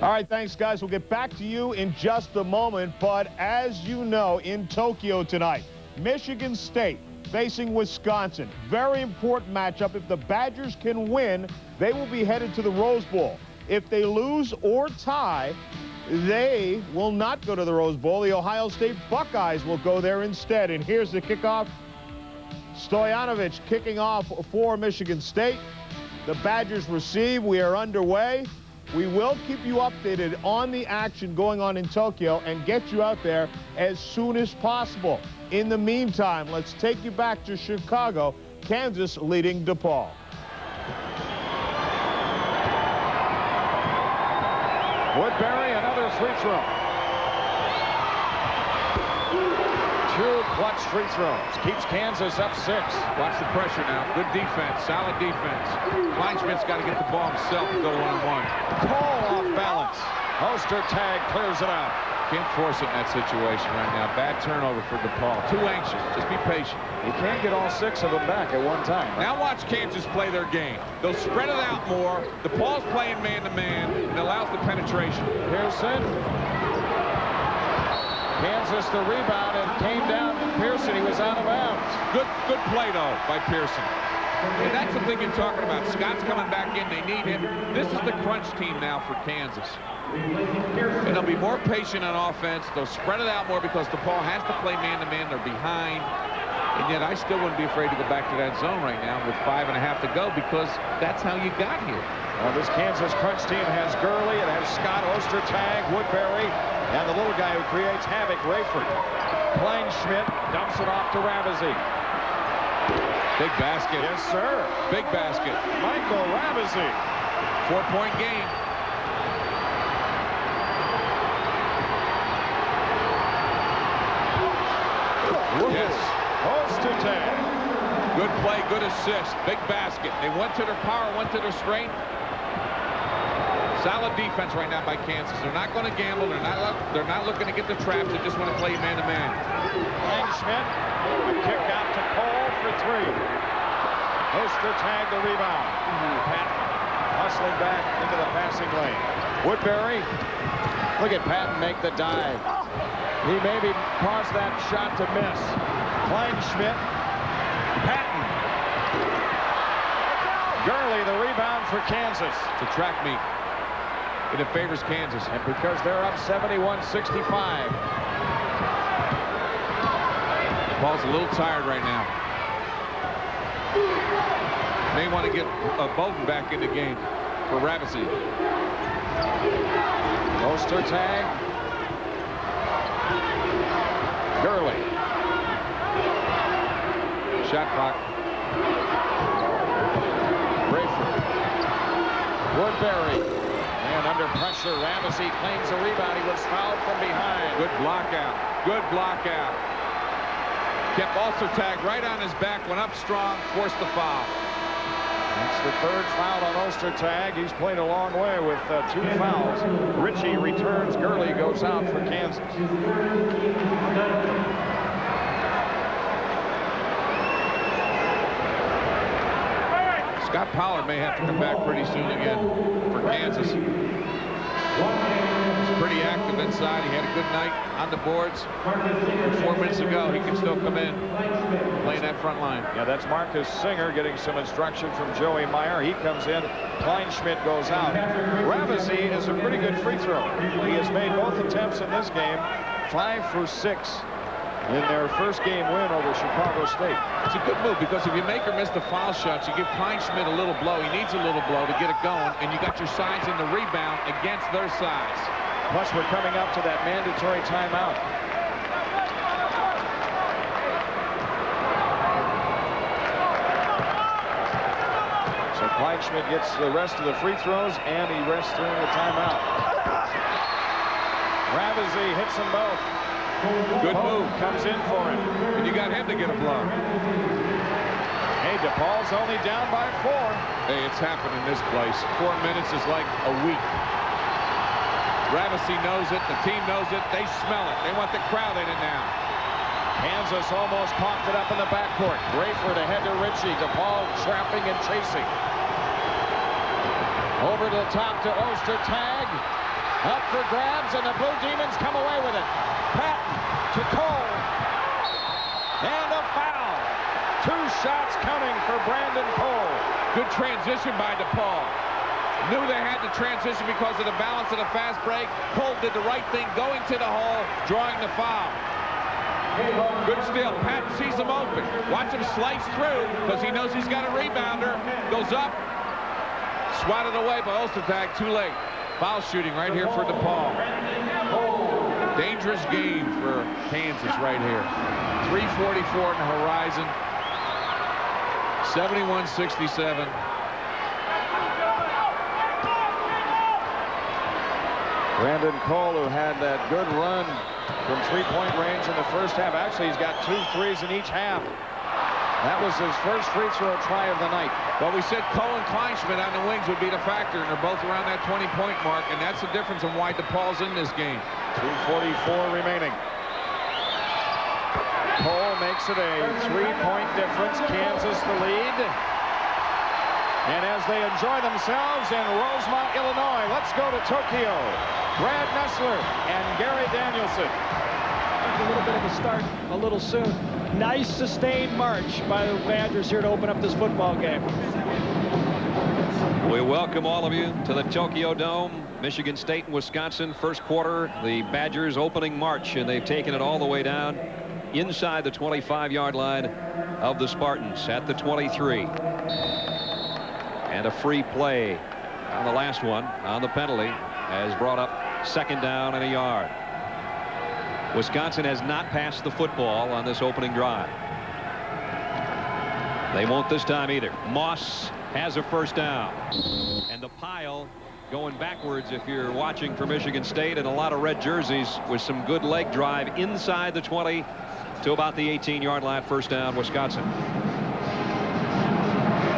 All right, thanks, guys. We'll get back to you in just a moment. But as you know, in Tokyo tonight, Michigan State facing Wisconsin. Very important matchup. If the Badgers can win, they will be headed to the Rose Bowl. If they lose or tie, they will not go to the Rose Bowl. The Ohio State Buckeyes will go there instead. And here's the kickoff. Stoyanovich kicking off for Michigan State. The Badgers receive. We are underway. We will keep you updated on the action going on in Tokyo and get you out there as soon as possible. In the meantime, let's take you back to Chicago. Kansas leading DePaul. Woodbury, another free throw. 2 clutch free throws. Keeps Kansas up 6. Watch the pressure now. Good defense. Solid defense. Kleinschmidt's got to get the ball himself and go one-on-one. Cole off balance. Oster tag clears it out. Can't force it in that situation right now. Bad turnover for DePaul. Too anxious. Just be patient. You can't get all 6 of them back at one time. Right? Now watch Kansas play their game. They'll spread it out more. DePaul's playing man-to-man and allows the penetration. Pearson. Kansas the rebound and came down. Pearson, he was out of bounds. Good play, though, by Pearson. And that's the thing you're talking about. Scott's coming back in. They need him. This is the crunch team now for Kansas. And they'll be more patient on offense. They'll spread it out more because DePaul has to play man-to-man. They're behind. And yet I still wouldn't be afraid to go back to that zone right now with 5.5 to go because that's how you got here. Well, this Kansas crunch team has Gurley. It has Scott, Ostertag, Woodbury, and the little guy who creates havoc, Rayford. Kleinschmidt dumps it off to Ravizzi. Big basket. Yes, sir. Big basket. Michael Ravizzi. 4-point game. Yes. Ostertag. Good play, good assist. Big basket. They went to their power, went to their strength. Solid defense right now by Kansas. They're not going to gamble. They're not looking to get the traps. They just want to play man-to-man. Kleinschmidt. A kick out to Cole for 3. Ostertag the rebound. Patton hustling back into the passing lane. Woodbury. Look at Patton make the dive. He maybe caused that shot to miss. Kleinschmidt. Patton. Gurley the rebound for Kansas. It's a track meet. And it favors Kansas. And because they're up 71-65. Paul's a little tired right now. May want to get Bolden back in the game for Ravizzi. Ostertag. Gurley. Shot clock. Rayford. Woodbury. And under pressure, Ravizzi claims a rebound. He was fouled from behind. Good block out. Good block out. Kept Ostertag right on his back, went up strong, forced the foul. That's the 3rd foul on Ostertag. He's played a long way with 2 fouls. Ritchie returns. Gurley goes out for Kansas. Scott Pollard may have to come back pretty soon again for Kansas. He's pretty active inside. He had a good night on the boards. 4 minutes ago, he can still come in, playing that front line. Yeah, that's Marcus Singer getting some instruction from Joey Meyer. He comes in. Kleinschmidt goes out. Ravizzi is a pretty good free throw. He has made both attempts in this game, 5 for 6. In their first game win over Chicago State. It's a good move because if you make or miss the foul shots, you give Kleinschmidt a little blow. He needs a little blow to get it going, and you got your sides in the rebound against their sides. Plus, we're coming up to that mandatory timeout. So Kleinschmidt gets the rest of the free throws, and he rests during the timeout. Ravizzi hits them both. Good move. Comes in for him. And you got him to get a blow. Hey, DePaul's only down by 4. Hey, it's happened in this place. 4 minutes is like a week. Ravizzi knows it. The team knows it. They smell it. They want the crowd in it now. Kansas almost popped it up in the backcourt. Rayford ahead to Ritchie. DePaul trapping and chasing. Over to the top to Ostertag. Up for grabs, and the Blue Demons come away with it. Patton to Cole. And a foul. 2 shots coming for Brandon Cole. Good transition by DePaul. Knew they had to transition because of the balance of the fast break. Cole did the right thing, going to the hole, drawing the foul. Good steal. Patton sees him open. Watch him slice through because he knows he's got a rebounder. Goes up. Swatted away by Ostertag. Too late. Foul shooting right here for DePaul. Dangerous game for Kansas right here. 3:44 on the horizon. 71-67. Brandon Cole, who had that good run from three-point range in the first half. Actually, he's got 2 threes in each half. That was his first free throw try of the night. Well, we said Cole and Kleinschmidt on the wings would be the factor, and they're both around that 20-point mark, and that's the difference in why DePaul's in this game. 2:44 remaining. Cole makes it a 3-point difference. Kansas the lead. And as they enjoy themselves in Rosemont, Illinois, let's go to Tokyo. Brad Nessler and Gary Danielson. A little bit of a start a little soon. Nice sustained march by the Badgers here to open up this football game. We welcome all of you to the Tokyo Dome. Michigan State and Wisconsin, first quarter, the Badgers opening march, and they've taken it all the way down inside the 25-yard line of the Spartans at the 23. And a free play on the last one on the penalty has brought up 2nd down and a yard. Wisconsin has not passed the football on this opening drive. They won't this time either. Moss has a 1st down. And the pile going backwards if you're watching for Michigan State, and a lot of red jerseys with some good leg drive inside the 20 to about the 18-yard line. 1st down, Wisconsin.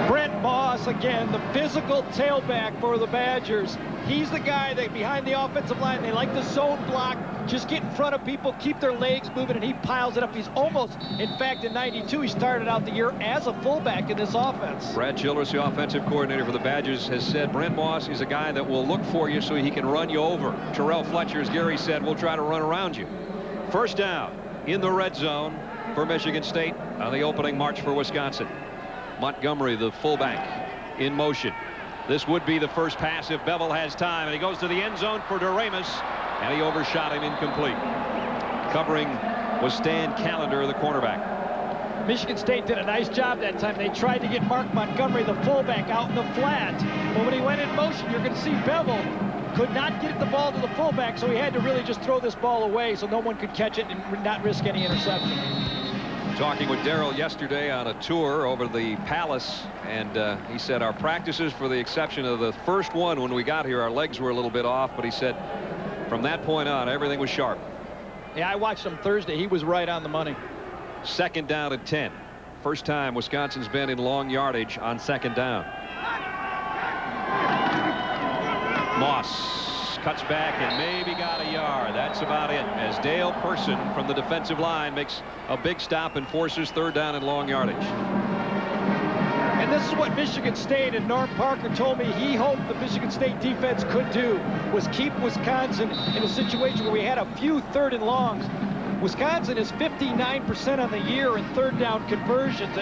Brent Moss, again, the physical tailback for the Badgers. He's the guy that behind the offensive line, they like the zone block, just get in front of people, keep their legs moving, and he piles it up. He's almost, in fact, in '92, he started out the year as a fullback in this offense. Brad Childress, the offensive coordinator for the Badgers, has said Brent Moss is a guy that will look for you so he can run you over. Terrell Fletcher, as Gary said, will try to run around you. 1st down in the red zone for Michigan State on the opening march for Wisconsin. Montgomery, the fullback, in motion. This would be the first pass if Bevel has time, and he goes to the end zone for Doremus, and he overshot him, incomplete. Covering was Stan Callender, the cornerback. Michigan State did a nice job that time. They tried to get Mark Montgomery, the fullback, out in the flat. But when he went in motion, you're going to see Bevel could not get the ball to the fullback, so he had to really just throw this ball away so no one could catch it and not risk any interception. Talking with Darrell yesterday on a tour over the Palace, and he said our practices, for the exception of the first one when we got here, our legs were a little bit off, but he said from that point on everything was sharp. Yeah, I watched him Thursday. He was right on the money. 2nd down and 10. First time Wisconsin's been in long yardage on 2nd down. Moss cuts back and maybe got a yard. That's about it, as Dale Person from the defensive line makes a big stop and forces 3rd down and long yardage. And this is what Michigan State and Norm Parker told me he hoped the Michigan State defense could do, was keep Wisconsin in a situation where we had a few 3rd and longs. Wisconsin is 59% on the year in 3rd down conversions.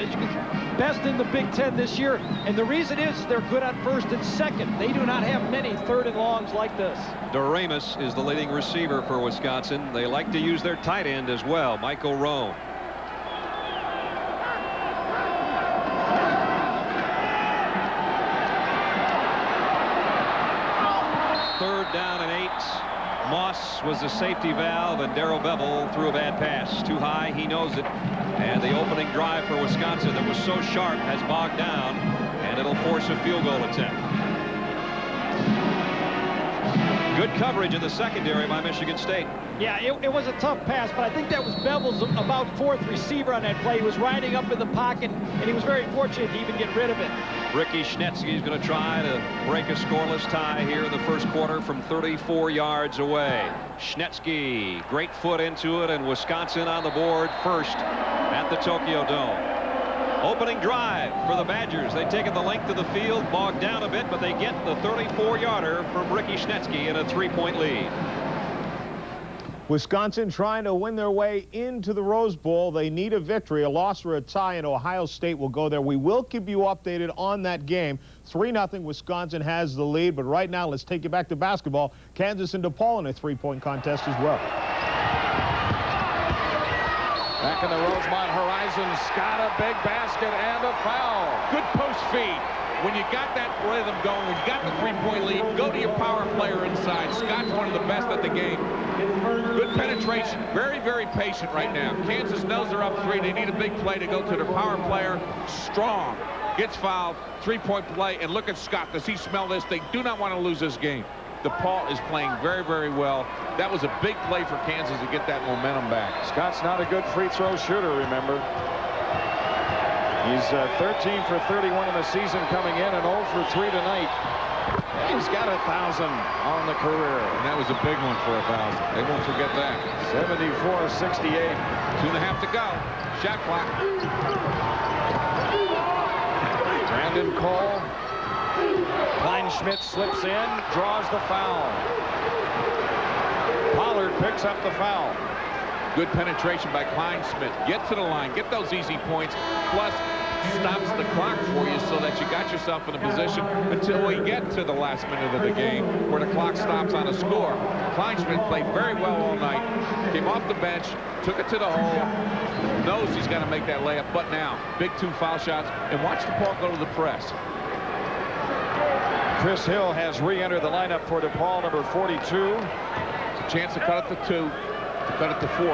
Best in the Big Ten this year. And the reason is they're good on 1st and 2nd. They do not have many 3rd and longs like this. Doremus is the leading receiver for Wisconsin. They like to use their tight end as well, Michael Roan. Third down and 8. Moss was the safety valve, and Darrell Bevel threw a bad pass. Too high, he knows it. And the opening drive for Wisconsin that was so sharp has bogged down, and it'll force a field goal attempt. Good coverage in the secondary by Michigan State. Yeah, it was a tough pass, but I think that was Bevel's about 4th receiver on that play. He was riding up in the pocket, and he was very fortunate to even get rid of it. Ricky Schnetsky is going to try to break a scoreless tie here in the first quarter from 34 yards away. Schnetsky, great foot into it, and Wisconsin on the board first at the Tokyo Dome. Opening drive for the Badgers. They take it the length of the field, bogged down a bit, but they get the 34-yarder from Ricky Schnetsky in a 3-point lead. Wisconsin trying to win their way into the Rose Bowl. They need a victory. A loss or a tie, and Ohio State will go there. We will keep you updated on that game. 3-0. Wisconsin has the lead, but right now let's take you back to basketball. Kansas and DePaul in a 3-point contest as well. Back in the Rosemont horizon, Scott, a big basket and a foul. Good post feed. When you got that rhythm going, when you got the 3-point lead, go to your power player inside. Scott's one of the best at the game. Good penetration. Very, very patient right now. Kansas knows they're up 3. They need a big play to go to their power player. Strong. Gets fouled. 3-point play. And look at Scott. Does he smell this? They do not want to lose this game. DePaul is playing very, very well. That was a big play for Kansas to get that momentum back. Scott's not a good free throw shooter, remember. He's 13 for 31 in the season coming in and 0 for 3 tonight. He's got 1,000 on the career. And that was a big one for 1,000. They won't forget that. 74-68. 2.5 to go. Shot clock. Brandon Cole. Kleinschmidt slips in, draws the foul. Pollard picks up the foul. Good penetration by Kleinschmidt. Get to the line. Get those easy points. Plus, stops the clock for you so that you got yourself in a position until we get to the last minute of the game where the clock stops on a score. Kleinschmidt played very well all night. Came off the bench, took it to the hole. Knows he's got to make that layup. But now, big 2 foul shots. And watch DePaul go to the press. Chris Hill has re-entered the lineup for DePaul, number 42. It's a chance to cut it to 2, to cut it to 4,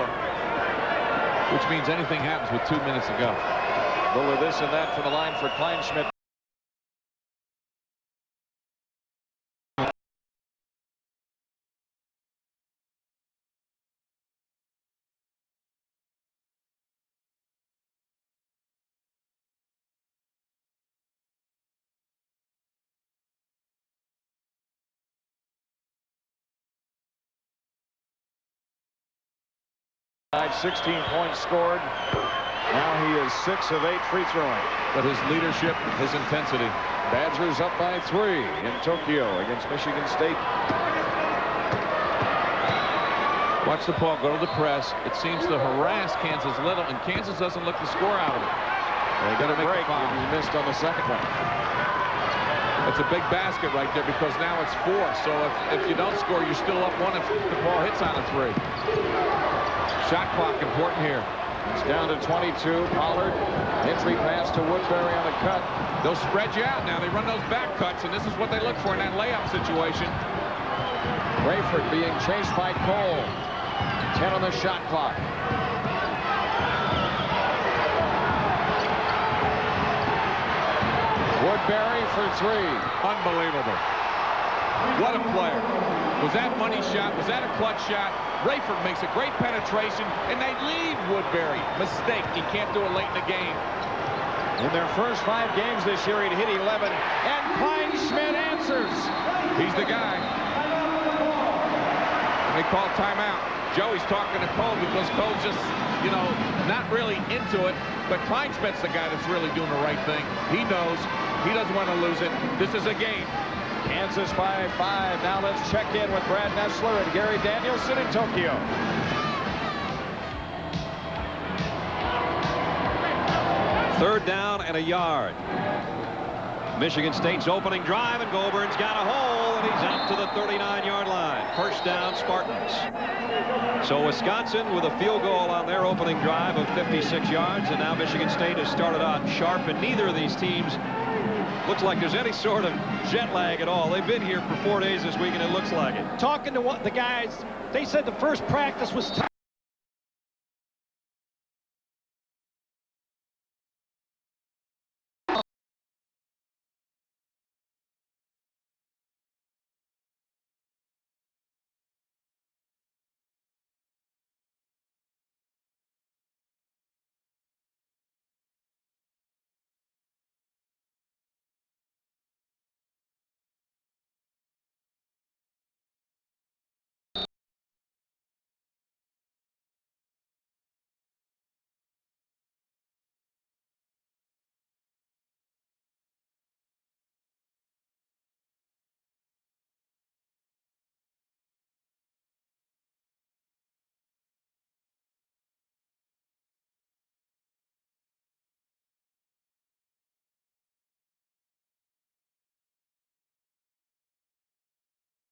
which means anything happens with 2 minutes to go. A little of this and that from the line for Kleinschmidt. Side 16 points scored. Now he is 6 of 8 free throwing. But his leadership, his intensity. Badgers up by 3 in Tokyo against Michigan State. Watch DePaul go to the press. It seems to harass Kansas little, and Kansas doesn't look to score out of it. They got a break. He missed on the second one. It's a big basket right there because now it's 4. So if you don't score, you're still up 1 if DePaul hits on a 3. Shot clock important here. It's down to 22. Pollard, entry pass to Woodbury on the cut. They'll spread you out now. They run those back cuts, and this is what they look for in that layup situation. Rayford being chased by Cole. 10 on the shot clock. Woodbury for 3. Unbelievable. What a player. Was that money shot? Was that a clutch shot? Rayford makes a great penetration, and they lead Woodbury. Mistake. He can't do it late in the game. In their first 5 games this year, he'd hit 11, and Kleinschmidt answers. He's the guy. And they call timeout. Joey's talking to Cole because Cole's just, you know, not really into it. But Kleinschmidt's the guy that's really doing the right thing. He knows. He doesn't want to lose it. This is a game. Kansas by 5. Now let's check in with Brad Nessler and Gary Danielson in Tokyo. Third down and a yard. Michigan State's opening drive, and Gobern's got a hole, and he's out to the 39-yard line. First down, Spartans. So Wisconsin with a field goal on their opening drive of 56 yards, and now Michigan State has started out sharp, and neither of these teams looks like there's any sort of jet lag at all. They've been here for 4 days this week, and it looks like it. Talking to the guys, they said the first practice was tough.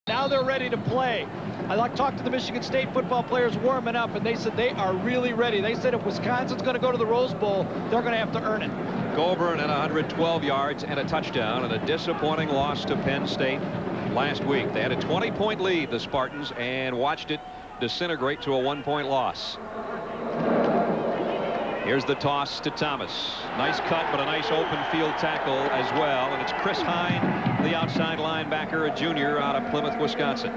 Now they're ready to play. I talked to the Michigan State football players warming up, and they said they are really ready. They said if Wisconsin's going to go to the Rose Bowl, they're going to have to earn it. Goulburn at 112 yards and a touchdown, and a disappointing loss to Penn State last week. They had a 20-point lead, the Spartans, and watched it disintegrate to a 1-point loss. Here's the toss to Thomas. Nice cut, but a nice open field tackle as well. And it's Chris Hine, the outside linebacker, a junior out of Plymouth, Wisconsin.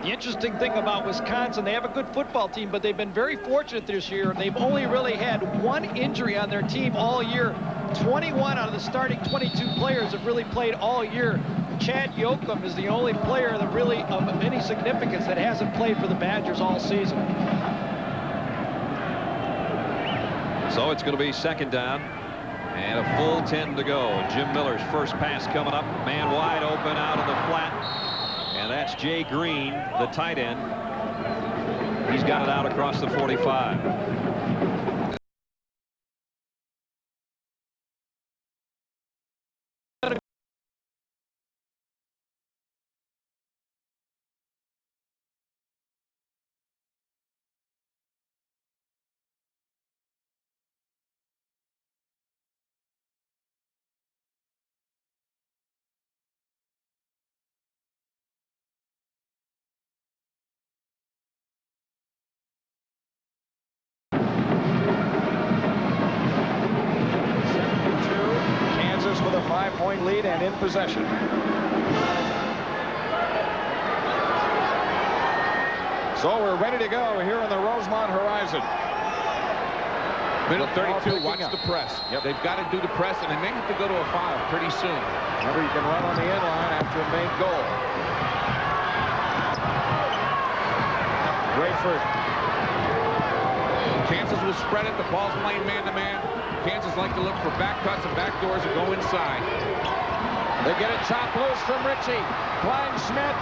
The interesting thing about Wisconsin, they have a good football team, but they've been very fortunate this year. They've only really had one injury on their team all year. 21 out of the starting 22 players have really played all year. Chad Yoakum is the only player that really of any significance that hasn't played for the Badgers all season. So it's going to be second down and a full 10 to go. Jim Miller's first pass coming up. Man wide open out of the flat. And that's Jay Green, the tight end. He's got it out across the 45. With a 5-point lead and in possession. So we're ready to go here on the Rosemont Horizon. Minute 32, watch the press. Yep. They've got to do the press, and they may have to go to a foul pretty soon. Remember, you can run on the end line after a made goal. Rayford. Kansas will spread it. The ball's playing man-to-man. Kansas like to look for back cuts and back doors and go inside. They get it chopped loose from Ritchie. Kleinschmidt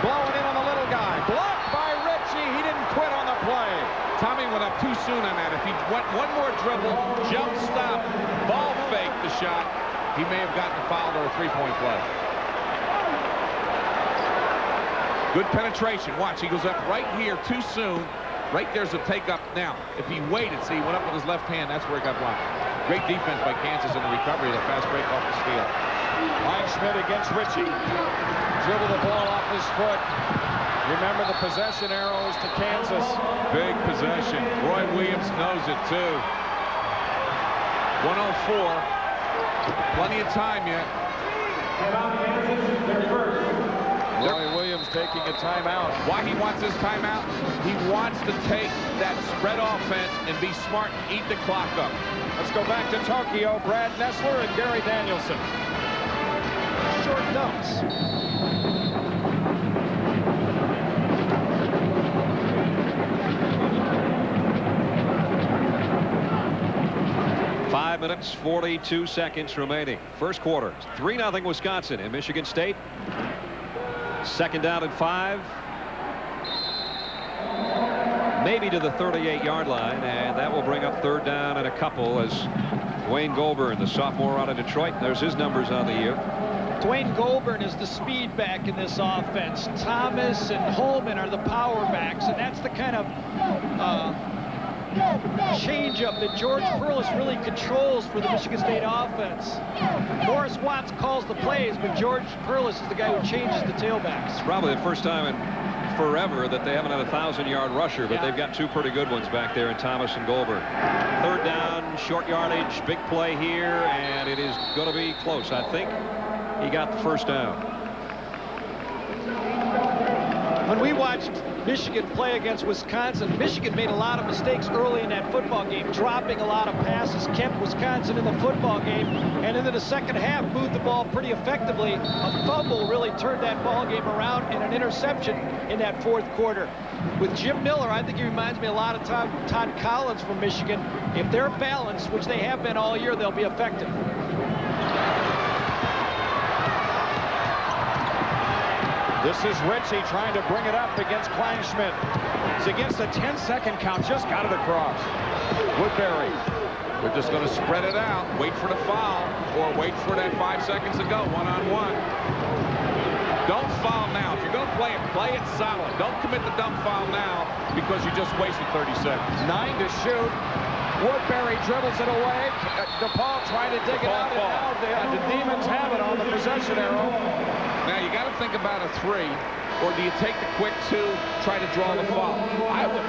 blowing in on the little guy. Blocked by Ritchie. He didn't quit on the play. Tommy went up too soon on that. If he went one more dribble, jump stop, ball fake the shot, he may have gotten a foul or a 3-point play. Good penetration. Watch, he goes up right here too soon. Right there's a take up now. If he waited, see, he went up with his left hand. That's where he got blocked. Great defense by Kansas in the recovery of the fast break off the steal. Kleinschmidt against Ritchie. Dribble the ball off his foot. Remember the possession arrows to Kansas. Big possession. Roy Williams knows it too. 104. Plenty of time yet. Roy Williams taking a timeout. Why he wants his timeout? He wants to take that spread offense and be smart and eat the clock up. Let's go back to Tokyo. Brad Nessler and Gary Danielson. Short dumps. Five minutes, 42 seconds remaining. First quarter, 3-0 Wisconsin in Michigan State. Second down and 5. Maybe to the 38-yard line, and that will bring up third down and a couple as Dwayne Goulburn, the sophomore out of Detroit, there's his numbers on the year. Dwayne Goulburn is the speed back in this offense. Thomas and Holman are the power backs, and that's the kind of change-up that George Perlis really controls for the Michigan State offense. Morris Watts calls the plays, but George Perlis is the guy who changes the tailbacks. It's probably the first time in forever that they haven't had a 1,000-yard rusher, but they've got two pretty good ones back there in Thomas and Goulburn. Third down, short yardage, big play here, and it is going to be close. I think he got the first down. When we watched Michigan play against Wisconsin, Michigan made a lot of mistakes early in that football game, dropping a lot of passes, kept Wisconsin in the football game, and into the second half moved the ball pretty effectively. A fumble really turned that ball game around, and an interception in that fourth quarter. With Jim Miller, I think he reminds me a lot of Todd Collins from Michigan. If they're balanced, which they have been all year, they'll be effective. This is Ritchie trying to bring it up against Kleinschmidt. It's against a 10-second count. Just got it across. Woodbury. They're just going to spread it out, wait for the foul, or wait for that 5 seconds to go, one-on-one. Don't foul now. If you're going to play it. Play it solid. Don't commit the dumb foul now because you just wasted 30 seconds. 9 to shoot. Woodbury dribbles it away. DePaul trying to dig it out. And now the Demons have it on the possession arrow. Now you got to think about a 3, or do you take the quick 2, try to draw the foul?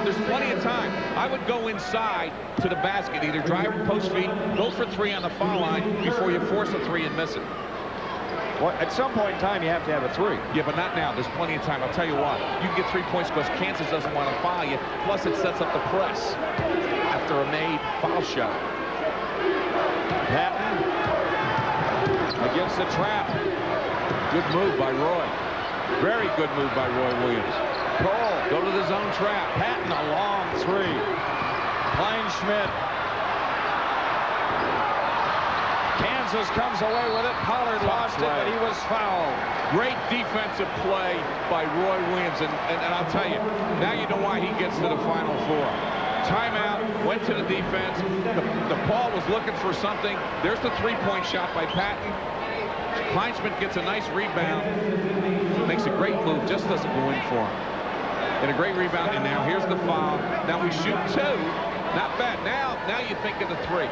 There's plenty of time. I would go inside to the basket, either drive post feed, go for 3 on the foul line before you force a 3 and miss it. Well, at some point in time, you have to have a 3. Yeah, but not now. There's plenty of time. I'll tell you why. You can get 3 points because Kansas doesn't want to foul you. Plus, it sets up the press after a made foul shot. Patton against the trap. Good move by Roy. Very good move by Roy Williams. Cole. Go to the zone trap. Patton, a long 3. Kleinschmidt. Kansas comes away with it. Pollard lost it, but he was fouled. Great defensive play by Roy Williams. And I'll tell you, now you know why he gets to the Final Four. Timeout, went to the defense. The ball was looking for something. There's the 3-point shot by Patton. Kleinschmidt gets a nice rebound. Makes a great move, just doesn't go in for him. And a great rebound, and now here's the foul. Now we shoot 2. Not bad. Now you think of the 3.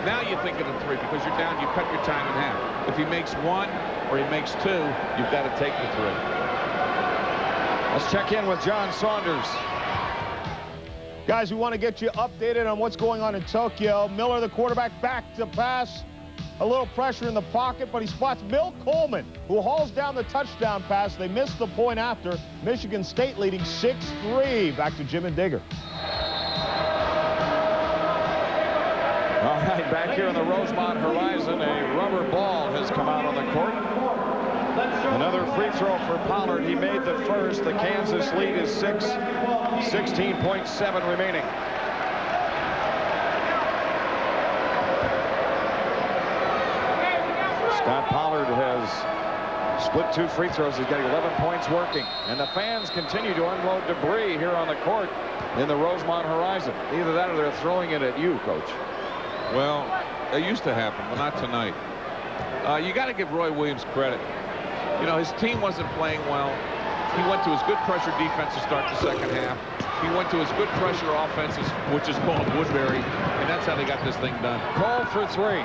Now you think of the 3 because you're down, you cut your time in half. If he makes 1 or he makes 2, you've got to take the 3. Let's check in with John Saunders. Guys, we want to get you updated on what's going on in Tokyo. Miller, the quarterback, back to pass. A little pressure in the pocket, but he spots Bill Coleman, who hauls down the touchdown pass. They missed the point after. Michigan State leading 6-3. Back to Jim and Digger. All right, back here on the Rosemont horizon, a rubber ball has come out on the court. Another free throw for Pollard. He made the first. The Kansas lead is 6. 16.7 remaining. Scott Pollard has split 2 free throws. He's got 11 points working. And the fans continue to unload debris here on the court in the Rosemont horizon. Either that or they're throwing it at you, Coach. Well, it used to happen, but not tonight. You got to give Roy Williams credit. You know, his team wasn't playing well. He went to his good pressure defense to start the second half. He went to his good pressure offenses, which is called Woodbury, and that's how they got this thing done. Call for 3.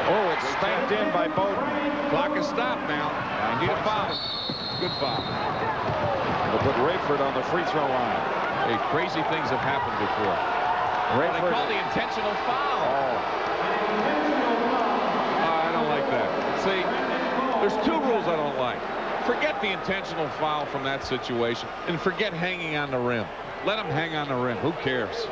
Oh, it's spanked in by Bowden. Clock is stopped now. I need a foul. Good foul. They'll put Rayford on the free throw line. Hey, crazy things have happened before. They call the intentional foul. I don't like that. See, there's 2 rules I don't like. Forget the intentional foul from that situation, and forget hanging on the rim. Let him hang on the rim. Who cares?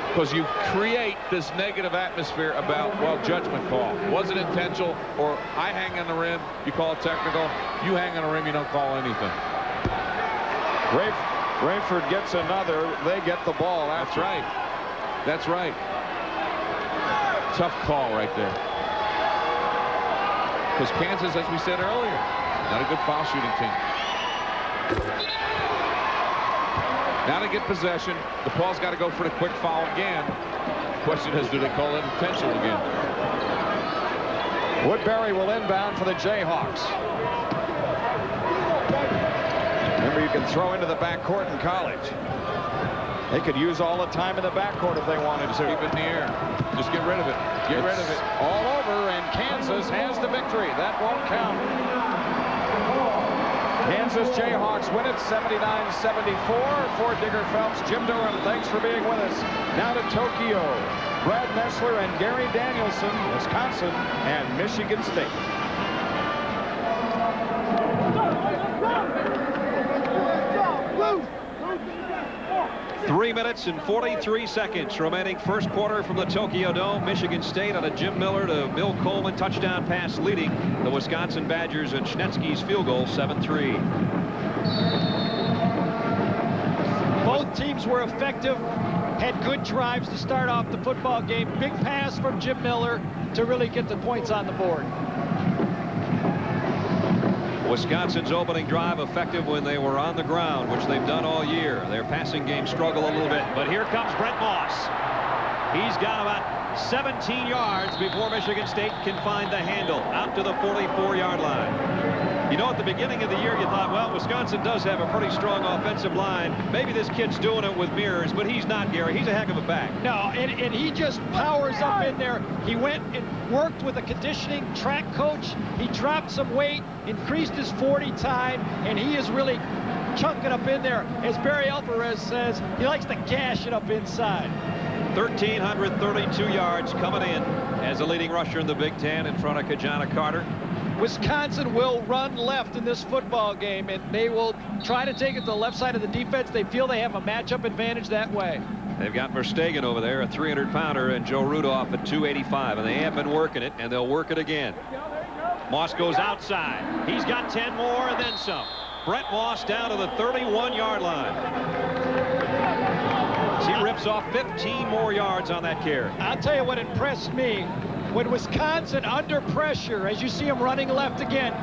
Because you create this negative atmosphere about, well, judgment call. Was it intentional, or I hang on the rim, you call it technical. You hang on the rim, you don't call anything. Rayford gets another. They get the ball after. That's right. That's right. Tough call right there. Because Kansas, as we said earlier, not a good foul shooting team. Now to get possession, DePaul's got to go for the quick foul again. Question is, do they call it intentional again? Woodbury will inbound for the Jayhawks. Remember, you can throw into the backcourt in college. They could use all the time in the backcourt if they wanted to. Keep it in the air. Just get rid of it. Get rid of it. All over, and Kansas has the victory. That won't count. Kansas Jayhawks win it 79-74. For Digger Phelps, Jim Durham, thanks for being with us. Now to Tokyo. Brad Messler and Gary Danielson, Wisconsin and Michigan State. 3 minutes and 43 seconds remaining first quarter from the Tokyo Dome. Michigan State on a Jim Miller to Bill Coleman touchdown pass leading the Wisconsin Badgers, and Schnetsky's field goal 7-3. Both teams were effective, had good drives to start off the football game. Big pass from Jim Miller to really get the points on the board. Wisconsin's opening drive effective when they were on the ground, which they've done all year. Their passing game struggled a little bit, but here comes Brent Moss. He's got about 17 yards before Michigan State can find the handle out to the 44-yard line. You know, at the beginning of the year, you thought, well, Wisconsin does have a pretty strong offensive line. Maybe this kid's doing it with mirrors, but he's not, Gary. He's a heck of a back. No, and he just powers up in there. He went and worked with a conditioning track coach. He dropped some weight, increased his 40 time, and he is really chunking up in there. As Barry Alvarez says, he likes to gash it up inside. 1,332 yards coming in as a leading rusher in the Big Ten in front of Kajana Carter. Wisconsin will run left in this football game, and they will try to take it to the left side of the defense. They feel they have a matchup advantage that way. They've got Verstegen over there, a 300-pounder, and Joe Rudolph at 285, and they have been working it, and they'll work it again. Moss goes outside. He's got 10 more and then some. Brent Moss down to the 31-yard line. He rips off 15 more yards on that carry. I'll tell you what impressed me. When Wisconsin, under pressure, as you see him running left again,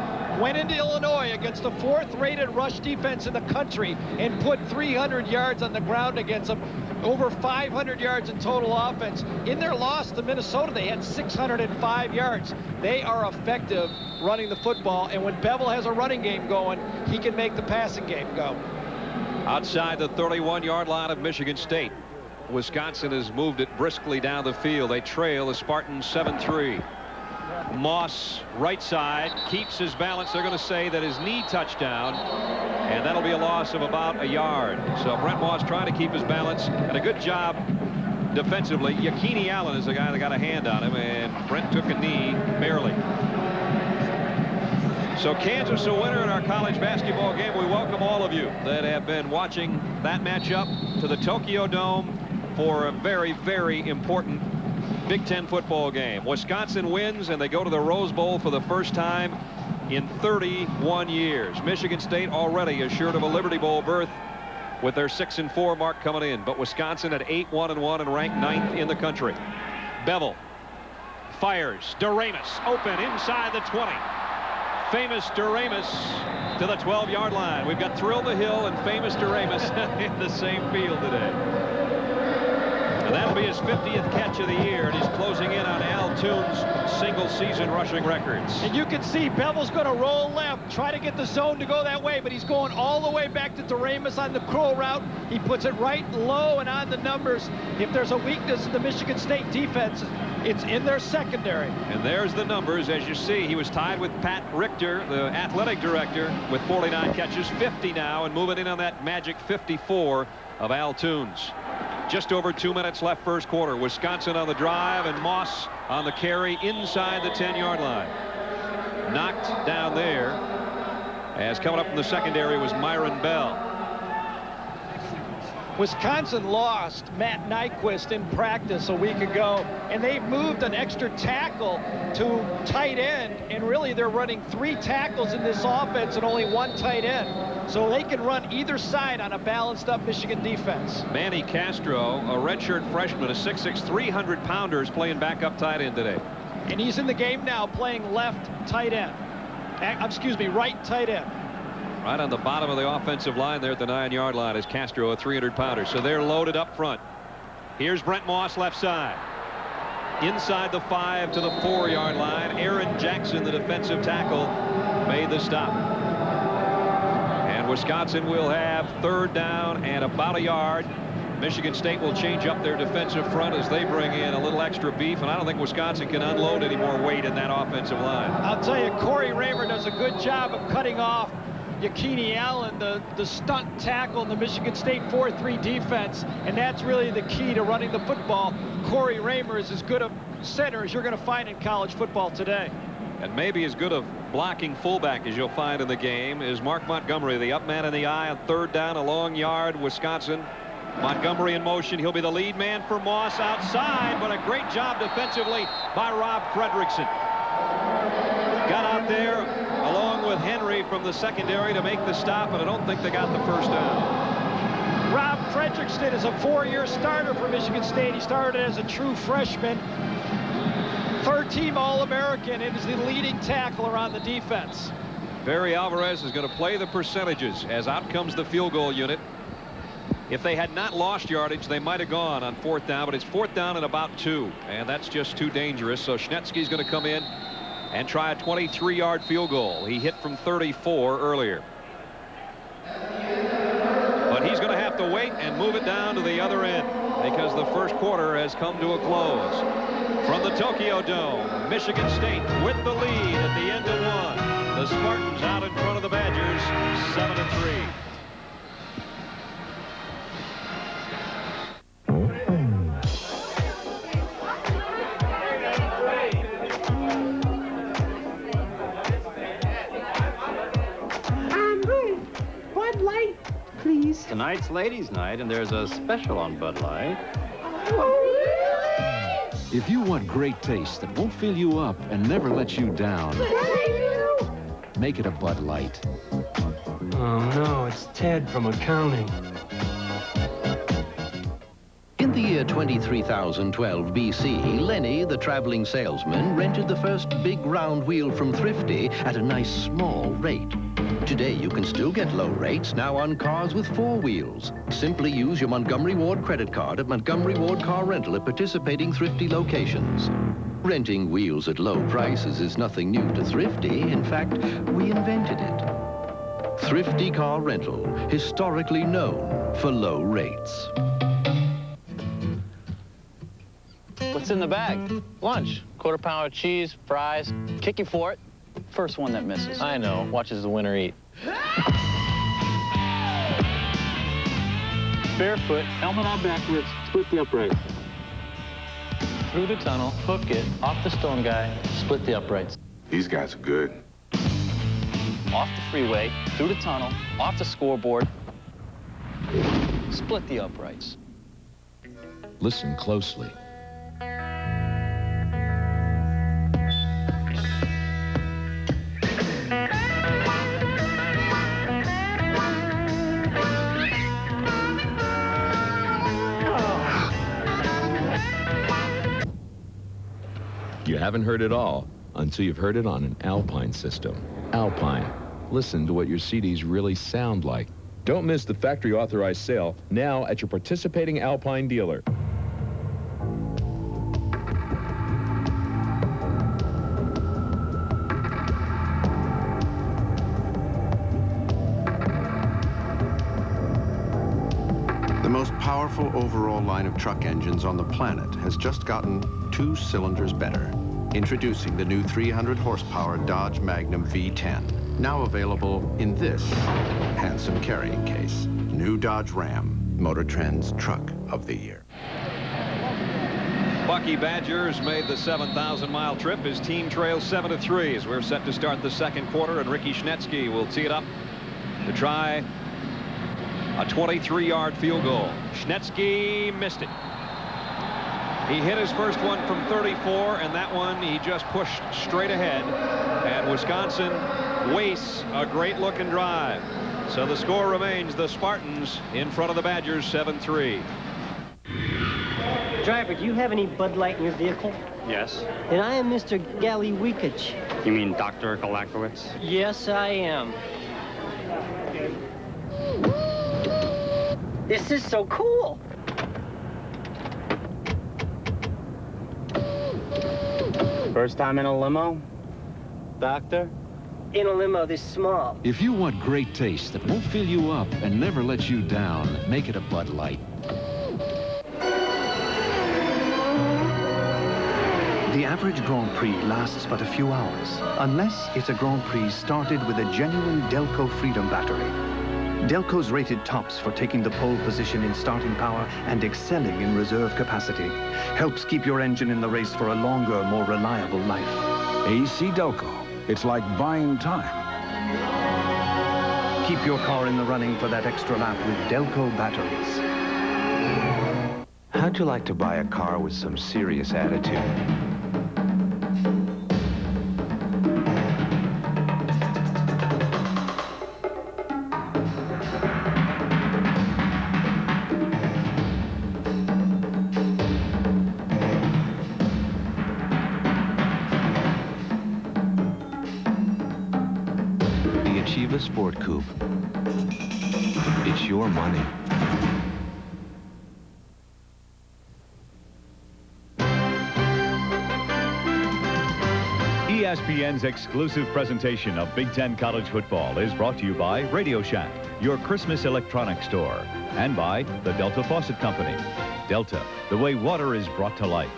went into Illinois against the 4th-rated rush defense in the country and put 300 yards on the ground against them, over 500 yards in total offense. In their loss to Minnesota, they had 605 yards. They are effective running the football, and when Bevel has a running game going, he can make the passing game go. Outside the 31-yard line of Michigan State, Wisconsin has moved it briskly down the field. They trail the Spartans 7-3. Moss, right side, keeps his balance. They're going to say that his knee touched down, and that'll be a loss of about a yard. So Brent Moss trying to keep his balance, and a good job defensively. Yakini Allen is the guy that got a hand on him, and Brent took a knee barely. So Kansas a winner in our college basketball game. We welcome all of you that have been watching that matchup to the Tokyo Dome for a very, very important Big Ten football game. Wisconsin wins, and they go to the Rose Bowl for the first time in 31 years. Michigan State already assured of a Liberty Bowl berth with their 6-4 mark coming in, but Wisconsin at 8-1-1 and ranked 9th in the country. Bevel fires. Doremus open inside the 20. Famous Doremus to the 12-yard line. We've got Thrill the Hill and Famous Doremus in the same field today. And that'll be his 50th catch of the year, and he's closing in on Al Toon's single-season rushing records. And you can see Bevel's going to roll left, try to get the zone to go that way, but he's going all the way back to Doremus on the curl route. He puts it right low and on the numbers. If there's a weakness in the Michigan State defense, it's in their secondary. And there's the numbers. As you see, he was tied with Pat Richter, the athletic director, with 49 catches, 50 now, and moving in on that magic 54 of Al Toon's. Just over 2 minutes left first quarter. Wisconsin on the drive, and Moss on the carry inside the 10-yard line. Knocked down there, as coming up in the secondary was Myron Bell. Wisconsin lost Matt Nyquist in practice a week ago, and they've moved an extra tackle to tight end, and really they're running 3 tackles in this offense and only 1 tight end. So they can run either side on a balanced up Michigan defense. Manny Castro, a redshirt freshman, a 6'6", 300-pounder, is playing backup tight end today. And he's in the game now playing left tight end. Excuse me, right tight end. Right on the bottom of the offensive line there at the 9-yard line is Castro, a 300-pounder. So they're loaded up front. Here's Brent Moss left side. Inside the 5 to the 4-yard line. Aaron Jackson, the defensive tackle, made the stop. Wisconsin will have 3rd down and about a yard. Michigan State will change up their defensive front as they bring in a little extra beef, and I don't think Wisconsin can unload any more weight in that offensive line. I'll tell you, Corey Raymer does a good job of cutting off Yakini Allen, the stunt tackle in the Michigan State 4-3 defense, and that's really the key to running the football. Corey Raymer is as good a center as you're going to find in college football today. And maybe as good a blocking fullback as you'll find in the game is Mark Montgomery, the up man in the eye on 3rd down, a long yard. Wisconsin. Montgomery in motion. He'll be the lead man for Moss outside, but a great job defensively by Rob Fredrickson. Got out there along with Henry from the secondary to make the stop, but I don't think they got the first down. Rob Fredrickson is a 4-year starter for Michigan State. He started as a true freshman. 3rd-team All-American, and is the leading tackler on the defense. Barry Alvarez is going to play the percentages as out comes the field goal unit. If they had not lost yardage, they might have gone on 4th down, but it's 4th down and about 2, and that's just too dangerous. So Schnetsky's going to come in and try a 23-yard field goal. He hit from 34 earlier. But he's going to have to wait and move it down to the other end because the first quarter has come to a close. From the Tokyo Dome, Michigan State with the lead at the end of one. The Spartans out in front of the Badgers, 7-3. Bud Light, please. Tonight's ladies' night, and there's a special on Bud Light. If you want great taste that won't fill you up and never let you down, make it a Bud Light. Oh, no, it's Ted from accounting. In the year 23,012 BC, Lenny, the traveling salesman, rented the first big round wheel from Thrifty at a nice small rate. Today, you can still get low rates now on cars with 4 wheels. Simply use your Montgomery Ward credit card at Montgomery Ward Car Rental at participating Thrifty locations. Renting wheels at low prices is nothing new to Thrifty. In fact, we invented it. Thrifty Car Rental, historically known for low rates. What's in the bag? Lunch. Quarter pound of cheese, fries. Kick you for it. First one that misses. I know. Watches the winner eat. Barefoot. Helmet on backwards. Split the uprights. Through the tunnel. Hook it. Off the stone guy. Split the uprights. These guys are good. Off the freeway. Through the tunnel. Off the scoreboard. Split the uprights. Listen closely. You haven't heard it all until you've heard it on an Alpine system. Alpine. Listen to what your CDs really sound like. Don't miss the factory authorized sale now at your participating Alpine dealer. The most powerful overall line of truck engines on the planet has just gotten 2 cylinders better. Introducing the new 300 horsepower Dodge Magnum V10, now available in this handsome carrying case. New Dodge Ram, Motor Trend's Truck of the Year. Bucky Badgers made the 7,000-mile trip. His team trails 7-3 as we're set to start the second quarter, and Ricky Schnetsky will tee it up to try a 23-yard field goal. Schnetsky missed it. He hit his first one from 34, and that one he just pushed straight ahead. And Wisconsin wastes a great-looking drive. So the score remains the Spartans in front of the Badgers, 7-3. Driver, do you have any Bud Light in your vehicle? Yes. And I am Mr. Galliwikich. You mean Dr. Galakowicz? Yes, I am. This is so cool. First time in a limo? Doctor? In a limo this small. If you want great taste that won't fill you up and never let you down, make it a Bud Light. The average Grand Prix lasts but a few hours, unless it's a Grand Prix started with a genuine Delco Freedom battery. Delco's rated tops for taking the pole position in starting power and excelling in reserve capacity. Helps keep your engine in the race for a longer, more reliable life. AC Delco. It's like buying time. Keep your car in the running for that extra lap with Delco batteries. How'd you like to buy a car with some serious attitude? Sport Coupe. It's your money. ESPN's exclusive presentation of Big Ten College football is brought to you by Radio Shack, your Christmas electronics store, and by the Delta Faucet Company. Delta, the way water is brought to life.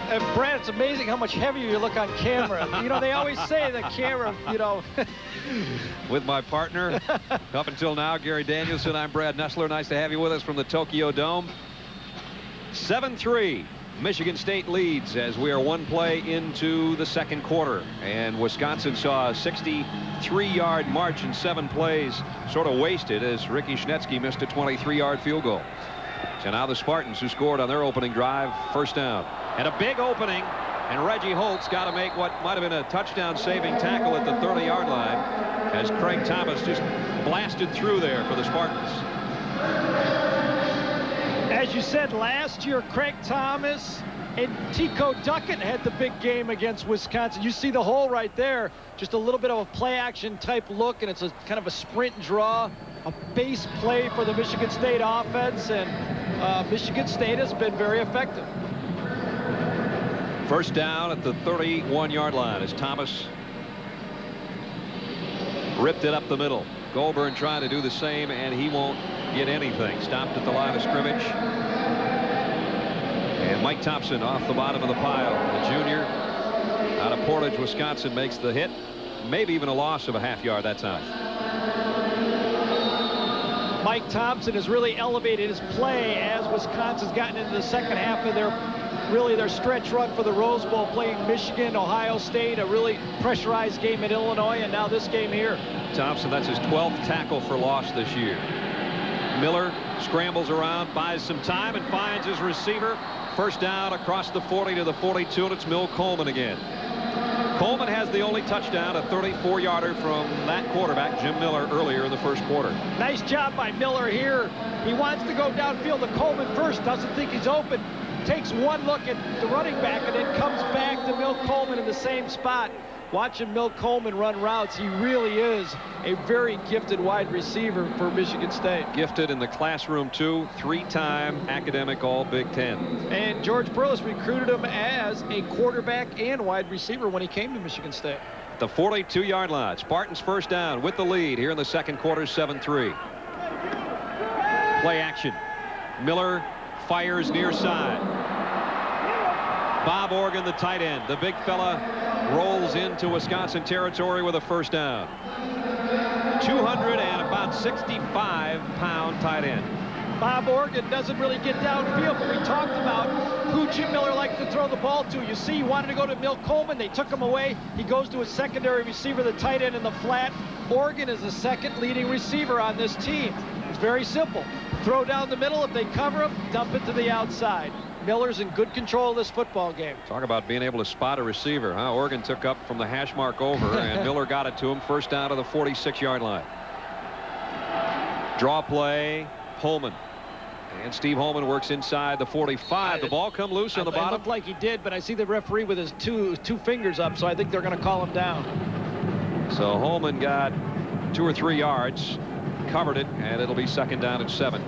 And Brad, it's amazing how much heavier you look on camera. You know, they always say the camera, you know. With my partner, up until now, Gary Danielson, I'm Brad Nessler. Nice to have you with us from the Tokyo Dome. 7-3, Michigan State leads as we are one play into the second quarter. And Wisconsin saw a 63-yard march in 7 plays, sort of wasted as Ricky Schnetsky missed a 23-yard field goal. So now the Spartans, who scored on their opening drive, first down. And a big opening, and Reggie Holt's got to make what might have been a touchdown-saving tackle at the 30-yard line as Craig Thomas just blasted through there for the Spartans. As you said, last year, Craig Thomas and Tico Duckett had the big game against Wisconsin. You see the hole right there, just a little bit of a play-action type look, and it's a kind of a sprint draw, a base play for the Michigan State offense, and Michigan State has been very effective. First down at the 31-yard line as Thomas ripped it up the middle. Goulburn trying to do the same, and he won't get anything. Stopped at the line of scrimmage. And Mike Thompson off the bottom of the pile. The junior out of Portage, Wisconsin, makes the hit. Maybe even a loss of a half yard that time. Mike Thompson has really elevated his play as Wisconsin's gotten into the second half of their stretch run for the Rose Bowl, playing Michigan, Ohio State, a really pressurized game at Illinois, and now this game here. Thompson, that's his 12th tackle for loss this year. Miller scrambles around, buys some time, and finds his receiver. First down across the 40 to the 42, and it's Mill Coleman again. Coleman has the only touchdown, a 34-yarder from that quarterback, Jim Miller, earlier in the first quarter. Nice job by Miller here. He wants to go downfield to Coleman first, doesn't think he's open, takes one look at the running back, and then comes back to Mill Coleman in the same spot. Watching Mill Coleman run routes, he really is a very gifted wide receiver for Michigan State. Gifted in the classroom, too. 3-time academic All-Big Ten. And George Perlis recruited him as a quarterback and wide receiver when he came to Michigan State. The 42-yard line. Spartans first down with the lead here in the second quarter, 7-3. Play action. Miller fires near side. Bob Organ, the tight end. The big fella rolls into Wisconsin territory with a first down. 265-pound tight end. Bob Organ doesn't really get downfield, but we talked about who Jim Miller likes to throw the ball to. You see, he wanted to go to Mill Coleman. They took him away. He goes to his secondary receiver, the tight end in the flat. Organ is the second leading receiver on this team. It's very simple. Throw down the middle. If they cover him, dump it to the outside. Miller's in good control of this football game. Talk about being able to spot a receiver, huh? Organ took up from the hash mark over, and Miller got it to him. First down to the 46-yard line. Draw play, Holman. And Steve Holman works inside the 45. The ball come loose on the bottom. It looked like he did, but I see the referee with his two fingers up, so I think they're going to call him down. So Holman got 2 or 3 yards, covered it, and it'll be second down and 7.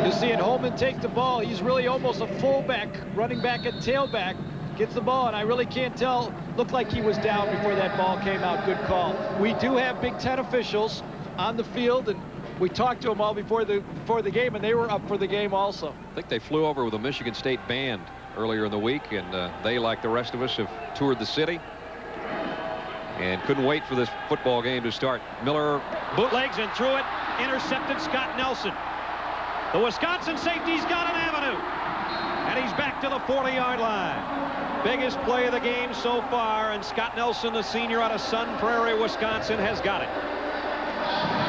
You see it, Holman take the ball. He's really almost a fullback, running back and tailback. Gets the ball, and I really can't tell. Looked like he was down before that ball came out. Good call. We do have Big Ten officials on the field, and we talked to them all before the game, and they were up for the game also. I think they flew over with a Michigan State band earlier in the week, and they, like the rest of us, have toured the city and couldn't wait for this football game to start. Miller bootlegs and threw it, intercepted Scott Nelson. The Wisconsin safety's got an avenue, and he's back to the 40-yard line. Biggest play of the game so far, and Scott Nelson, the senior out of Sun Prairie, Wisconsin, has got it.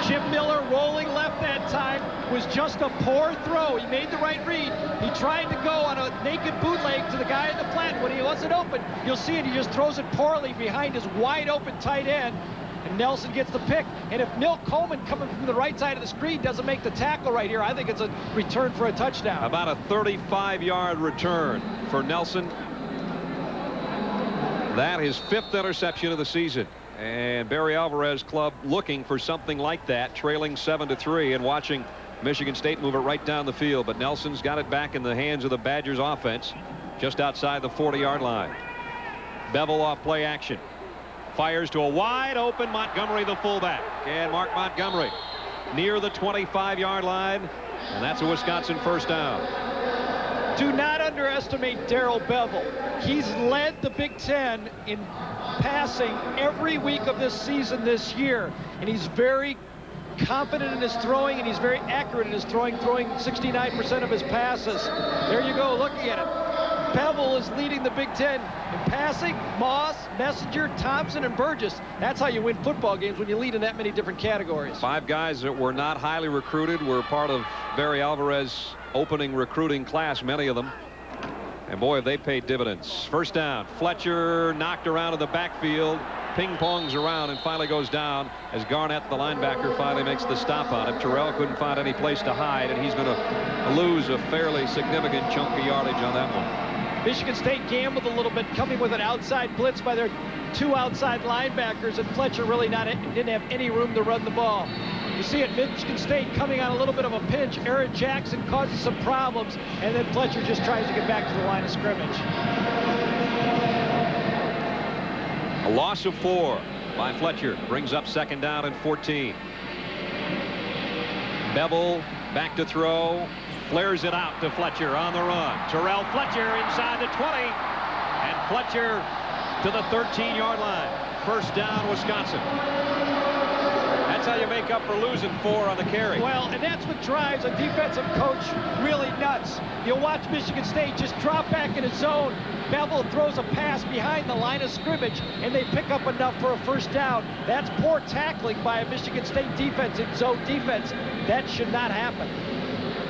Jim Miller rolling left that time was just a poor throw. He made the right read. He tried to go on a naked bootleg to the guy in the flat. When he wasn't open, you'll see it. He just throws it poorly behind his wide open tight end. And Nelson gets the pick. And if Mill Coleman coming from the right side of the screen doesn't make the tackle right here, I think it's a return for a touchdown. About a 35-yard return for Nelson. That is 5th interception of the season. And Barry Alvarez club looking for something like that, trailing 7-3, and watching Michigan State move it right down the field, but Nelson's got it back in the hands of the Badgers offense just outside the 40-yard line. Bevel off play action. Fires to a wide open Montgomery, the fullback. And Mark Montgomery near the 25-yard line, and that's a Wisconsin first down. Do not underestimate Darrell Bevel. He's led the Big Ten in passing every week of this season this year, and he's very confident in his throwing, and he's very accurate in his throwing 69% of his passes. There you go, looking at it. Bevel is leading the Big Ten in passing. Moss, Messenger, Thompson, and Burgess. That's how you win football games, when you lead in that many different categories. 5 guys that were not highly recruited were part of Barry Alvarez's opening recruiting class, many of them. And boy, have they paid dividends. First down. Fletcher knocked around in the backfield. Ping-pongs around and finally goes down as Garnett, the linebacker, finally makes the stop on him. Terrell couldn't find any place to hide, and he's going to lose a fairly significant chunk of yardage on that one. Michigan State gambled a little bit, coming with an outside blitz by their 2 outside linebackers, and Fletcher really didn't have any room to run the ball. You see it, Michigan State coming on a little bit of a pinch. Aaron Jackson causes some problems, and then Fletcher just tries to get back to the line of scrimmage. A loss of 4 by Fletcher brings up second down and 14. Bevel back to throw. Flares it out to Fletcher on the run. Terrell Fletcher inside the 20. And Fletcher to the 13-yard line. First down, Wisconsin. That's how you make up for losing 4 on the carry. Well, and that's what drives a defensive coach really nuts. You'll watch Michigan State just drop back in a zone. Bevel throws a pass behind the line of scrimmage, and they pick up enough for a first down. That's poor tackling by a Michigan State defense in zone defense. That should not happen.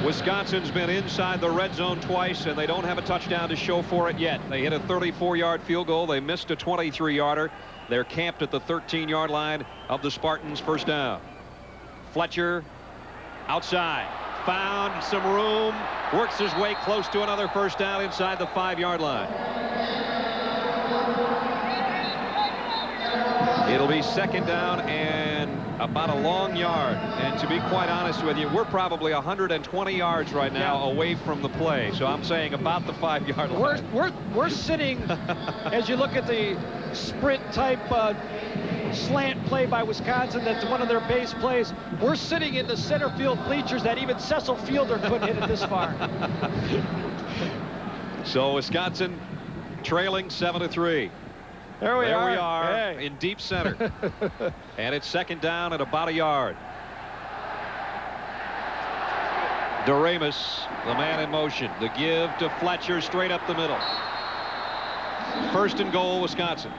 Wisconsin's been inside the red zone twice, and they don't have a touchdown to show for it yet. They hit a 34-yard field goal. They missed a 23-yarder. They're camped at the 13-yard line of the Spartans. First down. Fletcher outside. Found some room. Works his way close to another first down inside the 5-yard line. It'll be second down and about a long yard. And to be quite honest with you, we're probably 120 yards right now away from the play. So I'm saying about the 5-yard line. We're sitting, as you look at the sprint type slant play by Wisconsin, that's one of their base plays. We're sitting in the center field bleachers that even Cecil Fielder couldn't hit it this far. So Wisconsin trailing 7-3. There we are hey. In deep center. And it's second down at about a yard. Doremus, the man in motion. The give to Fletcher straight up the middle. First and goal, Wisconsin.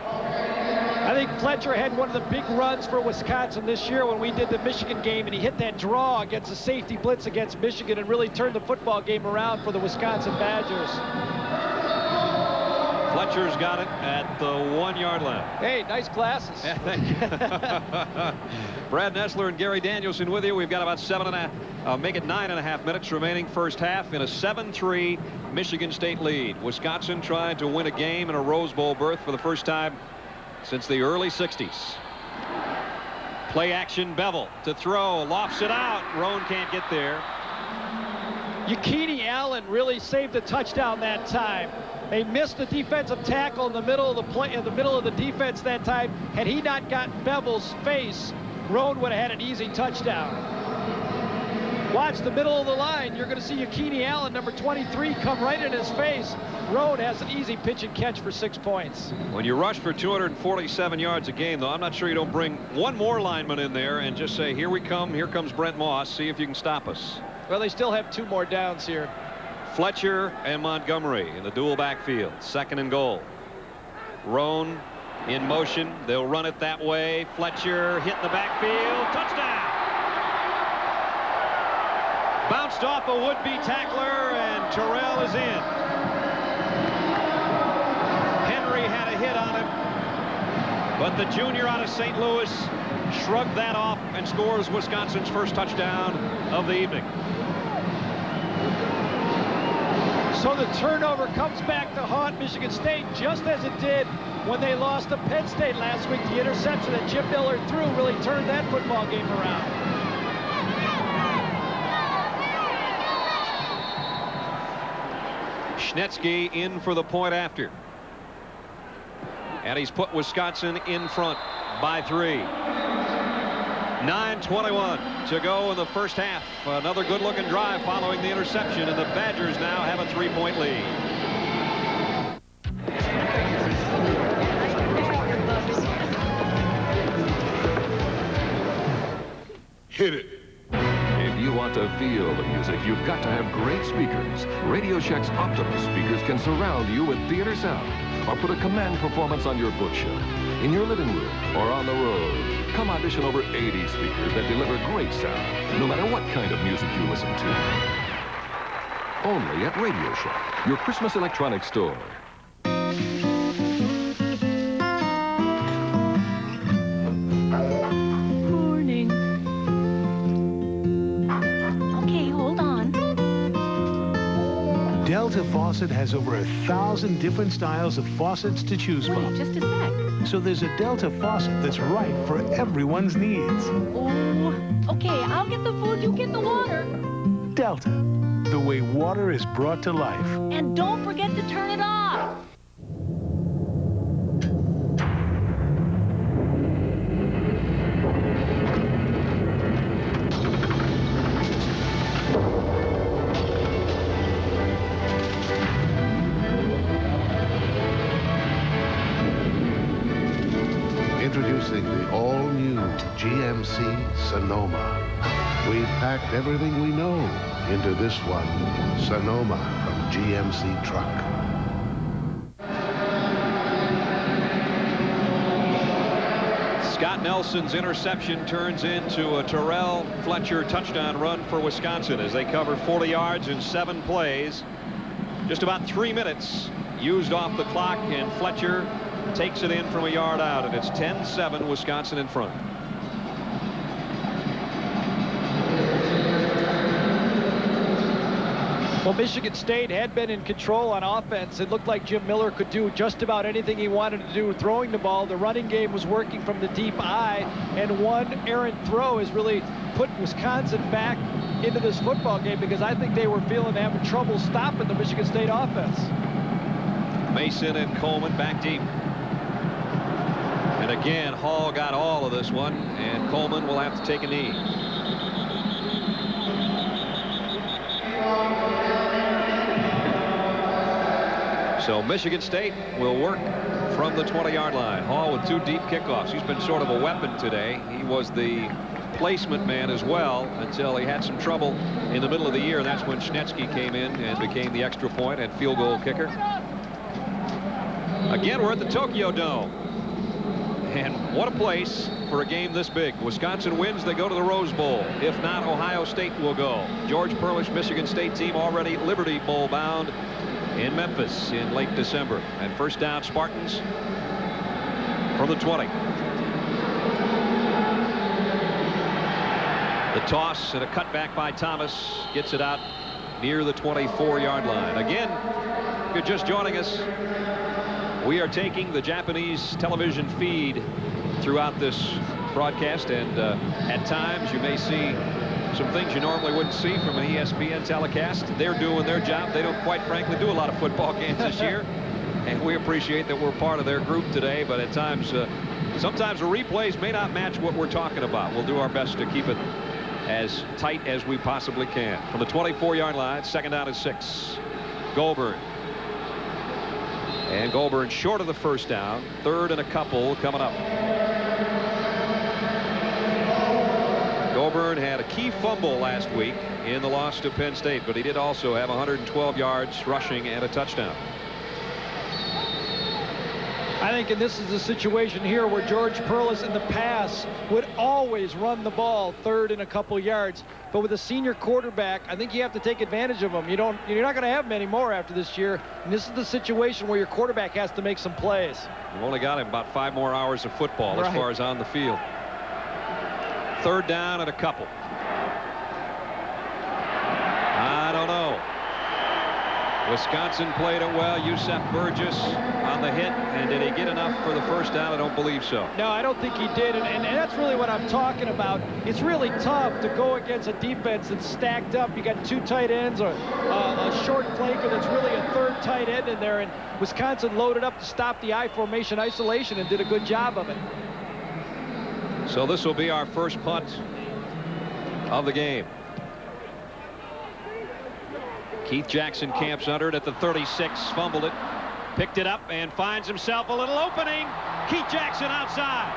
I think Fletcher had one of the big runs for Wisconsin this year when we did the Michigan game, and he hit that draw against the safety blitz against Michigan and really turned the football game around for the Wisconsin Badgers. Fletcher's got it at the 1-yard line. Hey, nice glasses. Yeah, thank you. Brad Nessler and Gary Danielson with you. We've got about 9.5 minutes remaining first half in a 7-3 Michigan State lead. Wisconsin trying to win a game in a Rose Bowl berth for the first time since the early 60s. Play action, Bevel to throw, lofts it out. Roan can't get there. Yakini Allen really saved a touchdown that time. They missed the defensive tackle in the middle of the play, in the middle of the defense that time. Had he not gotten Bevel's face, Roan would have had an easy touchdown. Watch the middle of the line. You're going to see Yakini Allen, number 23, come right in his face. Roan has an easy pitch and catch for 6 points. When you rush for 247 yards a game, though, I'm not sure you don't bring one more lineman in there and just say, here we come, here comes Brent Moss, see if you can stop us. Well, they still have 2 more downs here. Fletcher and Montgomery in the dual backfield. Second and goal. Roan in motion. They'll run it that way. Fletcher hit the backfield. Touchdown! Bounced off a would-be tackler, and Terrell is in. Henry had a hit on him, but the junior out of St. Louis shrugged that off and scores Wisconsin's first touchdown of the evening. So the turnover comes back to haunt Michigan State, just as it did when they lost to Penn State last week. The interception that Jim Miller threw really turned that football game around. Schnetsky in for the point after. And he's put Wisconsin in front by 3. 9:21 to go in the first half. Another good-looking drive following the interception, and the Badgers now have a 3-point lead. Hit it. If you want to feel the music, you've got to have great speakers. Radio Shack's Optimus speakers can surround you with theater sound, or put a command performance on your bookshelf, in your living room, or on the road. Come audition over 80 speakers that deliver great sound, no matter what kind of music you listen to. Only at Radio Shack, your Christmas electronics store. Morning. Okay, hold on. Delta Faucet has over 1,000 different styles of faucets to choose from. Wait, just a sec. So there's a Delta faucet that's right for everyone's needs. Oh, okay, I'll get the food, you get the water. Delta, the way water is brought to life. And don't forget to turn it off. Introducing the all-new GMC Sonoma. We've packed everything we know into this one, Sonoma from GMC Truck. Scott Nelson's interception turns into a Terrell Fletcher touchdown run for Wisconsin as they cover 40 yards in 7 plays. Just about 3 minutes used off the clock, and Fletcher takes it in from a yard out, and it's 10-7, Wisconsin in front. Well, Michigan State had been in control on offense. It looked like Jim Miller could do just about anything he wanted to do throwing the ball. The running game was working from the deep I, and one errant throw has really put Wisconsin back into this football game, because I think they were feeling having trouble stopping the Michigan State offense. Mason and Coleman back deep. And again, Hall got all of this one, and Coleman will have to take a knee. So Michigan State will work from the 20-yard line. Hall with 2 deep kickoffs. He's been sort of a weapon today. He was the placement man as well until he had some trouble in the middle of the year. And that's when Schnetsky came in and became the extra point and field goal kicker. Again, we're at the Tokyo Dome. And what a place for a game this big. Wisconsin wins, they go to the Rose Bowl. If not, Ohio State will go. George Perlish, Michigan State team already Liberty Bowl bound in Memphis in late December. And first down, Spartans from the 20. The toss and a cutback by Thomas gets it out near the 24-yard line. Again, if you're just joining us, we are taking the Japanese television feed throughout this broadcast, and at times you may see some things you normally wouldn't see from an ESPN telecast. They're doing their job. They don't, quite frankly, do a lot of football games this year, and we appreciate that we're part of their group today. But at times, sometimes the replays may not match what we're talking about. We'll do our best to keep it as tight as we possibly can. From the 24-yard line, second down and 6. Goldberg. And Goldberg short of the first down. Third and a couple coming up. Goldberg had a key fumble last week in the loss to Penn State, but he did also have 112 yards rushing and a touchdown. I think, and this is a situation here where George Perlis in the past would always run the ball third and a couple yards. But with a senior quarterback, I think you have to take advantage of him. You're not going to have many more after this year. And this is the situation where your quarterback has to make some plays. You've only got him about 5 more hours of football as far as on the field. Third down and a couple. I don't know. Wisconsin played it well. Yusef Burgess on the hit. And did he get enough for the first down? I don't believe so. No, I don't think he did. And that's really what I'm talking about. It's really tough to go against a defense that's stacked up. You got 2 tight ends or a short flanker that's really a 3rd tight end in there. And Wisconsin loaded up to stop the I formation isolation and did a good job of it. So this will be our first punt of the game. Keith Jackson camps under it at the 36, fumbled it, picked it up, and finds himself a little opening. Keith Jackson outside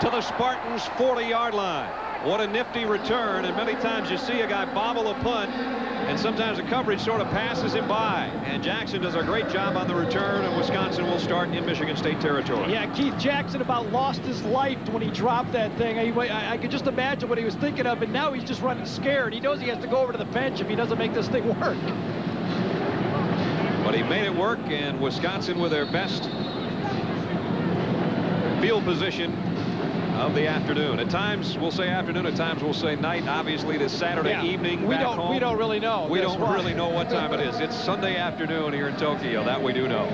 to the Spartans' 40-yard line. What a nifty return, and many times you see a guy bobble a punt, and sometimes the coverage sort of passes him by. And Jackson does a great job on the return, and Wisconsin will start in Michigan State territory. Yeah, Keith Jackson about lost his life when he dropped that thing. I could just imagine what he was thinking of, and now he's just running scared. He knows he has to go over to the bench if he doesn't make this thing work. But he made it work, and Wisconsin with their best field position of the afternoon. At times we'll say afternoon, at times we'll say night. Obviously this Saturday evening back home. We don't really know. We don't really know what time it is. It's Sunday afternoon here in Tokyo. That we do know.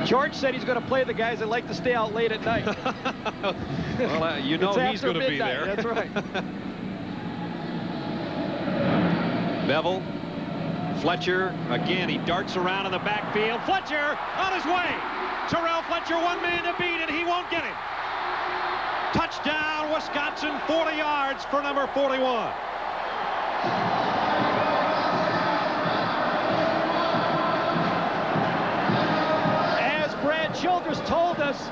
George said he's going to play the guys that like to stay out late at night. Well, you know he's going to be there. That's right. Bevel. Fletcher again. He darts around in the backfield. Fletcher on his way. Terrell Fletcher, one man to beat, and he won't get him. Touchdown, Wisconsin, 40 yards for number 41. As Brad Childress told us,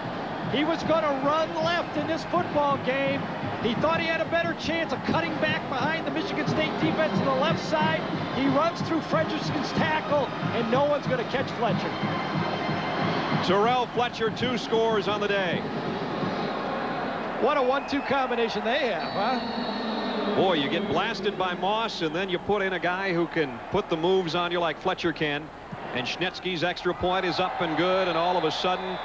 he was going to run left in this football game. He thought he had a better chance of cutting back behind the Michigan State defense on the left side. He runs through Frederickson's tackle, and no one's going to catch Fletcher. Terrell Fletcher, 2 scores on the day. What a 1-2 combination they have, huh? Boy, you get blasted by Moss, and then you put in a guy who can put the moves on you like Fletcher can. And Schnetzky's extra point is up and good, and all of a sudden,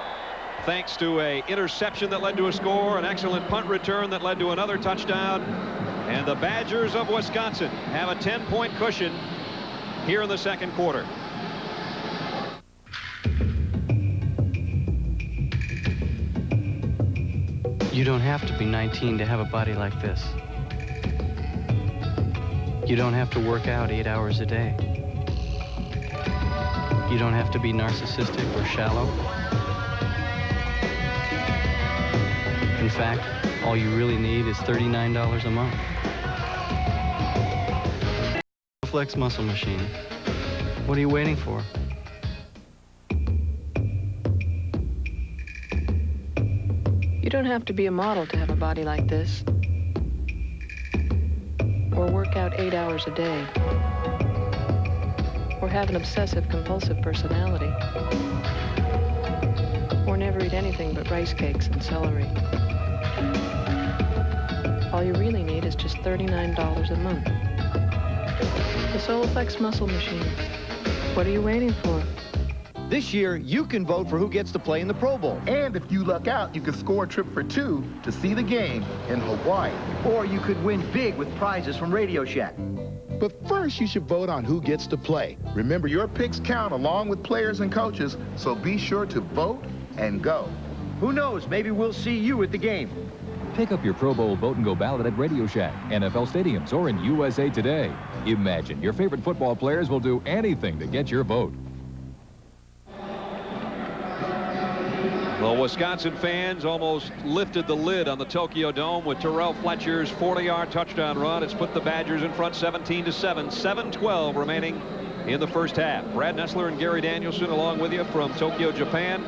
thanks to an interception that led to a score, an excellent punt return that led to another touchdown, and the Badgers of Wisconsin have a 10-point cushion here in the second quarter. You don't have to be 19 to have a body like this. You don't have to work out 8 hours a day. You don't have to be narcissistic or shallow. In fact, all you really need is $39 a month. Flex Muscle Machine. What are you waiting for? You don't have to be a model to have a body like this, or work out 8 hours a day, or have an obsessive-compulsive personality, or never eat anything but rice cakes and celery. All you really need is just $39 a month. The Soloflex Muscle Machine. What are you waiting for? This year, you can vote for who gets to play in the Pro Bowl. And if you luck out, you can score a trip for 2 to see the game in Hawaii. Or you could win big with prizes from Radio Shack. But first, you should vote on who gets to play. Remember, your picks count along with players and coaches, so be sure to vote and go. Who knows, maybe we'll see you at the game. Pick up your Pro Bowl Vote and Go ballot at Radio Shack, NFL stadiums, or in USA Today. Imagine your favorite football players will do anything to get your vote. Well, Wisconsin fans almost lifted the lid on the Tokyo Dome with Terrell Fletcher's 40-yard touchdown run. It's put the Badgers in front 17-7, 7:12 remaining in the first half. Brad Nessler and Gary Danielson along with you from Tokyo, Japan.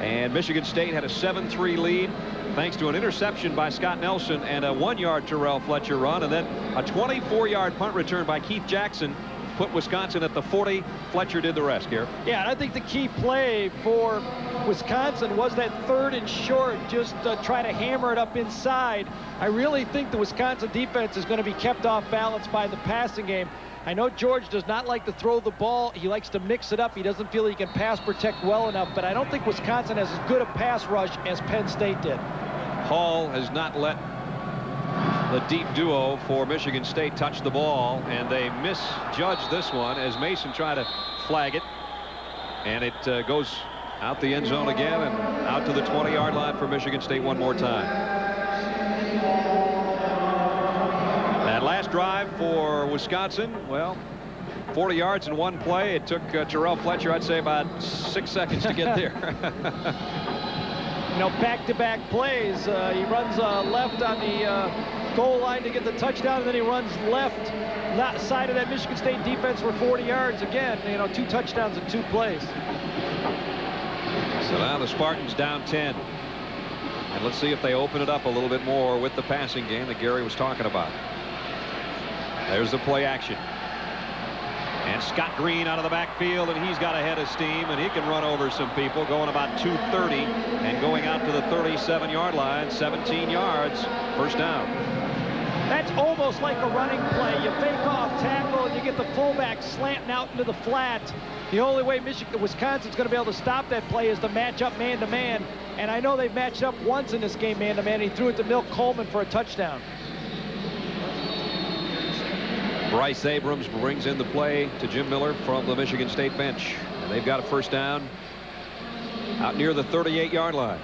And Michigan State had a 7-3 lead thanks to an interception by Scott Nelson and a 1-yard Terrell Fletcher run, and then a 24-yard punt return by Keith Jackson put Wisconsin at the 40. Fletcher did the rest, Gary. Yeah, and I think the key play for Wisconsin was that 3rd and short, just try to hammer it up inside. I really think the Wisconsin defense is going to be kept off balance by the passing game. I know George does not like to throw the ball. He likes to mix it up. He doesn't feel he can pass protect well enough, but I don't think Wisconsin has as good a pass rush as Penn State did. Hall has not let The deep duo for Michigan State touched the ball, and they misjudged this one as Mason tried to flag it, and it goes out the end zone again and out to the 20-yard line for Michigan State one more time. That last drive for Wisconsin, well, 40 yards in one play. It took Terrell Fletcher, I'd say, about 6 seconds to get there. You know, back-to-back plays. He runs left on the goal line to get the touchdown, and then he runs left side of that Michigan State defense for 40 yards. Again, you know, 2 touchdowns in 2 plays. So now the Spartans down 10. And let's see if they open it up a little bit more with the passing game that Gary was talking about. There's the play action. And Scott Green out of the backfield, and he's got a head of steam, and he can run over some people, going about 230 and going out to the 37-yard line, 17 yards, first down. That's almost like a running play. You fake off tackle, and you get the fullback slanting out into the flat. The only way Wisconsin's going to be able to stop that play is to match up man-to-man. And I know they've matched up once in this game man-to-man. He threw it to Milt Coleman for a touchdown. Bryce Abrams brings in the play to Jim Miller from the Michigan State bench. And they've got a first down out near the 38-yard line.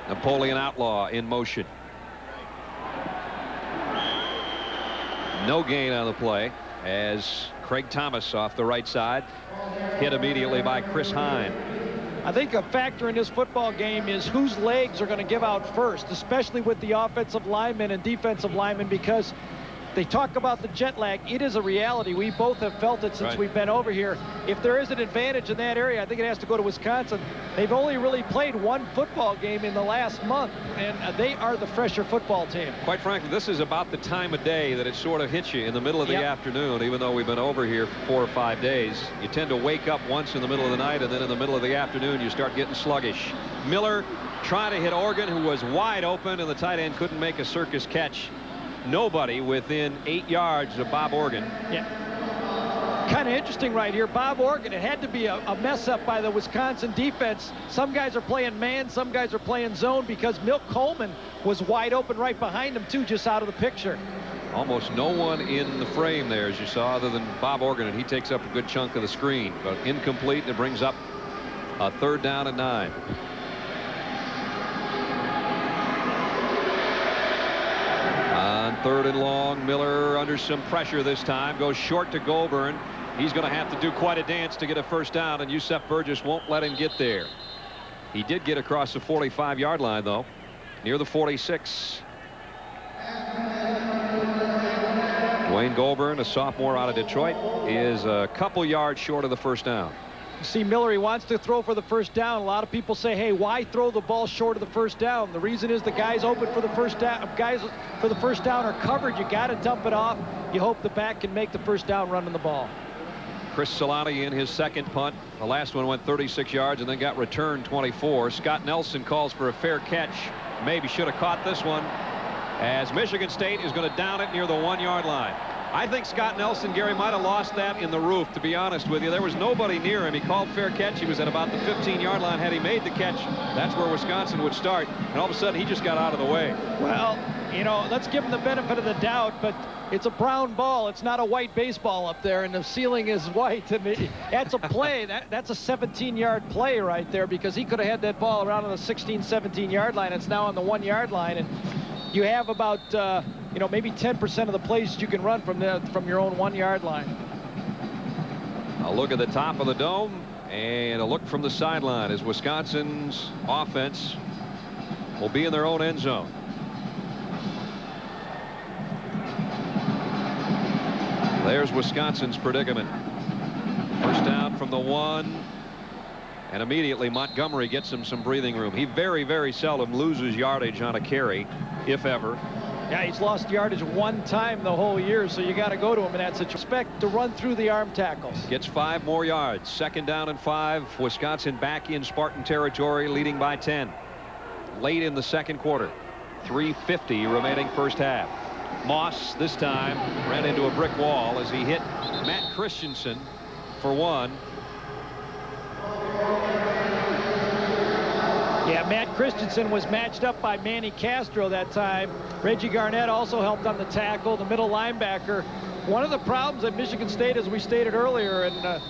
Napoleon Outlaw in motion. No gain on the play as Craig Thomas off the right side, hit immediately by Chris Hine. I think a factor in this football game is whose legs are going to give out first, especially with the offensive linemen and defensive linemen, because they talk about the jet lag. It is a reality. We both have felt it since we've been over here. If there is an advantage in that area, I think it has to go to Wisconsin. They've only really played 1 football game in the last month, and they are the fresher football team. Quite frankly, this is about the time of day that it sort of hits you in the middle of the afternoon. Even though we've been over here for 4 or 5 days, you tend to wake up once in the middle of the night, and then in the middle of the afternoon you start getting sluggish. Miller trying to hit Organ, who was wide open, and the tight end couldn't make a circus catch. Nobody within 8 yards of Bob Organ. Yeah. Kind of interesting right here. Bob Organ, it had to be a mess up by the Wisconsin defense. Some guys are playing man, some guys are playing zone, because Milt Coleman was wide open right behind him too, just out of the picture. Almost no one in the frame there, as you saw, other than Bob Organ, and he takes up a good chunk of the screen. But incomplete, and it brings up a 3rd down and 9. On 3rd and long, Miller under some pressure this time, goes short to Goulburn. He's going to have to do quite a dance to get a first down, and Yusef Burgess won't let him get there. He did get across the 45-yard line, though, near the 46. Dwayne Goulburn, a sophomore out of Detroit, is a couple yards short of the first down. You see Miller, he wants to throw for the first down. A lot of people say, hey, why throw the ball short of the first down? The reason is the guys open for the first down. Guys for the first down are covered. You got to dump it off. You hope the back can make the first down running the ball. Chris Solani in his 2nd punt. The last one went 36 yards and then got returned 24. Scott Nelson calls for a fair catch. Maybe should have caught this one, as Michigan State is going to down it near the 1-yard line. I think Scott Nelson, Gary, might have lost that in the roof, to be honest with you. There was nobody near him. He called fair catch. He was at about the 15-yard line. Had he made the catch, that's where Wisconsin would start. And all of a sudden, he just got out of the way. Well, you know, let's give him the benefit of the doubt, but it's a brown ball. It's not a white baseball up there, and the ceiling is white. I mean, that's a play. That's a 17-yard play right there, because he could have had that ball around on the 16, 17-yard line. It's now on the 1-yard line, and you have about you know, maybe 10% of the plays you can run from your own 1-yard line. A look at the top of the dome and a look from the sideline as Wisconsin's offense will be in their own end zone. There's Wisconsin's predicament. First down from the 1, and immediately Montgomery gets him some breathing room. He very, very seldom loses yardage on a carry, if ever. Yeah, he's lost yardage 1 time the whole year, so you got to go to him in that situation. Expect to run through the arm tackles. Gets 5 more yards. 2nd down and 5. Wisconsin back in Spartan territory, leading by 10. Late in the 2nd quarter. 3:50 remaining first half. Moss this time ran into a brick wall as he hit Matt Christensen for 1. Yeah, Matt Christensen was matched up by Manny Castro that time. Reggie Garnett also helped on the tackle, the middle linebacker. One of the problems at Michigan State, as we stated earlier, and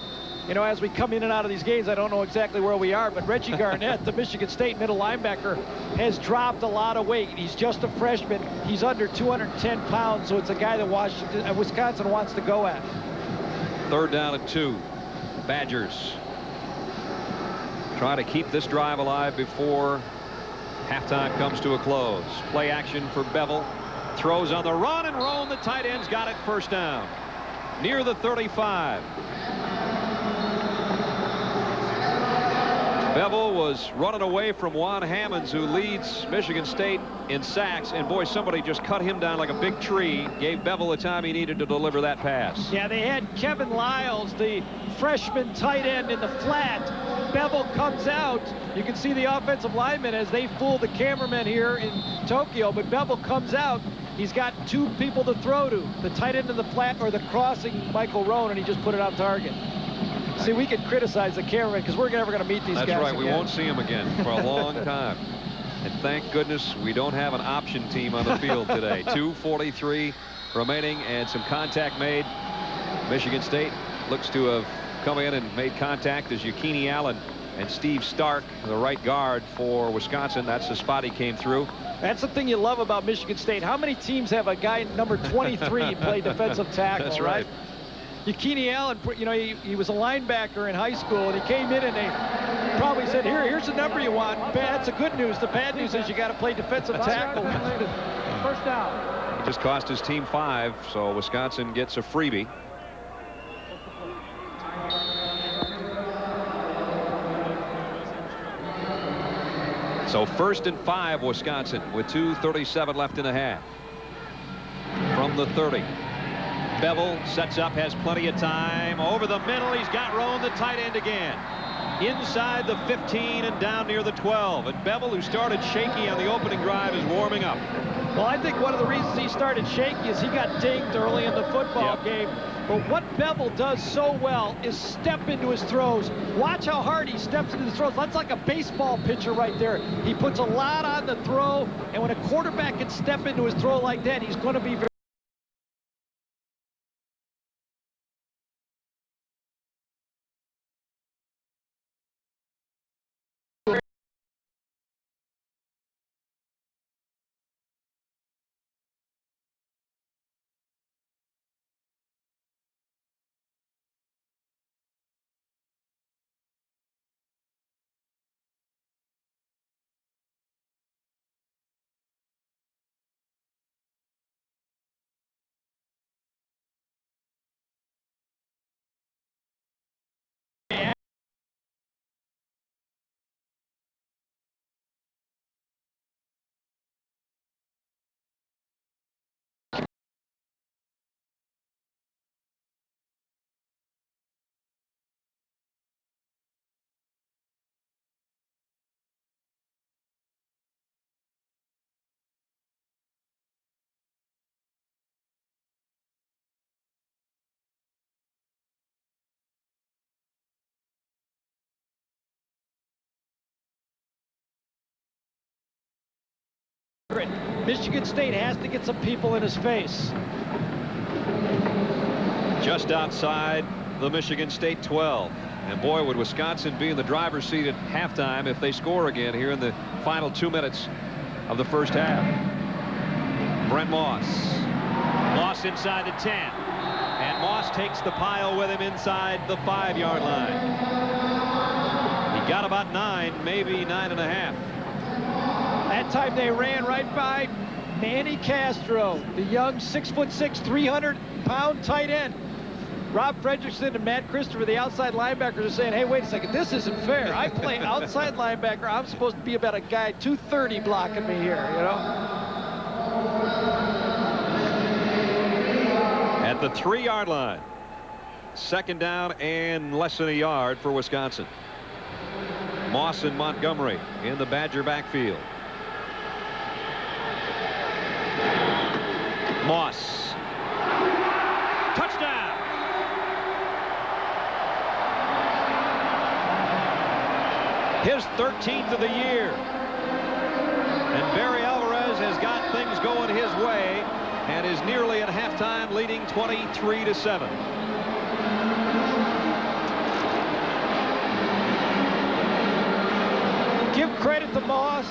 you know, as we come in and out of these games, I don't know exactly where we are, but Reggie Garnett, the Michigan State middle linebacker, has dropped a lot of weight. He's just a freshman. He's under 210 pounds, so it's a guy that Wisconsin wants to go at. 3rd down and 2. Badgers try to keep this drive alive before halftime comes to a close. Play action for Bevel. Throws on the run, and Roan, the tight end's got it. 1st down. Near the 35. Bevel was running away from Juan Hammonds, who leads Michigan State in sacks, and boy, somebody just cut him down like a big tree, gave Bevel the time he needed to deliver that pass. Yeah, they had Kevin Lyles, the freshman tight end, in the flat. Bevel comes out. You can see the offensive linemen as they fool the cameramen here in Tokyo, but Bevel comes out. He's got 2 people to throw to, the tight end in the flat or the crossing Michael Roan, and he just put it on target. See, we can criticize the cameraman because we're never going to meet these guys again. That's right. again. We won't see him again for a long time. And thank goodness we don't have an option team on the field today. 2:43 remaining and some contact made. Michigan State looks to have come in and made contact as Yakini Allen and Steve Stark, the right guard for Wisconsin. That's the spot he came through. That's the thing you love about Michigan State. How many teams have a guy number 23 play defensive tackle? That's right. Yakini Allen, you know, he was a linebacker in high school, and he came in and they probably said, here's the number you want. That's the good news. The bad news is you got to play defensive tackle. 1st down. He just cost his team 5, so Wisconsin gets a freebie. So 1st and 5, Wisconsin, with 2:37 left in the half. From the 30. Bevel sets up, has plenty of time. Over the middle, he's got Roan, the tight end, again. Inside the 15 and down near the 12. And Bevel, who started shaky on the opening drive, is warming up. Well, I think one of the reasons he started shaky is he got dinged early in the football game. But what Bevel does so well is step into his throws. Watch how hard he steps into his throws. That's like a baseball pitcher right there. He puts a lot on the throw, and when a quarterback can step into his throw like that, he's going to be very Michigan State has to get some people in his face. Just outside the Michigan State 12. And boy, would Wisconsin be in the driver's seat at halftime if they score again here in the final 2 minutes of the 1st half. Brent Moss. Moss inside the 10. And Moss takes the pile with him inside the 5-yard line. He got about 9, maybe 9.5. That time they ran right by Manny Castro, the young 6'6", 300-pound tight end. Rob Fredrickson and Matt Christopher, the outside linebackers, are saying, hey, wait a second, this isn't fair. I play outside linebacker. I'm supposed to be about a guy 230 blocking me here, you know? At the 3-yard line. 2nd down and less than a yard for Wisconsin. Moss and Montgomery in the Badger backfield. Moss. Touchdown. his 13th of the year. And Barry Alvarez has got things going his way and is nearly at halftime leading 23-7. Give credit to Moss,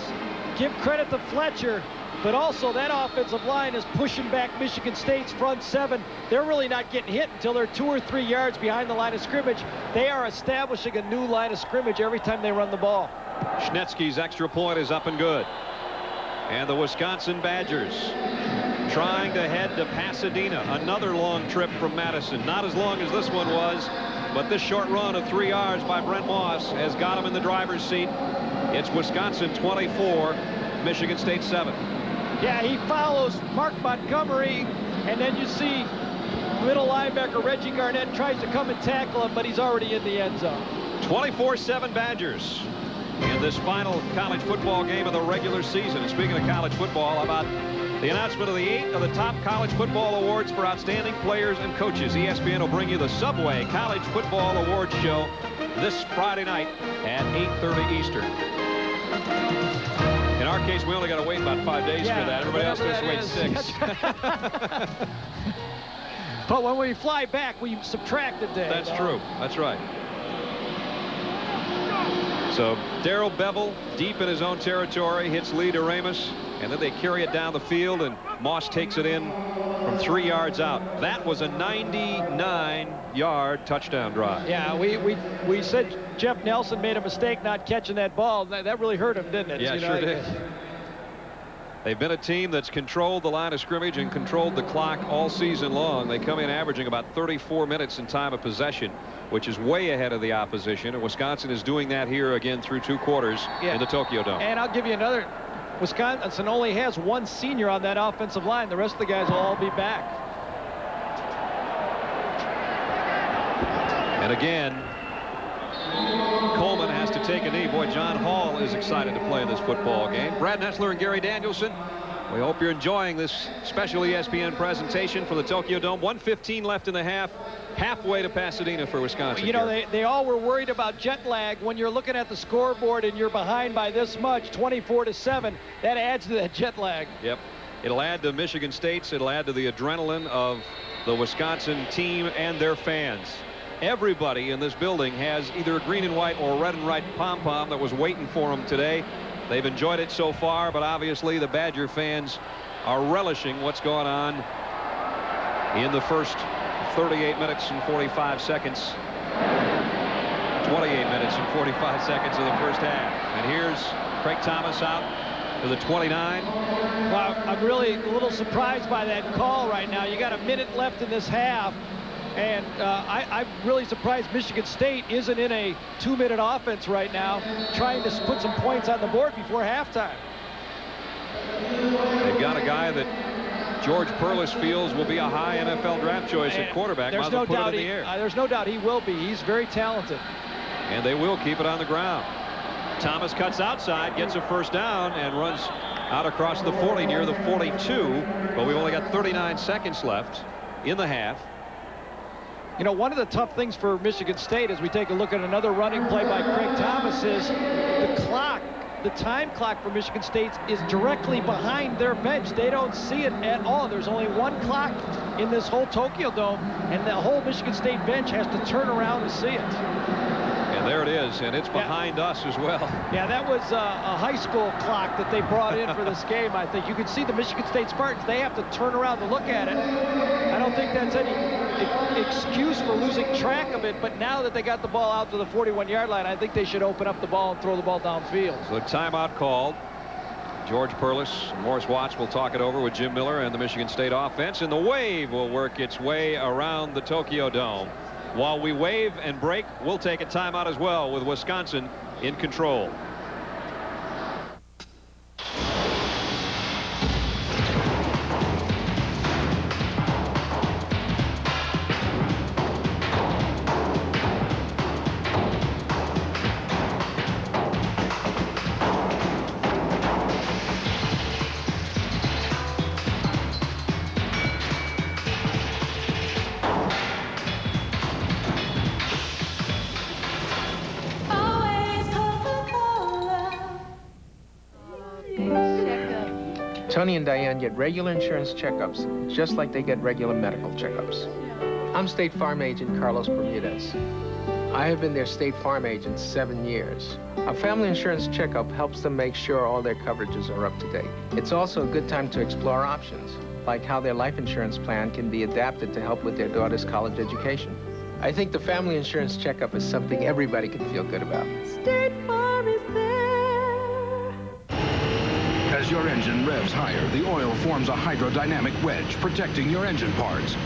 give credit to Fletcher, but also that offensive line is pushing back Michigan State's front seven. They're really not getting hit until they're 2 or 3 yards behind the line of scrimmage. They are establishing a new line of scrimmage every time they run the ball. Schnetzky's extra point is up and good. And the Wisconsin Badgers trying to head to Pasadena. Another long trip from Madison. Not as long as this one was, but this short run of 3 yards by Brent Moss has got him in the driver's seat. It's Wisconsin 24, Michigan State 7. Yeah, he follows Mark Montgomery, and then you see middle linebacker Reggie Garnett tries to come and tackle him, but he's already in the end zone. 24-7 Badgers in this final college football game of the regular season. And speaking of college football, how about the announcement of the 8 of the top college football awards for outstanding players and coaches. ESPN will bring you the Subway College Football Awards Show this Friday night at 8:30 Eastern. In our case, we only got to wait about 5 days for that. Everybody else has to wait 6. But when we fly back, we subtract a day. That's true. That's right. So Darrell Bevel deep in his own territory hits Lee DeRamus, and then they carry it down the field, and Moss takes it in from 3 yards out. That was a 99-yard touchdown drive. Yeah, we said Jeff Nelson made a mistake not catching that ball. That really hurt him, didn't it? Yeah, sure did. They've been a team that's controlled the line of scrimmage and controlled the clock all season long. They come in averaging about 34 minutes in time of possession, which is way ahead of the opposition. And Wisconsin is doing that here again through 2 quarters in the Tokyo Dome. And I'll give you another. Wisconsin only has 1 senior on that offensive line. The rest of the guys will all be back. And again, Coleman has to take a knee. Boy, John Hall is excited to play in this football game. Brad Nessler and Gary Danielson, we hope you're enjoying this special ESPN presentation for the Tokyo Dome. 1:15 left in the half. Halfway to Pasadena for Wisconsin. You know, they all were worried about jet lag. When you're looking at the scoreboard and you're behind by this much, 24-7, that adds to that jet lag. Yep. It'll add to Michigan State's. It'll add to the adrenaline of the Wisconsin team and their fans. Everybody in this building has either a green and white or red and white pom-pom that was waiting for them today. They've enjoyed it so far, but obviously the Badger fans are relishing what's going on in the first 38 minutes and 45 seconds. 28 minutes and 45 seconds of the first half. And here's Craig Thomas out to the 29. Well, I'm really a little surprised by that call right now. You got a minute left in this half. And I'm really surprised Michigan State isn't in a 2-minute offense right now, trying to put some points on the board before halftime. They've got a guy that George Perlis feels will be a high NFL draft choice at quarterback. There's no doubt there's no doubt he will be. He's very talented. And they will keep it on the ground. Thomas cuts outside, gets a first down, and runs out across the 40 near the 42. But we've only got 39 seconds left in the half. You know, one of the tough things for Michigan State as we take a look at another running play by Craig Thomas is the clock. The time clock for Michigan State is directly behind their bench. They don't see it at all. There's only 1 clock in this whole Tokyo Dome, and the whole Michigan State bench has to turn around to see it. And there it is, and it's behind us as well. Yeah, that was a high school clock that they brought in for this game, I think. You can see the Michigan State Spartans, they have to turn around to look at it. I don't think that's any excuse for losing track of it, but now that they got the ball out to the 41-yard line, I think they should open up the ball and throw the ball downfield. So timeout called. George Perlis, Morris Watts will talk it over with Jim Miller and the Michigan State offense, and the wave will work its way around the Tokyo Dome. While we wave and break, we'll take a timeout as well with Wisconsin in control. Tony and Diane get regular insurance checkups, just like they get regular medical checkups. I'm State Farm Agent Carlos Bermudez. I have been their State Farm agent 7 years. A family insurance checkup helps them make sure all their coverages are up to date. It's also a good time to explore options, like how their life insurance plan can be adapted to help with their daughter's college education. I think the family insurance checkup is something everybody can feel good about. State Farm is there. As your engine revs higher, the oil forms a hydrodynamic wedge, protecting your engine parts.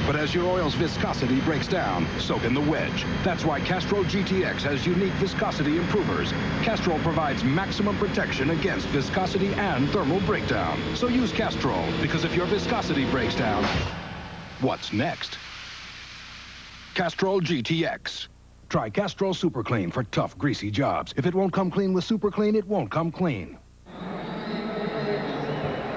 But as your oil's viscosity breaks down, so can the wedge. That's why Castrol GTX has unique viscosity improvers. Castrol provides maximum protection against viscosity and thermal breakdown. So use Castrol, because if your viscosity breaks down, what's next? Castrol GTX. Try Castrol Super Clean for tough, greasy jobs. If it won't come clean with Super Clean, it won't come clean.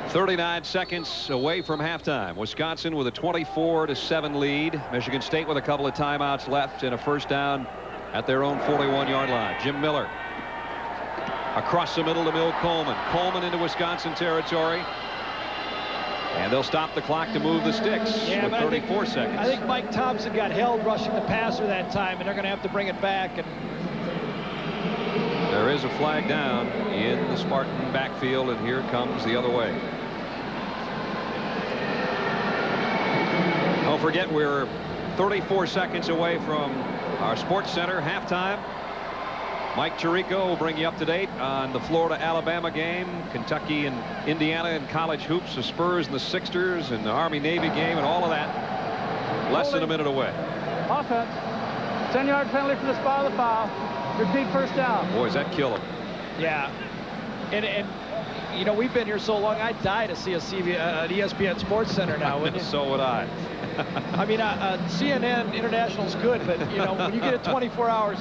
39 seconds away from halftime. Wisconsin with a 24-7 lead. Michigan State with a couple of timeouts left and a first down at their own 41-yard line. Jim Miller across the middle to Bill Coleman. Coleman into Wisconsin territory. And they'll stop the clock to move the sticks with 34 seconds. I think Mike Thompson got held rushing the passer that time, and they're going to have to bring it back. And there is a flag down in the Spartan backfield, and here it comes the other way. Don't forget, we're 34 seconds away from our Sports Center halftime. Mike Tirico will bring you up to date on the Florida-Alabama game, Kentucky and Indiana in college hoops, the Spurs and the Sixers, and the Army-Navy game, and all of that. Less than a minute away. Offense. 10-yard penalty for the spot of the foul. Repeat first down. Boy, does that kill him. Yeah. And you know, we've been here so long, I'd die to see an ESPN Sports Center now, wouldn't you? So would I. I mean, CNN International's good, but, you know, when you get it 24 hours...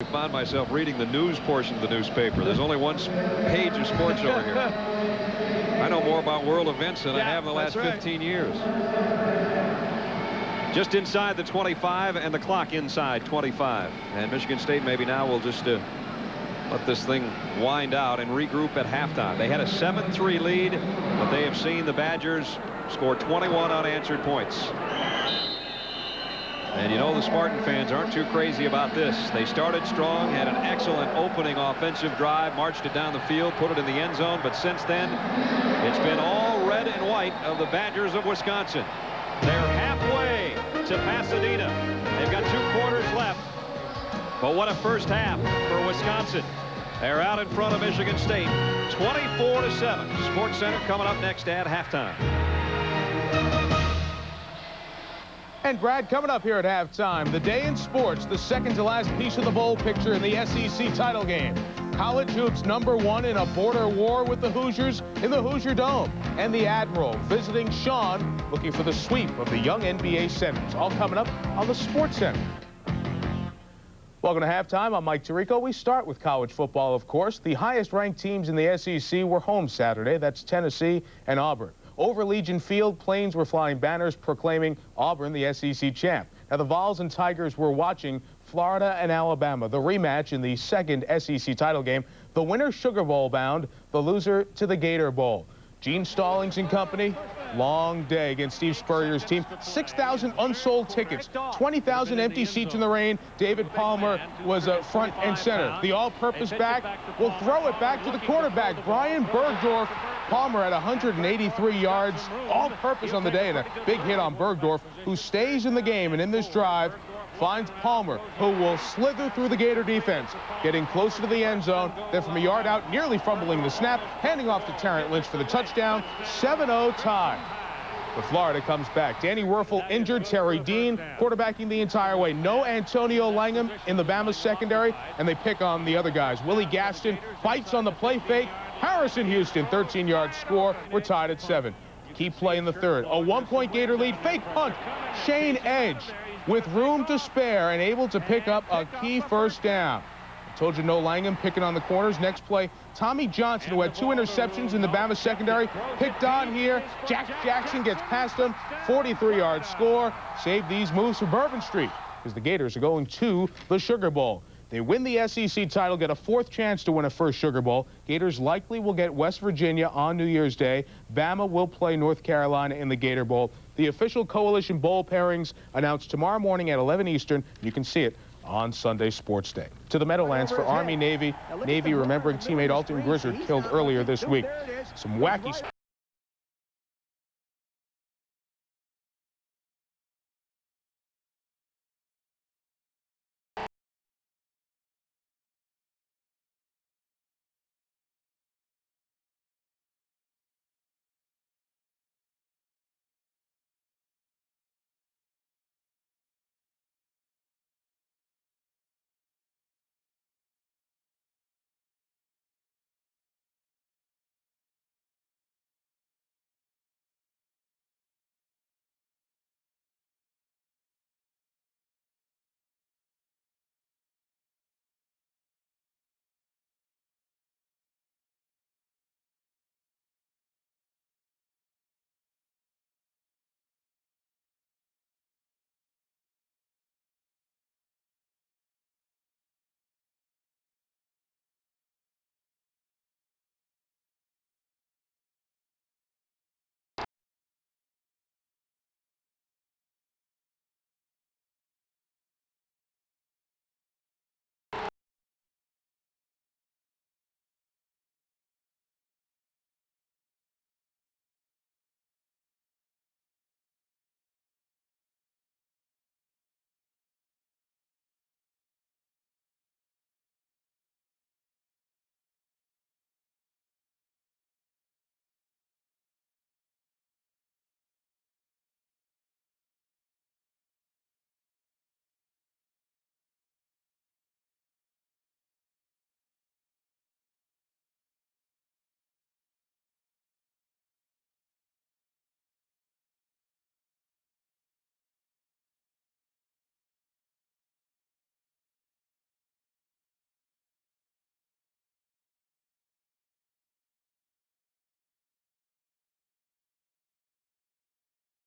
I found myself reading the news portion of the newspaper. There's only one page of sports over here. I know more about world events than I have in the last 15 years. Just inside the 25 and the clock inside 25. And Michigan State maybe now will just let this thing wind out and regroup at halftime. They had a 7-3 lead, but they have seen the Badgers score 21 unanswered points. And you know the Spartan fans aren't too crazy about this. They started strong, had an excellent opening offensive drive, marched it down the field, put it in the end zone, but since then it's been all red and white of the Badgers of Wisconsin. They're halfway to Pasadena. They've got 2 quarters left. But what a first half for Wisconsin. They're out in front of Michigan State, 24-7. Sports Center coming up next at halftime. And Brad, coming up here at halftime, the day in sports, the second to last piece of the bowl picture in the SEC title game. College hoops #1 in a border war with the Hoosiers in the Hoosier Dome. And the Admiral visiting Sean, looking for the sweep of the young NBA centers. All coming up on the Sports Center. Welcome to halftime. I'm Mike Tirico. We start with college football, of course. The highest ranked teams in the SEC were home Saturday. That's Tennessee and Auburn. Over Legion Field, planes were flying banners proclaiming Auburn the SEC champ. Now, the Vols and Tigers were watching Florida and Alabama, the rematch in the second SEC title game. The winner Sugar Bowl bound, the loser to the Gator Bowl. Gene Stallings and company, long day against Steve Spurrier's team. 6,000 unsold tickets, 20,000 empty seats in the rain. David Palmer was front and center. The all-purpose back will throw it back to the quarterback, Brian Bergdorf. Palmer at 183 yards, all-purpose on the day, and a big hit on Bergdorf, who stays in the game. And in this drive, finds Palmer, who will slither through the Gator defense, getting closer to the end zone. Then from a yard out, nearly fumbling the snap, handing off to Terrence Lynch for the touchdown. 7-0 tie. But Florida comes back. Danny Werfel injured, Terry Dean quarterbacking the entire way. No Antonio Langham in the Bama secondary, and they pick on the other guys. Willie Gaston bites on the play fake. Harrison Houston, 13-yard score. We're tied at 7. Key play in the third. A 1-point Gator lead. Fake punt. Shane Edge with room to spare and able to pick up a key first down. I told you no Langham picking on the corners. Next play, Tommy Johnson, who had 2 interceptions in the Bama secondary, picked on here. Jack Jackson gets past him. 43-yard score. Save these moves for Bourbon Street as the Gators are going to the Sugar Bowl. They win the SEC title, get a 4th chance to win a first Sugar Bowl. Gators likely will get West Virginia on New Year's Day. Bama will play North Carolina in the Gator Bowl. The official Coalition Bowl pairings announced tomorrow morning at 11 Eastern. You can see it on Sunday Sports Day. To the Meadowlands for Army-Navy. Navy remembering teammate Alton Grizzard killed earlier this week. Some wacky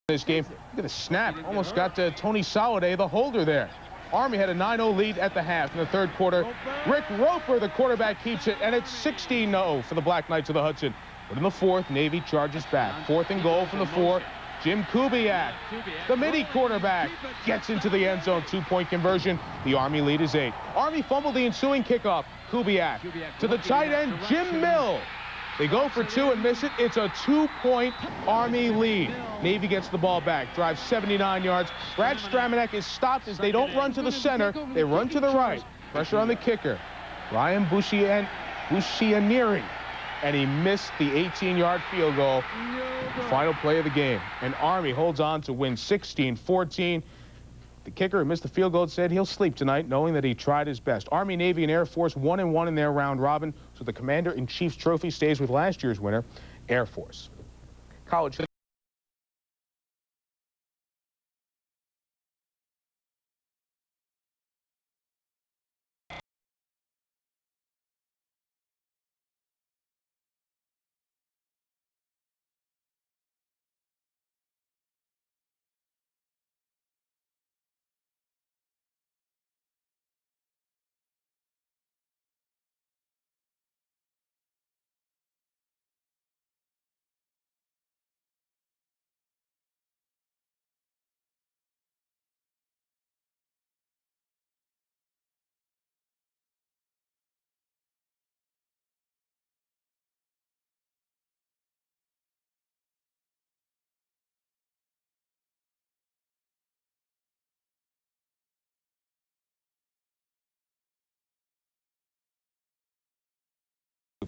this game. Look at the snap. Almost got Tony Soliday, the holder there. Army had a 9-0 lead at the half in the third quarter. Rick Roper, the quarterback, keeps it, and it's 16-0 for the Black Knights of the Hudson. But in the fourth, Navy charges back. 4th and goal from the 4. Jim Kubiak, the mini quarterback, gets into the end zone. 2-point conversion. The Army lead is 8. Army fumbled the ensuing kickoff. Kubiak to the tight end, Jim Mill. They go for 2 and miss it. It's a 2-point Army lead. Navy gets the ball back, drives 79 yards. Brad Stramanek is stopped as they don't run to the center. They run to the right. Pressure on the kicker, Ryan Buscianieri. And he missed the 18-yard field goal. The final play of the game. And Army holds on to win 16-14. The kicker who missed the field goal said he'll sleep tonight knowing that he tried his best. Army, Navy, and Air Force 1-1 in their round robin. So the Commander-in-Chief's trophy stays with last year's winner, Air Force. College.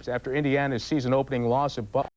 After Indiana's season-opening loss at Buckeye.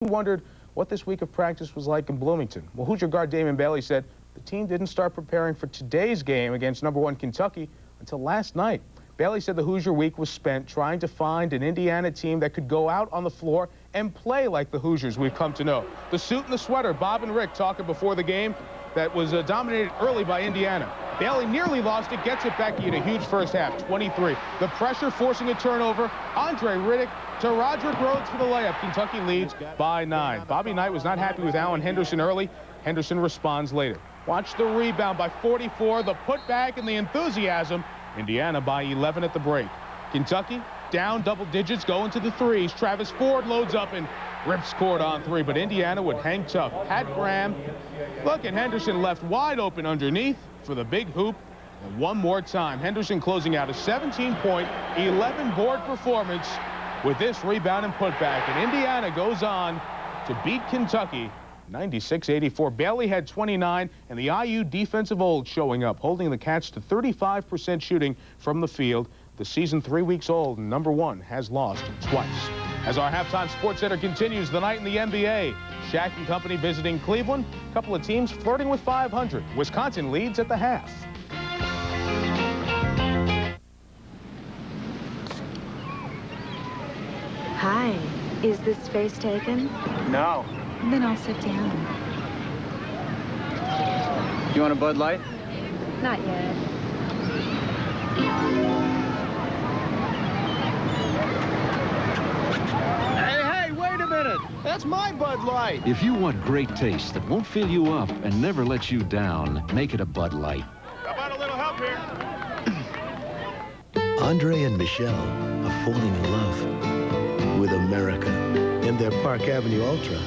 Wondered what this week of practice was like in Bloomington. Well, Hoosier guard Damon Bailey said the team didn't start preparing for today's game against #1 Kentucky until last night. Bailey said the Hoosier week was spent trying to find an Indiana team that could go out on the floor and play like the Hoosiers we've come to know. The suit and the sweater, Bob and Rick talking before the game, that was dominated early by Indiana. Bailey nearly lost it, gets it back in a huge first half, 23. The pressure forcing a turnover. Andre Riddick to Roderick Rhodes for the layup. Kentucky leads by 9. Bobby Knight was not happy with Alan Henderson early. Henderson responds later. Watch the rebound by 44, the putback and the enthusiasm. Indiana by 11 at the break. Kentucky down double digits, going to the threes. Travis Ford loads up and rips court on 3, but Indiana would hang tough. Pat Graham, look, and Henderson left wide open underneath for the big hoop. And one more time, Henderson closing out a 17-point, 11-board performance with this rebound and putback. And Indiana goes on to beat Kentucky 96-84. Bailey had 29, and the IU defensive old showing up, holding the Cats to 35% shooting from the field. The season 3 weeks old, #1 has lost twice. As our halftime sports center continues, the night in the NBA, Shaq and company visiting Cleveland. A couple of teams flirting with 500. Wisconsin leads at the half. Hi. Is this space taken? No. Then I'll sit down. You want a Bud Light? Not yet. Hey, wait a minute. That's my Bud Light. If you want great taste that won't fill you up and never let you down, make it a Bud Light. How about a little help here? Andre and Michelle are falling in love with America in their Park Avenue Ultra.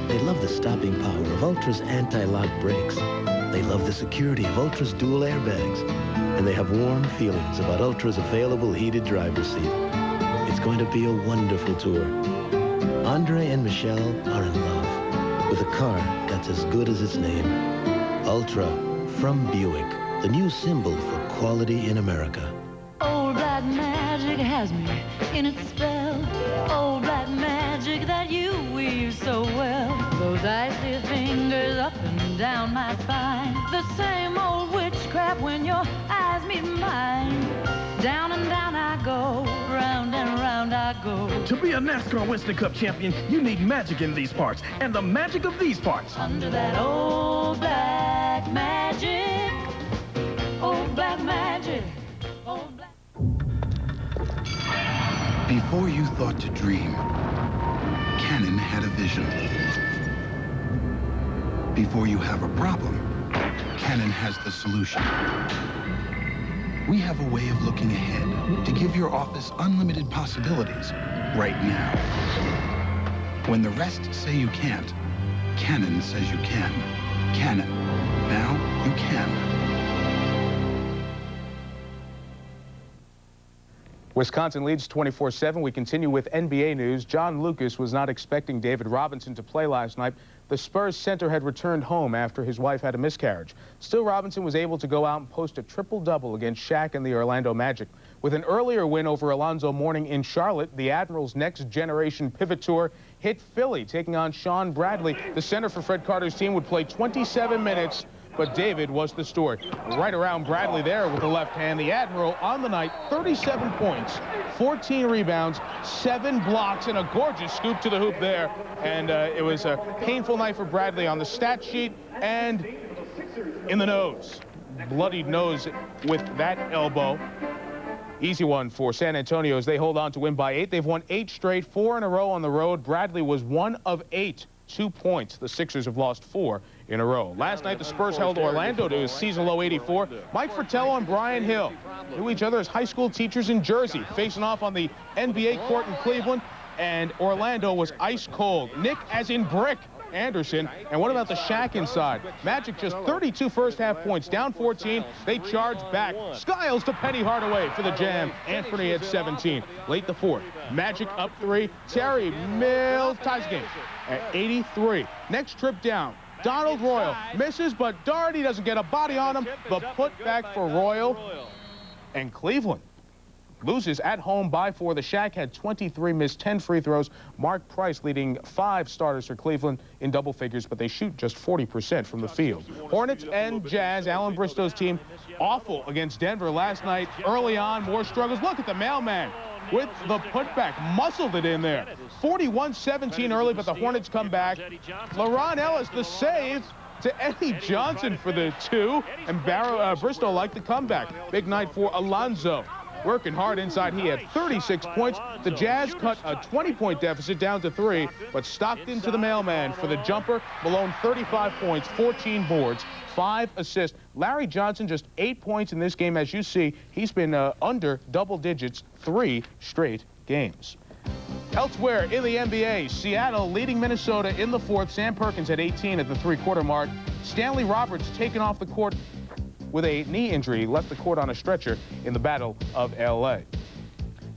They love the stopping power of Ultra's anti-lock brakes. They love the security of Ultra's dual airbags. And they have warm feelings about Ultra's available heated driver's seat. It's going to be a wonderful tour. Andre and Michelle are in love with a car that's as good as its name. Ultra from Buick, the new symbol for quality in America. Old black magic has me in its spell. Old black magic that you weave so well. Those icy fingers up and down my spine. The same old witchcraft when your eyes meet mine. Down and down I go, round and round I go. To be a NASCAR Winston Cup champion, you need magic in these parts, and the magic of these parts. Under that old black magic, old black magic, old black. Before you thought to dream, Canon had a vision. Before you have a problem, Canon has the solution. We have a way of looking ahead to give your office unlimited possibilities right now. When the rest say you can't, Canon says you can. Canon. Now you can. Wisconsin leads 24-7. We continue with NBA news. John Lucas was not expecting David Robinson to play last night. The Spurs center had returned home after his wife had a miscarriage. Still, Robinson was able to go out and post a triple-double against Shaq and the Orlando Magic. With an earlier win over Alonzo Mourning in Charlotte, the Admirals' next-generation pivot tour hit Philly, taking on Sean Bradley. The center for Fred Carter's team would play 27 minutes, but David was the story. Right around Bradley there with the left hand. The Admiral on the night, 37 points, 14 rebounds, 7 blocks, and a gorgeous scoop to the hoop there. And it was a painful night for Bradley on the stat sheet and in the nose. Bloodied nose with that elbow. Easy one for San Antonio as they hold on to win by 8. They've won 8 straight, 4 in a row on the road. Bradley was 1 of 8. 2 points. The Sixers have lost 4 in a row. Last night, the Spurs held Orlando to a season-low 84. Mike Fratello and Brian Hill knew each other as high school teachers in Jersey, facing off on the NBA court in Cleveland, and Orlando was ice cold. Nick, as in Brick Anderson. And what about the Shaq inside? Magic just 32 first-half points, down 14. They charge back. Skiles to Penny Hardaway for the jam. Anthony at 17. Late the fourth. Magic up 3. Terry Mills ties the game at 83. Next trip down. Donald Royal misses, but Doherty doesn't get a body on him. The putback for Royal. And Cleveland loses at home by 4. The Shaq had 23, missed 10 free throws. Mark Price leading 5 starters for Cleveland in double figures, but they shoot just 40% from the field. Hornets and Jazz, Alan Bristow's team, awful against Denver last night. Early on, more struggles. Look at the mailman with the putback, muscled it in there. 41-17 early, but the Hornets come back. LaRon Ellis, the save to Eddie Johnson for the 2, and Bristow liked the comeback. Big night for Alonzo. Working hard inside. He had 36 points. The Jazz cut a 20-point deficit down to 3, but Stockton to the mailman for the jumper. Malone 35 points, 14 boards, 5 assists. Larry Johnson just 8 points in this game. As you see, he's been under double digits 3 straight games. Elsewhere in the NBA, Seattle leading Minnesota in the 4th. Sam Perkins at 18 at the 3-quarter mark. Stanley Roberts taken off the court with a knee injury, left the court on a stretcher in the Battle of L.A.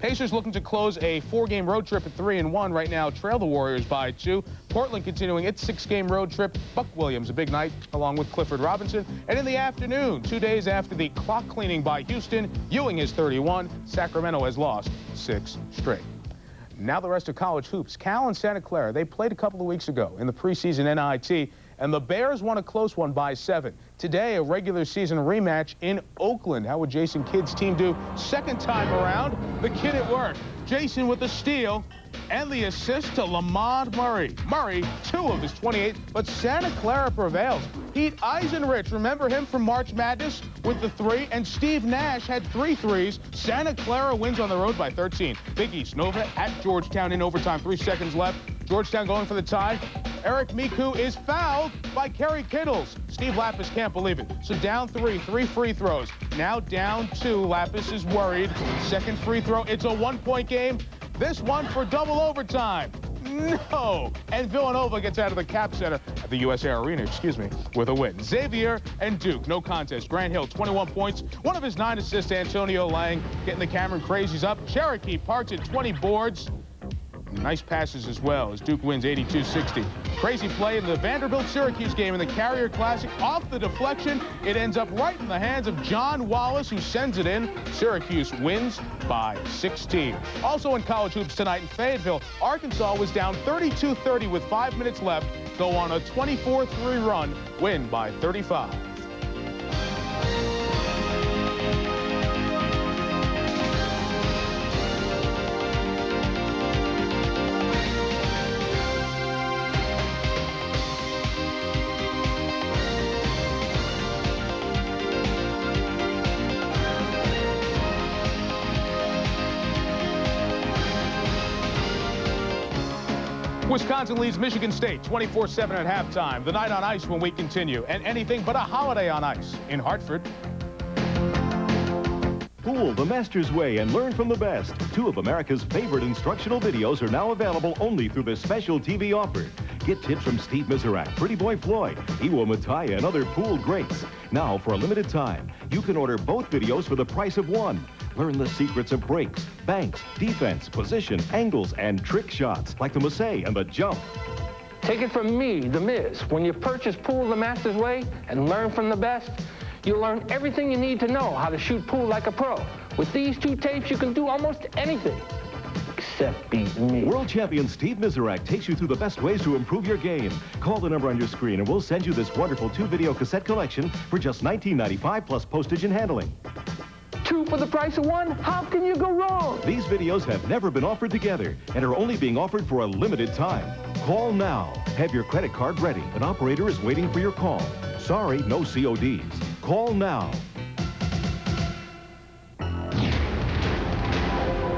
Pacers looking to close a 4-game road trip at 3-1 right now, trail the Warriors by 2. Portland continuing its 6-game road trip. Buck Williams, a big night, along with Clifford Robinson. And in the afternoon, 2 days after the clock cleaning by Houston, Ewing is 31. Sacramento has lost 6 straight. Now the rest of college hoops. Cal and Santa Clara, they played a couple of weeks ago in the preseason NIT, and the Bears won a close one by 7. Today, a regular season rematch in Oakland. How would Jason Kidd's team do second time around? The Kid at work. Jason with the steal and the assist to Lamont Murray. Murray, 2 of his 28, but Santa Clara prevails. Pete Eisenrich, remember him from March Madness with the 3, and Steve Nash had 3 threes. Santa Clara wins on the road by 13. Big East Nova at Georgetown in overtime, 3 seconds left. Georgetown going for the tie. Eric Miku is fouled by Kerry Kittles. Steve Lapis can't believe it. So down 3 free throws. Now down 2. Lapis is worried. Second free throw. It's a 1-point game. This one for double overtime. No! And Villanova gets out of the Cap Center at the U.S. Air Arena, with a win. Xavier and Duke, no contest. Grant Hill, 21 points. One of his 9 assists, Antonio Lang getting the Cameron Crazies up. Cherokee Parks at 20 boards. Nice passes as well as Duke wins 82-60. Crazy play in the Vanderbilt-Syracuse game in the Carrier Classic. Off the deflection, it ends up right in the hands of John Wallace, who sends it in. Syracuse wins by 16. Also in college hoops tonight in Fayetteville, Arkansas was down 32-30 with 5 minutes left. Go on a 24-3 run, win by 35. Wisconsin leads Michigan State 24-7 at halftime. The night on ice when we continue. And anything but a holiday on ice in Hartford. Pool the Master's Way and learn from the best. 2 of America's favorite instructional videos are now available only through this special TV offer. Get tips from Steve Miserak, Pretty Boy Floyd, Iwo Mataya, and other pool greats. Now, for a limited time, you can order both videos for the price of one. Learn the secrets of breaks, banks, defense, position, angles, and trick shots like the Massey and the jump. Take it from me, The Miz. When you purchase Pool the Master's Way and learn from the best, you'll learn everything you need to know how to shoot pool like a pro. With these 2 tapes, you can do almost anything except beat me. World champion Steve Miserak takes you through the best ways to improve your game. Call the number on your screen and we'll send you this wonderful 2-video cassette collection for just $19.95 plus postage and handling. 2 for the price of 1? How can you go wrong? These videos have never been offered together and are only being offered for a limited time. Call now. Have your credit card ready. An operator is waiting for your call. Sorry, no CODs. Call now.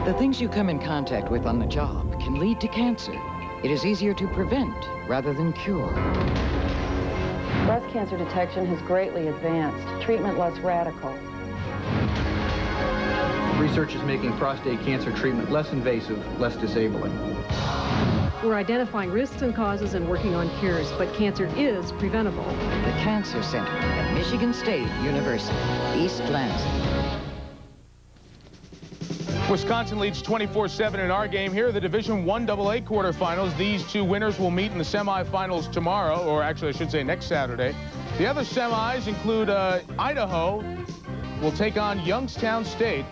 The things you come in contact with on the job can lead to cancer. It is easier to prevent rather than cure. Breast cancer detection has greatly advanced. Treatment less radical. Research is making prostate cancer treatment less invasive, less disabling. We're identifying risks and causes and working on cures, but cancer is preventable. The Cancer Center at Michigan State University, East Lansing. Wisconsin leads 24-7 in our game. Here are the Division I AA quarterfinals. These 2 winners will meet in the semifinals tomorrow, or actually I should say next Saturday. The other semis include Idaho will take on Youngstown State.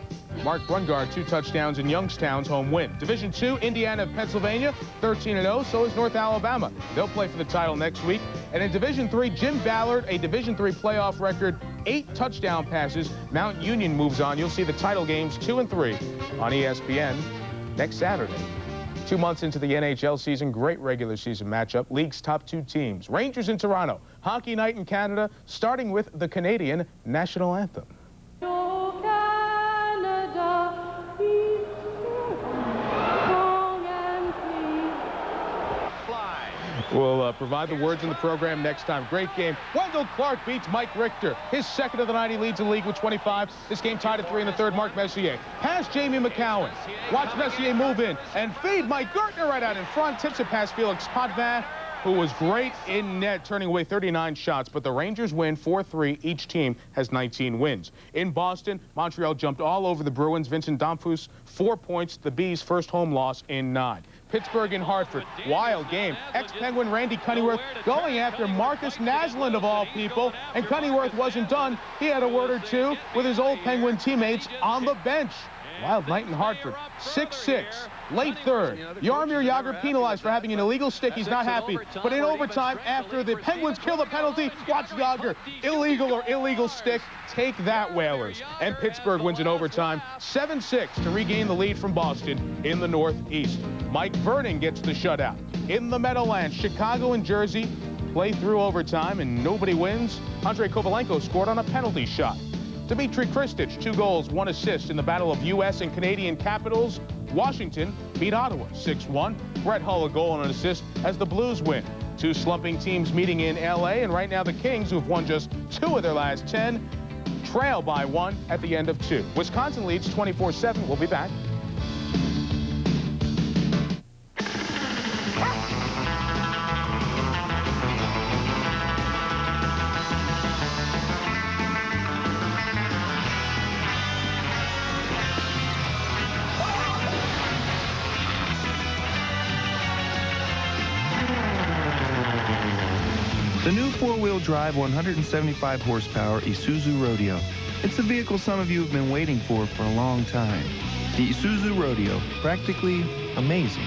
Mark Brungard, 2 touchdowns in Youngstown's home win. Division II, Indiana, Pennsylvania, 13-0. So is North Alabama. They'll play for the title next week. And in Division III, Jim Ballard, a Division III playoff record, 8 touchdown passes. Mount Union moves on. You'll see the title games 2 and 3 on ESPN next Saturday. 2 months into the NHL season, great regular season matchup. League's top 2 teams. Rangers in Toronto. Hockey night in Canada, starting with the Canadian national anthem. We'll provide the words in the program next time. Great game. Wendell Clark beats Mike Richter. His second of the night. He leads the league with 25. This game tied at 3 in the third. Mark Messier. Pass Jamie McCowan. Watch Messier move in and feed Mike Gertner right out in front. Tips it past Felix Potvin, who was great in net, turning away 39 shots. But the Rangers win 4-3. Each team has 19 wins. In Boston, Montreal jumped all over the Bruins. Vincent Damphousse, 4 points. The Bees' first home loss in 9. Pittsburgh and Hartford, wild game. Ex-Penguin Randy Cunnyworth going after Marcus Naslund of all people, and Cunnyworth wasn't done. He had a word or 2 with his old Penguin teammates on the bench. Wild night in Hartford. 6-6. Late third. Jaromir Jagr penalized for having an illegal stick. He's not happy. But in overtime, after the Penguins kill the penalty, watch Jagr. Illegal or illegal stick. Take that, Whalers. And Pittsburgh wins in overtime 7-6 to regain the lead from Boston in the Northeast. Mike Vernon gets the shutout. In the Meadowlands, Chicago and Jersey play through overtime and nobody wins. Andrei Kovalenko scored on a penalty shot. Dmitry Kristich, 2 goals, 1 assist in the battle of U.S. and Canadian capitals. Washington beat Ottawa 6-1. Brett Hull a goal and an assist as the Blues win. 2 slumping teams meeting in L.A. and right now the Kings, who have won just 2 of their last 10, trail by 1 at the end of 2. Wisconsin leads 24-7. We'll be back. The new four-wheel drive 175 horsepower Isuzu Rodeo. It's the vehicle some of you have been waiting for a long time. The Isuzu Rodeo, practically amazing.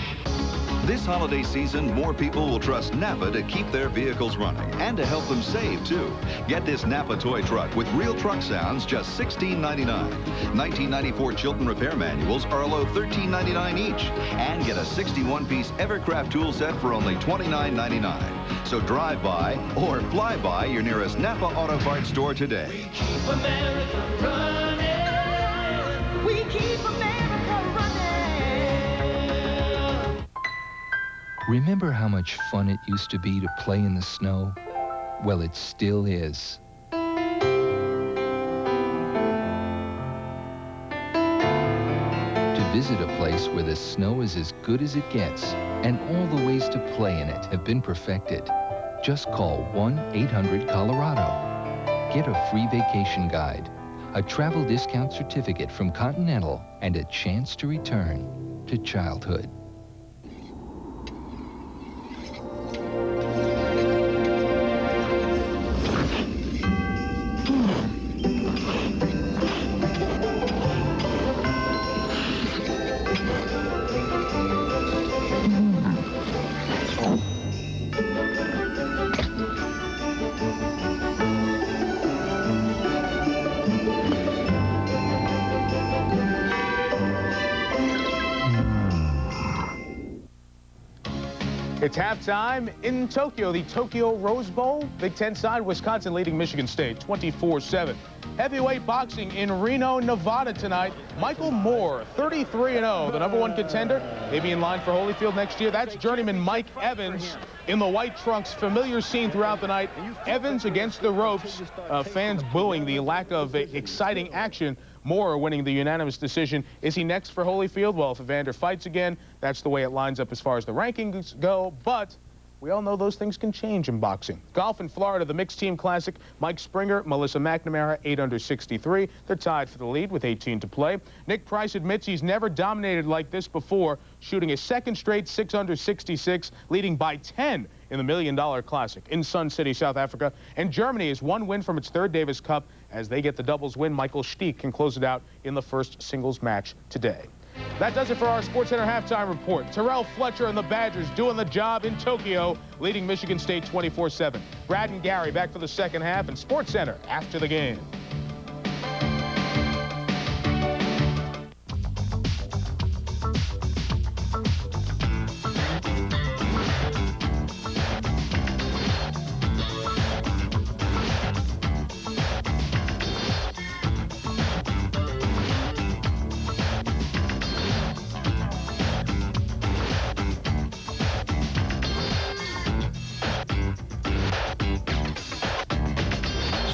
This holiday season, more people will trust Napa to keep their vehicles running and to help them save, too. Get this Napa toy truck with real truck sounds, just $16.99. 1994 Chilton repair manuals are a low $13.99 each. And get a 61-piece Evercraft tool set for only $29.99. So drive by or fly by your nearest Napa Auto Parts store today. We keep America running. We keep America running. Remember how much fun it used to be to play in the snow? Well, it still is. To visit a place where the snow is as good as it gets and all the ways to play in it have been perfected, just call 1-800-COLORADO. Get a free vacation guide, a travel discount certificate from Continental, and a chance to return to childhood. It's halftime in Tokyo, the Tokyo Rose Bowl. Big Ten side, Wisconsin leading Michigan State 24-7. Heavyweight boxing in Reno, Nevada tonight. Michael Moore, 33-0, the #1 contender. Maybe in line for Holyfield next year. That's journeyman Mike Evans in the white trunks. Familiar scene throughout the night. Evans against the ropes. Fans booing the lack of exciting action. Moore winning the unanimous decision. Is he next for Holyfield? Well, if Evander fights again, that's the way it lines up as far as the rankings go. But we all know those things can change in boxing. Golf in Florida, the mixed team classic. Mike Springer, Melissa McNamara, 8 under 63. They're tied for the lead with 18 to play. Nick Price admits he's never dominated like this before, shooting a second straight 6 under 66, leading by 10 in the $1 Million Classic in Sun City, South Africa. And Germany is one win from its third Davis Cup. As they get the doubles win, Michael Stiek can close it out in the first singles match today. That does it for our SportsCenter halftime report. Terrell Fletcher and the Badgers doing the job in Tokyo, leading Michigan State 24-7. Brad and Gary back for the second half, and SportsCenter after the game.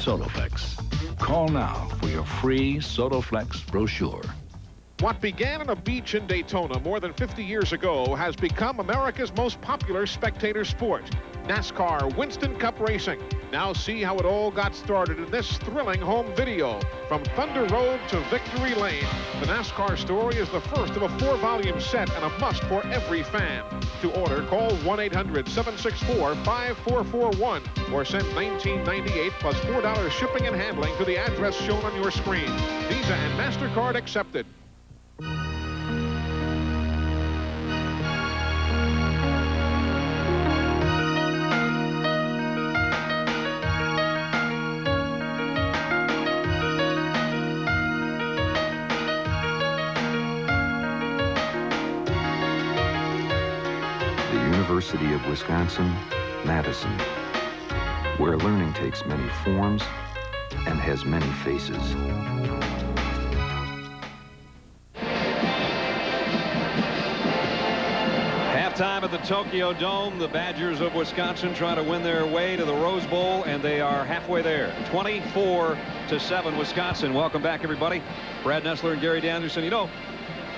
Sotoflex. Call now for your free Sotoflex brochure. What began on a beach in Daytona more than 50 years ago has become America's most popular spectator sport. NASCAR Winston Cup Racing. Now see how it all got started in this thrilling home video. From Thunder Road to Victory Lane, the NASCAR story is the first of a 4-volume set and a must for every fan. To order, call 1-800-764-5441 or send $19.98 plus $4 shipping and handling to the address shown on your screen. Visa and MasterCard accepted. University of Wisconsin, Madison, where learning takes many forms and has many faces. Halftime at the Tokyo Dome. The Badgers of Wisconsin trying to win their way to the Rose Bowl, and they are halfway there. 24-7 Wisconsin. Welcome back, everybody. Brad Nessler and Gary Danderson. You know,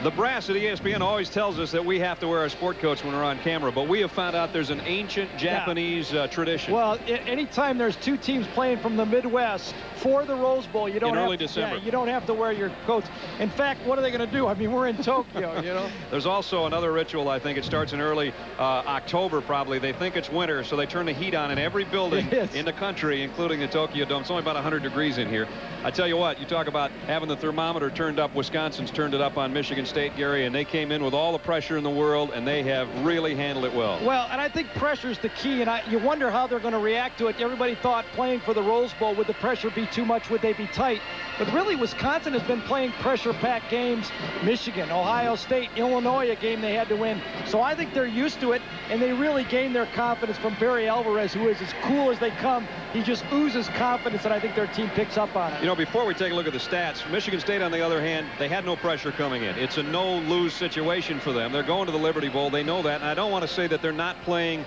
The brass at ESPN always tells us that we have to wear our sport coats when we're on camera, but we have found out there's an ancient Japanese tradition. Well, anytime there's two teams playing from the Midwest for the Rose Bowl, you don't in early December. Yeah, you don't have to wear your coats. In fact, what are they going to do? I mean, we're in Tokyo, you know. There's also another ritual. I think it starts in early October, probably. They think it's winter, so they turn the heat on in every building in the country, including the Tokyo Dome. It's only about 100 degrees in here. I tell you what, you talk about having the thermometer turned up. Wisconsin's turned it up on Michigan State, Gary, and they came in with all the pressure in the world, and they have really handled it well. Well, and I think pressure is the key, and you wonder how they're going to react to it. Everybody thought playing for the Rose Bowl, would the pressure be too much? Would they be tight? But really, Wisconsin has been playing pressure-packed games. Michigan, Ohio State, Illinois, a game they had to win. So I think they're used to it, and they really gained their confidence from Barry Alvarez, who is as cool as they come. He just oozes confidence, and I think their team picks up on it. You know, before we take a look at the stats, Michigan State, on the other hand, they had no pressure coming in. It's a no-lose situation for them. They're going to the Liberty Bowl. They know that, and I don't want to say that they're not playing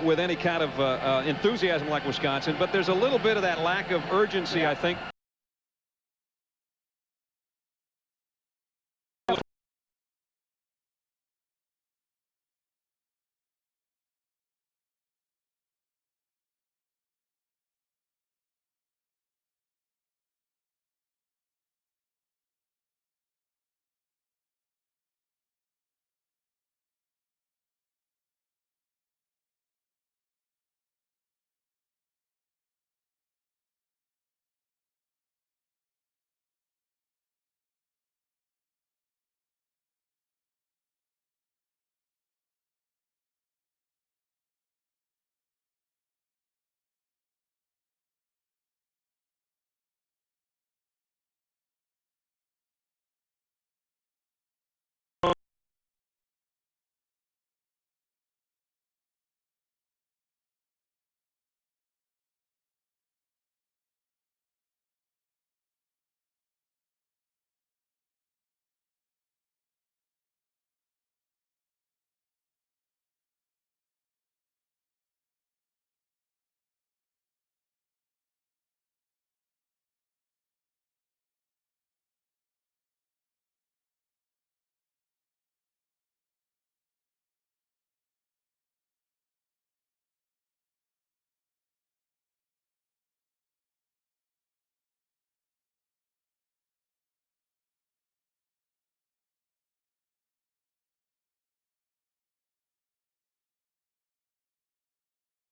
with any kind of enthusiasm like Wisconsin, but there's a little bit of that lack of urgency, I think.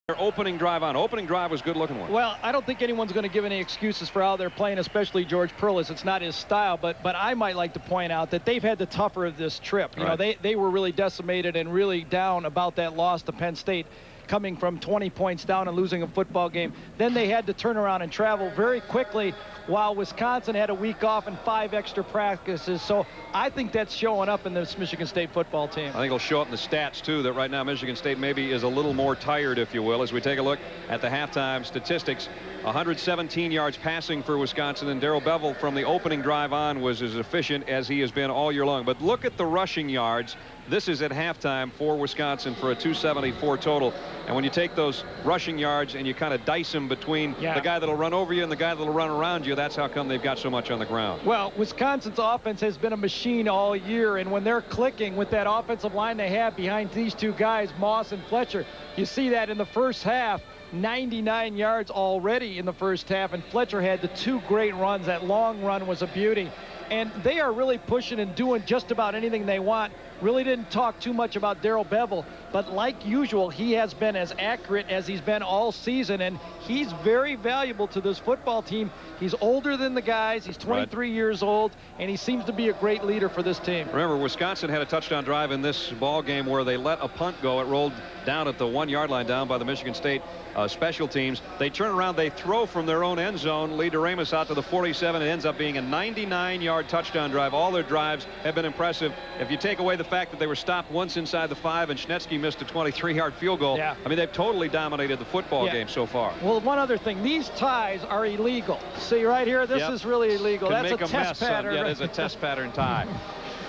Their opening drive on. Opening drive was a good-looking one. Well, I don't think anyone's going to give any excuses for how they're playing, especially George Perlis. It's not his style, but I might like to point out that they've had the tougher of this trip. You know, they were really decimated and really down about that loss to Penn State, coming from 20 points down and losing a football game. Then they had to turn around and travel very quickly, while Wisconsin had a week off and 5 extra practices. So I think that's showing up in this Michigan State football team. I think it'll show up in the stats, too, that right now Michigan State maybe is a little more tired, if you will, as we take a look at the halftime statistics. 117 yards passing for Wisconsin, and Darrell Bevell from the opening drive on was as efficient as he has been all year long. But look at the rushing yards. This is at halftime for Wisconsin for a 274 total. And when you take those rushing yards and you kind of dice them between the guy that'll run over you and the guy that'll run around you, that's how come they've got so much on the ground. Well, Wisconsin's offense has been a machine all year, and when they're clicking with that offensive line they have behind these two guys, Moss and Fletcher, you see that in the first half. 99 yards already in the first half, and Fletcher had the 2 great runs. That long run was a beauty. And they are really pushing and doing just about anything they want. Really didn't talk too much about Darrell Bevell, but like usual, he has been as accurate as he's been all season, and he's very valuable to this football team. He's older than the guys. He's 23 years old, and he seems to be a great leader for this team. Remember, Wisconsin had a touchdown drive in this ball game where they let a punt go. It rolled down at the 1-yard line down by the Michigan State special teams. They turn around, they throw from their own end zone, lead Doremus out to the 47. It ends up being a 99-yard touchdown drive. All their drives have been impressive. If you take away the fact that they were stopped once inside the 5 and Schnetsky missed a 23-yard field goal, I mean, they've totally dominated the football game so far. Well, one other thing, these ties are illegal. See right here, this is really illegal. That's a test pattern. Yeah, it is a test pattern tie.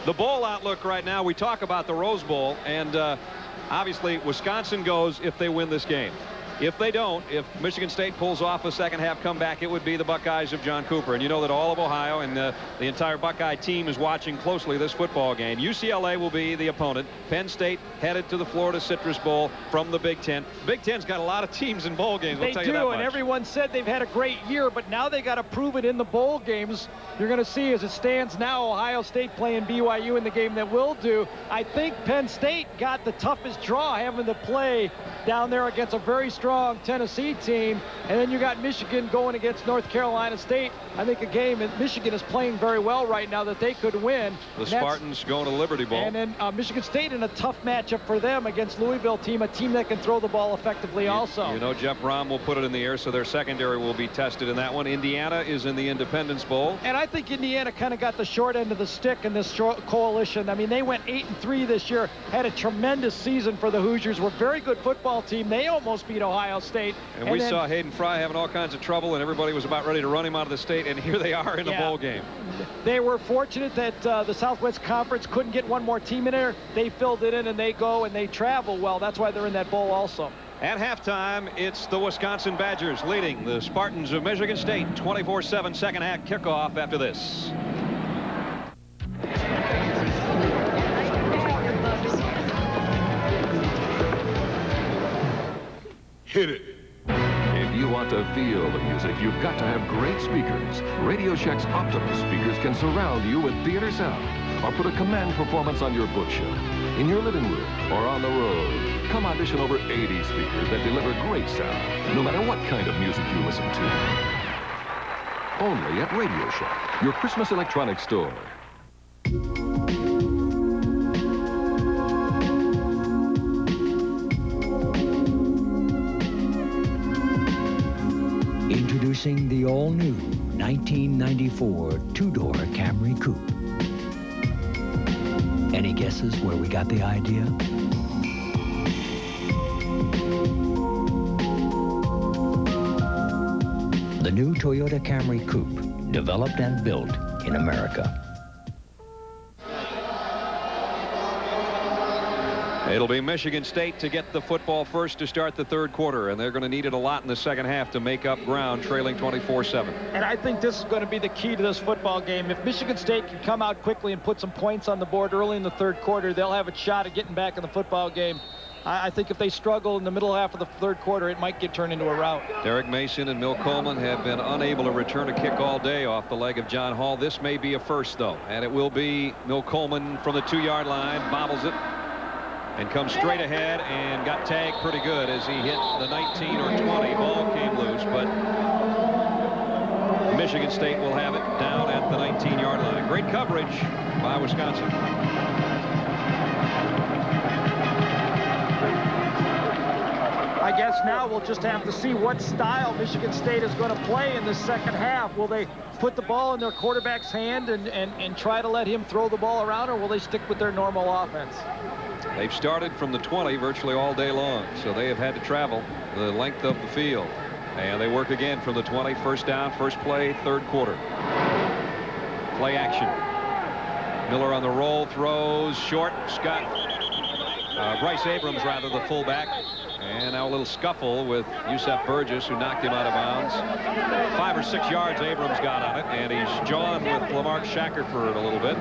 The bowl outlook right now, we talk about the Rose Bowl, and obviously Wisconsin goes if they win this game. If they don't, if Michigan State pulls off a second half comeback, it would be the Buckeyes of John Cooper. And you know that all of Ohio and the entire Buckeye team is watching closely this football game. UCLA will be the opponent. Penn State headed to the Florida Citrus Bowl from the Big Ten. Big Ten's got a lot of teams in bowl games. They do, and everyone said they've had a great year, but now they got to prove it in the bowl games. You're going to see as it stands now, Ohio State playing BYU in the game that will do. I think Penn State got the toughest draw, having to play down there against a very strong Tennessee team, and then you got Michigan going against North Carolina State. I think a game that Michigan is playing very well right now that they could win. The Spartans going to Liberty Bowl. And then Michigan State in a tough matchup for them against Louisville team, a team that can throw the ball effectively also. You know, Jeff Brom will put it in the air, so their secondary will be tested in that one. Indiana is in the Independence Bowl. And I think Indiana kind of got the short end of the stick in this coalition. I mean, they went 8-3 this year, had a tremendous season for the Hoosiers, were a very good football team. They almost beat Ohio State. And we saw Hayden Fry having all kinds of trouble, and everybody was about ready to run him out of the state, and here they are in the bowl game. They were fortunate that the Southwest Conference couldn't get one more team in there. They filled it in, and they go and they travel well. That's why they're in that bowl also. At halftime, it's the Wisconsin Badgers leading the Spartans of Michigan State. 24-7 second half kickoff after this. Hit it. If you want to feel the music, you've got to have great speakers. Radio Shack's Optimus speakers can surround you with theater sound or put a command performance on your bookshelf, in your living room, or on the road. Come audition over 80 speakers that deliver great sound, no matter what kind of music you listen to. Only at Radio Shack, your Christmas electronics store. Introducing the all-new 1994 two-door Camry Coupe. Any guesses where we got the idea? The new Toyota Camry Coupe, developed and built in America. It'll be Michigan State to get the football first to start the third quarter, and they're going to need it a lot in the second half to make up ground, trailing 24-7. And I think this is going to be the key to this football game. If Michigan State can come out quickly and put some points on the board early in the third quarter, they'll have a shot at getting back in the football game. I think if they struggle in the middle half of the third quarter, it might get turned into a rout. Derek Mason and Mill Coleman have been unable to return a kick all day off the leg of John Hall. This may be a first, though, and it will be Mill Coleman from the 2-yard line, bobbles it, and comes straight ahead and got tagged pretty good as he hit the 19 or 20. Ball came loose, but Michigan State will have it down at the 19-yard line. Great coverage by Wisconsin. I guess now we'll just have to see what style Michigan State is going to play in the second half. Will they put the ball in their quarterback's hand and try to let him throw the ball around, or will they stick with their normal offense? They've started from the 20 virtually all day long, so they have had to travel the length of the field. And they work again from the 20, first down, first play, third quarter. Play action. Miller on the roll, throws short. Bryce Abrams, rather, the fullback. And now a little scuffle with Yusef Burgess, who knocked him out of bounds. 5 or 6 yards Abrams got on it, and he's jawing with Lamarck Shackelford a little bit.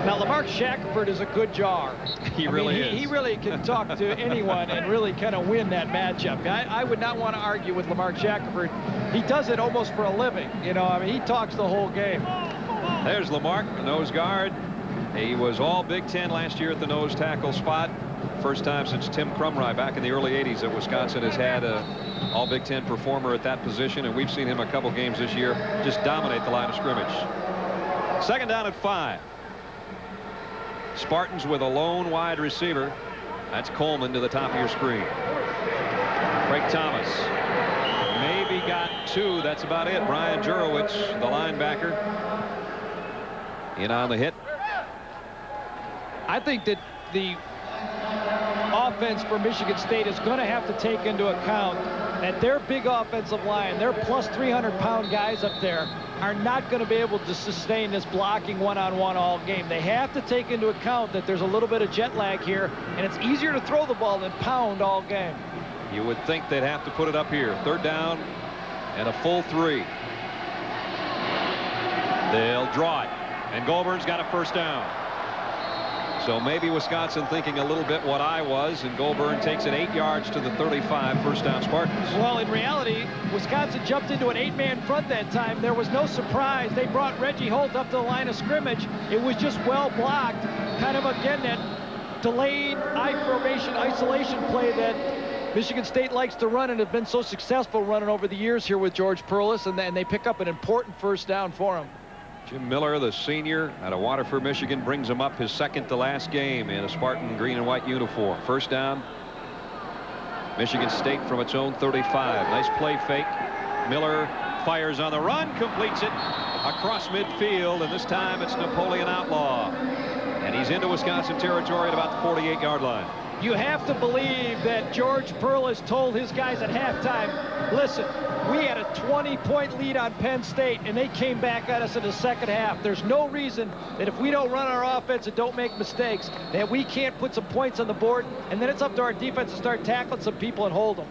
Now, Lamarck Shackelford is a good jar. He really is. He really can talk to anyone and really kind of win that matchup. I would not want to argue with Lamarck Shackelford. He does it almost for a living. You know, I mean, he talks the whole game. There's Lamarck, the nose guard. He was all Big Ten last year at the nose tackle spot. First time since Tim Crumry back in the early 80s that Wisconsin has had a all Big Ten performer at that position, and we've seen him a couple games this year just dominate the line of scrimmage. Second down at 5. Spartans with a lone wide receiver. That's Coleman to the top of your screen. Craig Thomas maybe got 2. That's about it. Brian Jurowitz, the linebacker, in on the hit. I think that the offense for Michigan State is going to have to take into account that their big offensive line, their plus 300-pound guys up there, are not going to be able to sustain this blocking one-on-one all game. They have to take into account that there's a little bit of jet lag here, and it's easier to throw the ball than pound all game. You would think they'd have to put it up here. Third down and a full 3. They'll draw it, and Goulburn's got a first down. So maybe Wisconsin thinking a little bit what I was, and Goulburn takes it 8 yards to the 35, first down Spartans. Well, in reality, Wisconsin jumped into an 8-man front that time. There was no surprise. They brought Reggie Holt up to the line of scrimmage. It was just well blocked. Kind of, again, that delayed I formation isolation play that Michigan State likes to run and have been so successful running over the years here with George Perlis, and then they pick up an important first down for him. Jim Miller, the senior out of Waterford, Michigan, brings him up his second to last game in a Spartan green and white uniform. First down, Michigan State from its own 35. Nice play fake. Miller fires on the run, completes it across midfield, and this time it's Napoleon Outlaw. And he's into Wisconsin territory at about the 48-yard line. You have to believe that George Perlis told his guys at halftime, listen, we had a 20-point lead on Penn State, and they came back at us in the second half. There's no reason that if we don't run our offense and don't make mistakes, that we can't put some points on the board, and then it's up to our defense to start tackling some people and hold them.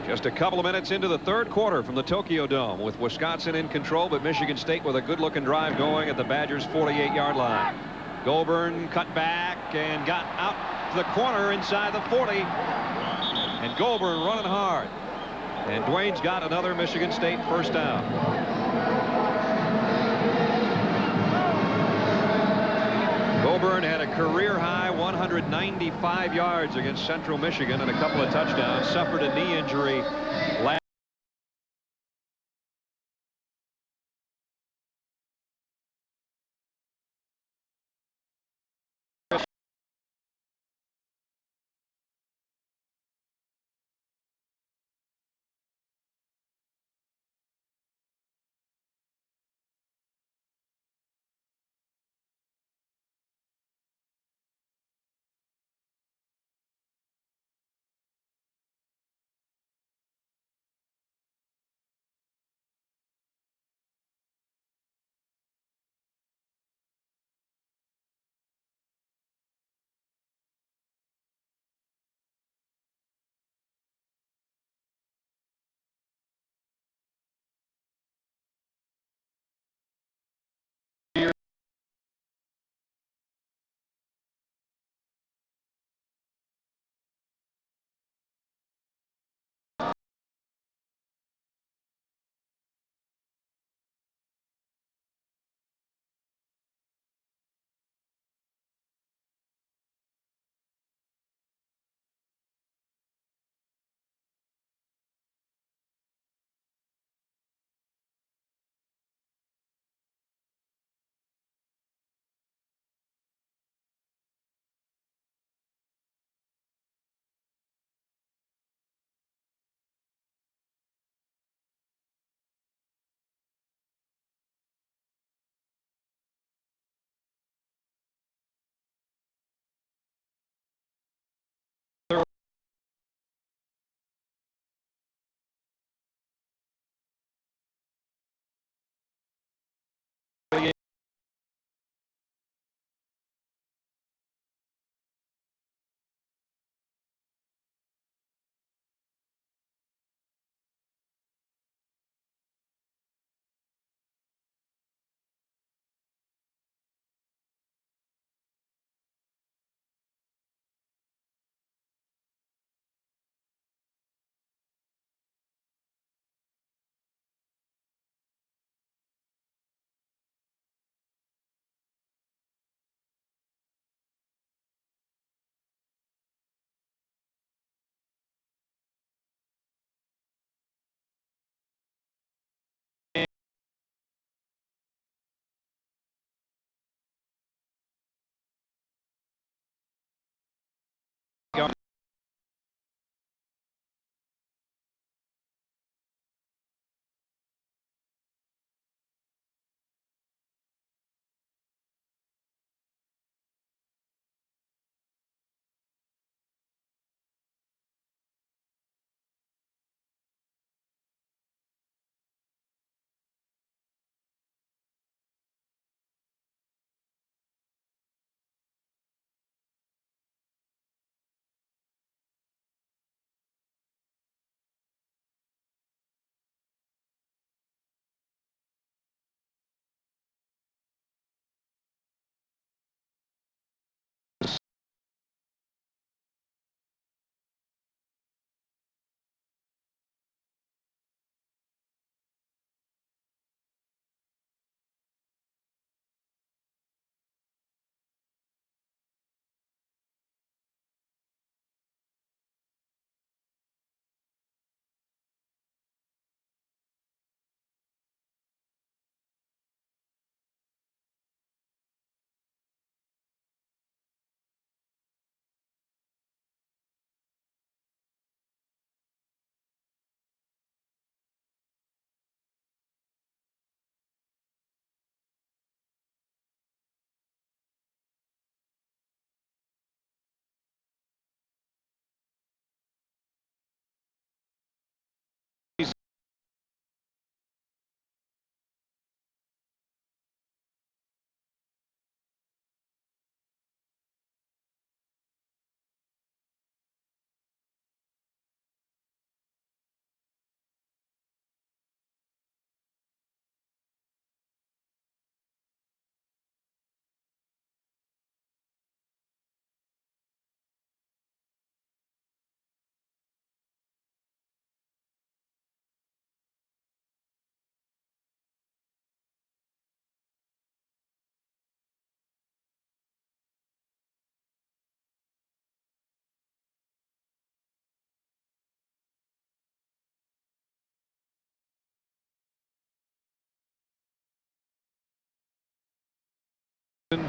Just a couple of minutes into the third quarter from the Tokyo Dome with Wisconsin in control, but Michigan State with a good-looking drive going at the Badgers' 48-yard line. Goulburn cut back and got out to the corner inside the 40. And Goulburn running hard. And Dwayne's got another Michigan State first down. Goulburn had a career-high 195 yards against Central Michigan and a couple of touchdowns. Suffered a knee injury last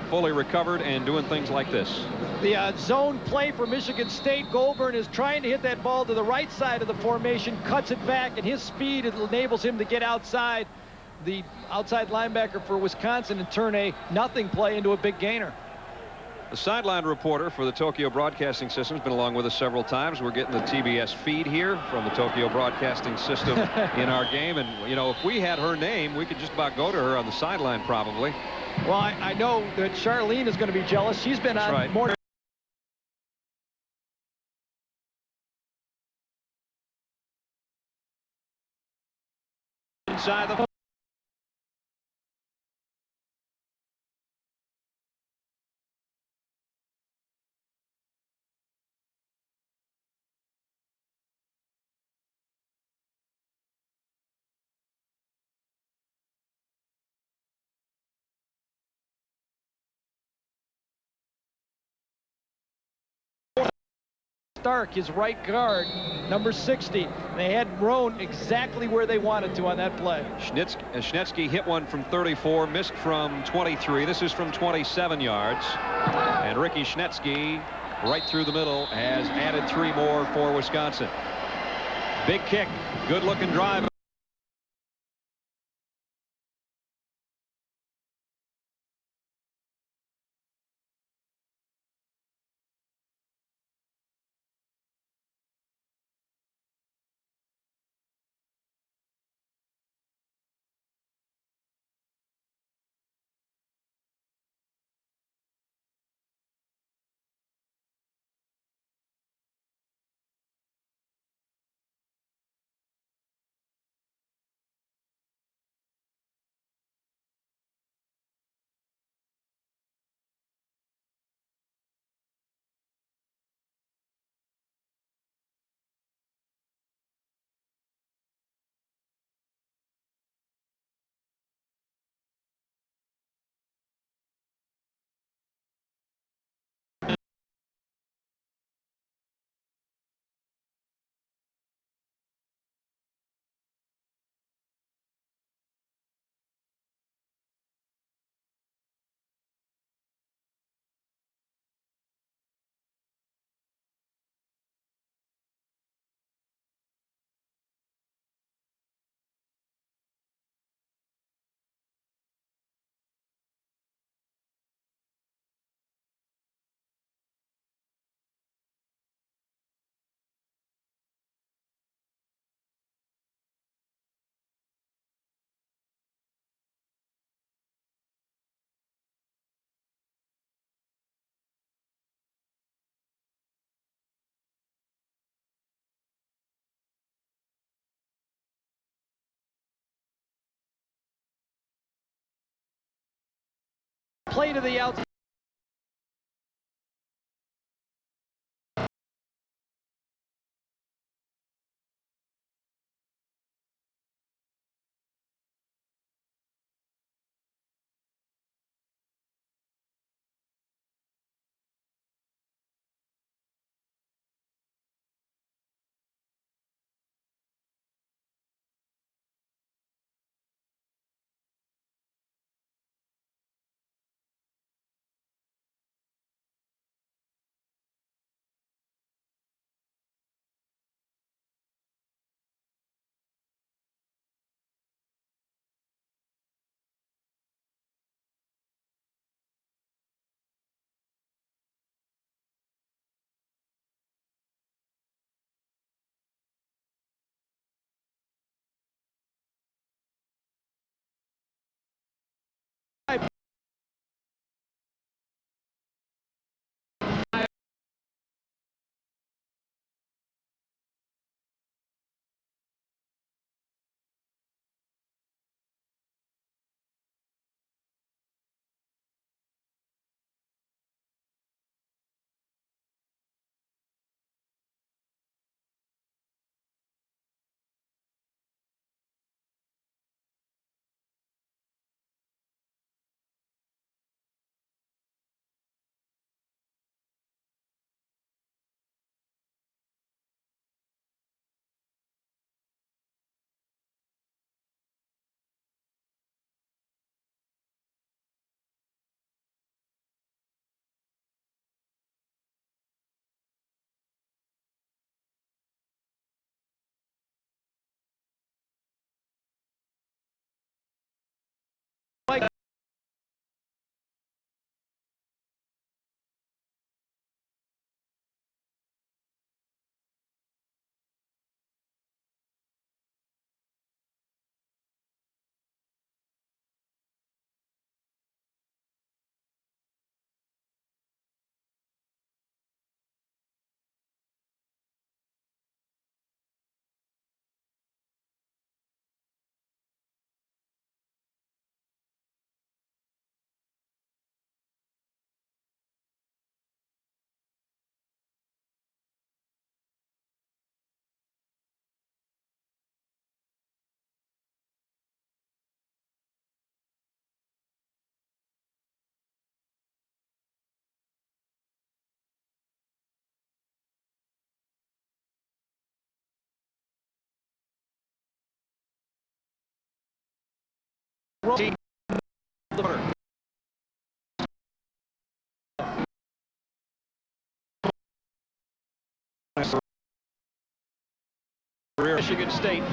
Fully recovered and doing things like this. The zone play for Michigan State. Goulburn is trying to hit that ball to the right side of the formation, cuts it back, and his speed enables him to get outside the outside linebacker for Wisconsin and turn a nothing play into a big gainer. The sideline reporter for the Tokyo Broadcasting System has been along with us several times. We're getting the TBS feed here from the Tokyo Broadcasting System in our game. And, you know, if we had her name, we could just about go to her on the sideline probably. Well, I know that Charlene is going to be jealous. She's been on right. more. Inside the Stark, his right guard, number 60. They had Roan exactly where they wanted to on that play. Schnetsky hit one from 34, missed from 23. This is from 27 yards. And Ricky Schnetsky, right through the middle, has added 3 more for Wisconsin. Big kick, good-looking drive. Play to the outside. Michigan State.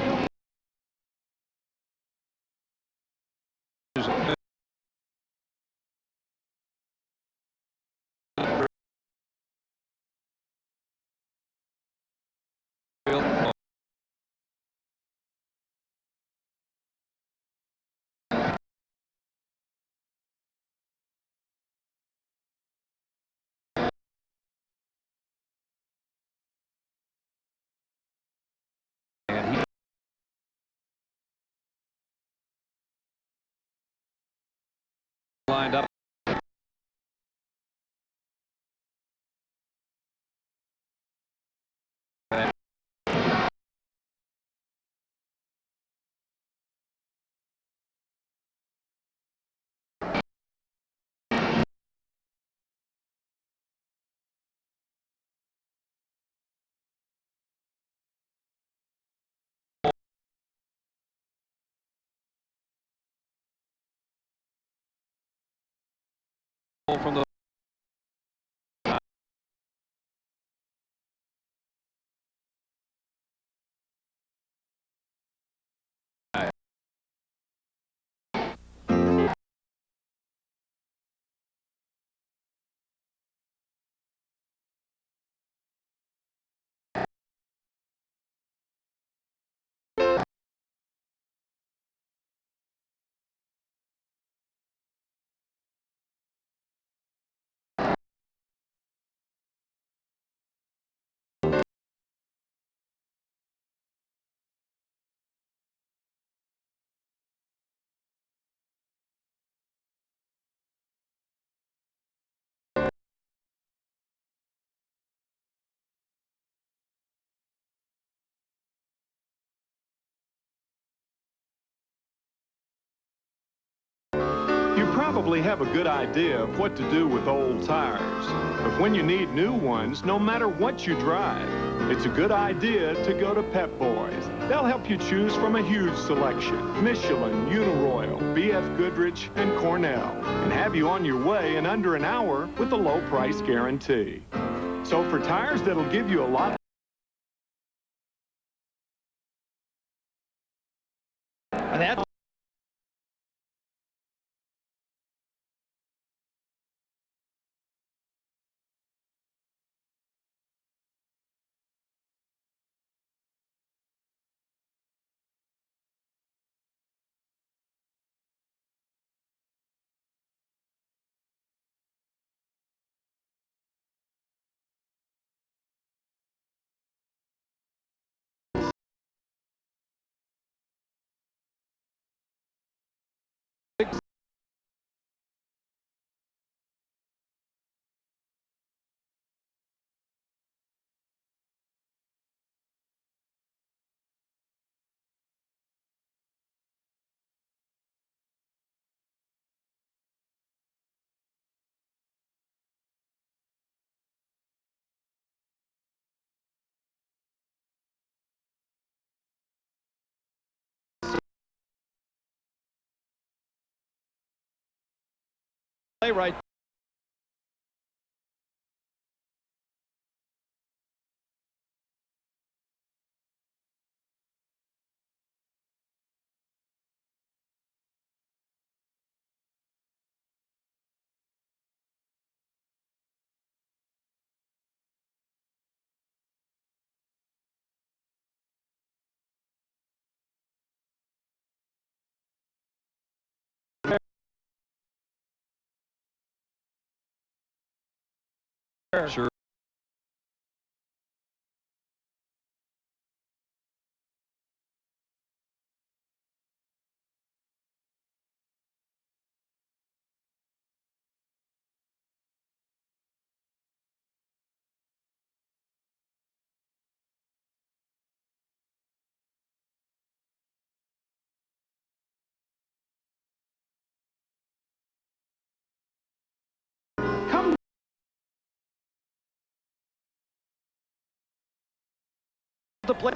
Lined up. From the You probably have a good idea of what to do with old tires. But when you need new ones, no matter what you drive, it's a good idea to go to Pep Boys. They'll help you choose from a huge selection: Michelin, Uniroyal, BF Goodrich, and Cornell, and have you on your way in under an hour with a low price guarantee. So for tires that'll give you a lot And that's right. Sure. The play.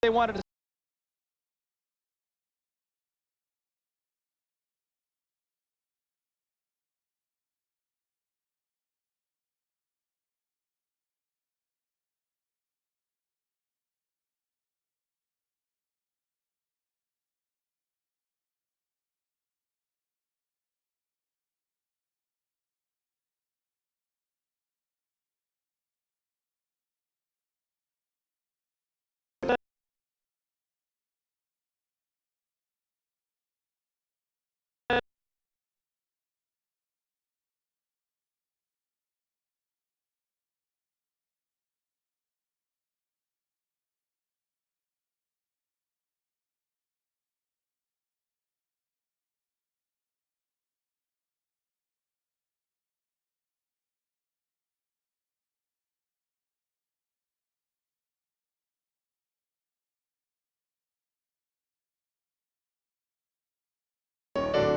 they wanted to.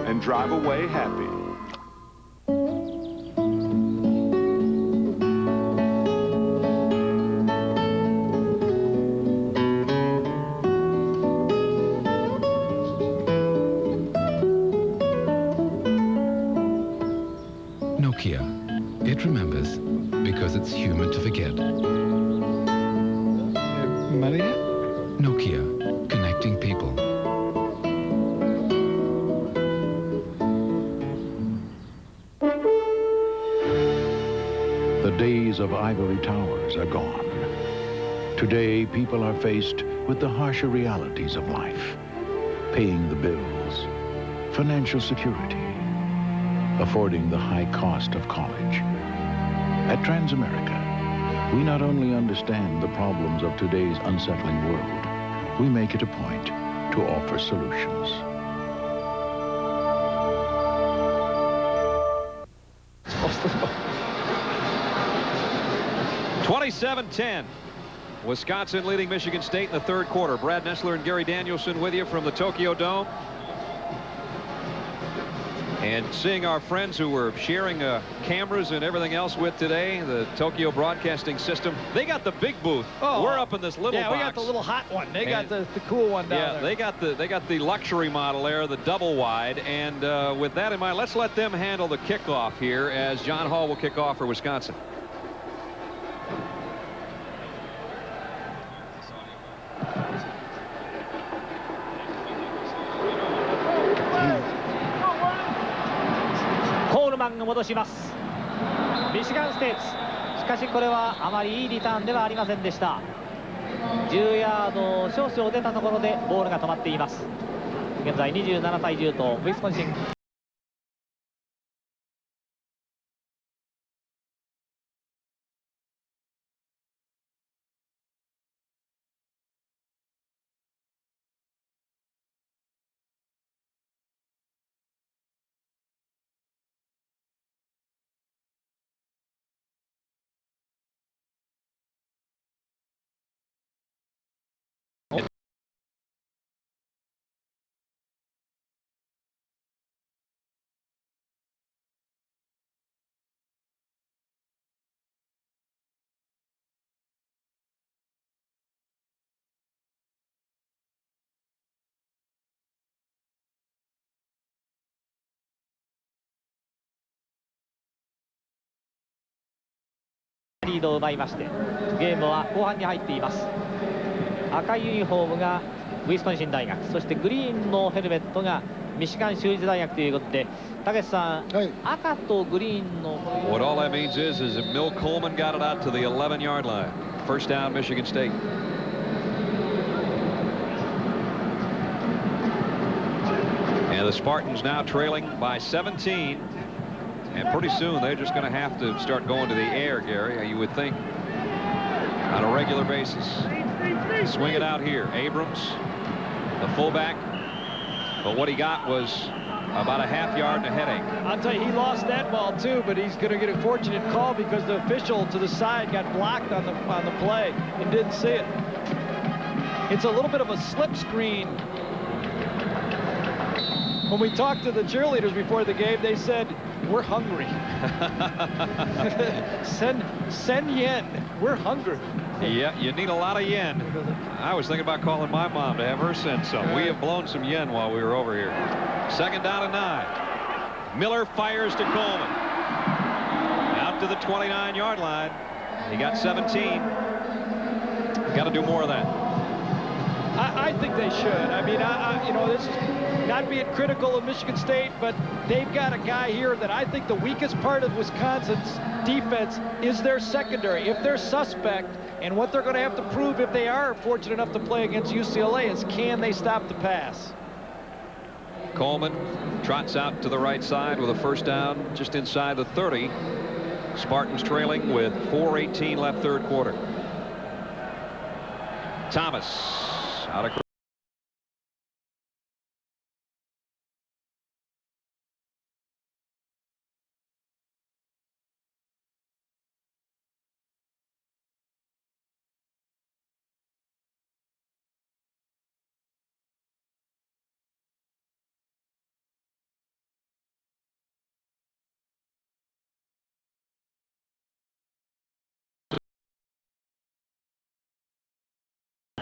And drive away happy. Nokia. It remembers because it's human to forget. Maria? Nokia. Connecting people. The days of ivory towers are gone. Today, people are faced with the harsher realities of life. Paying the bills, financial security, affording the high cost of college. At Transamerica, we not only understand the problems of today's unsettling world, we make it a point to offer solutions. (27-10). Wisconsin leading Michigan State in the third quarter. Brad Nessler and Gary Danielson with you from the Tokyo Dome. And seeing our friends who were sharing cameras and everything else with today, the Tokyo Broadcasting System, they got the big booth. Oh, we're up in this little box. Yeah, we got the little hot one. They got the cool one down there. Yeah, they got the luxury model there, the double wide. And with that in mind, let's let them handle the kickoff here as John Hall will kick off for Wisconsin.コールマンが戻します。ミシガンステーツ。しかしこれはあまりいいリターンではありませんでした。10ヤード少々出たところでボールが止まっています。現在27対10とウィスコンシン。リードを奪いましてゲームは後半に入っています。赤いユニフォームがウィスコンシン大学、そしてグリーンのヘルメットがミシガン州立大学ということで、武さん、赤とグリーンの What all that means is that Mill Coleman got it out to the 11-yard line. First down, Michigan State. And the Spartans now trailing by 17. And pretty soon they're just going to have to start going to the air, Gary, you would think, on a regular basis. Swing it out here. Abrams, the fullback. But what he got was about a half yard and a headache. I'll tell you, he lost that ball too, but he's going to get a fortunate call because the official to the side got blocked on the play and didn't see it. It's a little bit of a slip screen. When we talked to the cheerleaders before the game, they said we're hungry. send yen. We're hungry. Yeah, you need a lot of yen. I was thinking about calling my mom to have her send some. We have blown some yen while we were over here. 2nd down and 9. Miller fires to Coleman. Out to the 29-yard line. He got 17. Got to do more of that. I think they should. I mean, you know, this is not being critical of Michigan State, but they've got a guy here that I think the weakest part of Wisconsin's defense is their secondary. If they're suspect, and what they're going to have to prove if they are fortunate enough to play against UCLA is, can they stop the pass? Coleman trots out to the right side with a 1st down just inside the 30. Spartans trailing with 4:18 left, 3rd quarter. Thomas out of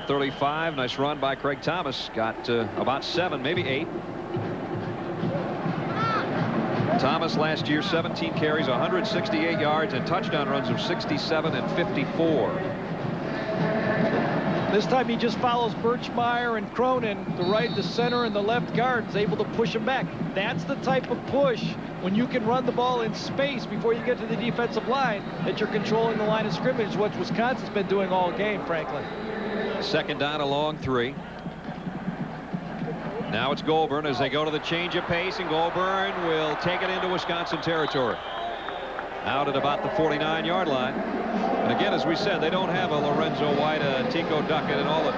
.35. Nice run by Craig Thomas. Got about 7, maybe 8. Thomas last year 17 carries, 168 yards, and touchdown runs of 67 and 54. This time he just follows Birchmeyer and Cronin, the right, the center, and the left guard, is able to push him back. That's the type of push when you can run the ball in space before you get to the defensive line, that you're controlling the line of scrimmage, what Wisconsin's been doing all game, frankly. 2nd down, a long 3. Now it's Goulburn as they go to the change of pace, and Goulburn will take it into Wisconsin territory. Out at about the 49-yard line. And again, as we said, they don't have a Lorenzo White, a Tico Duckett, and all the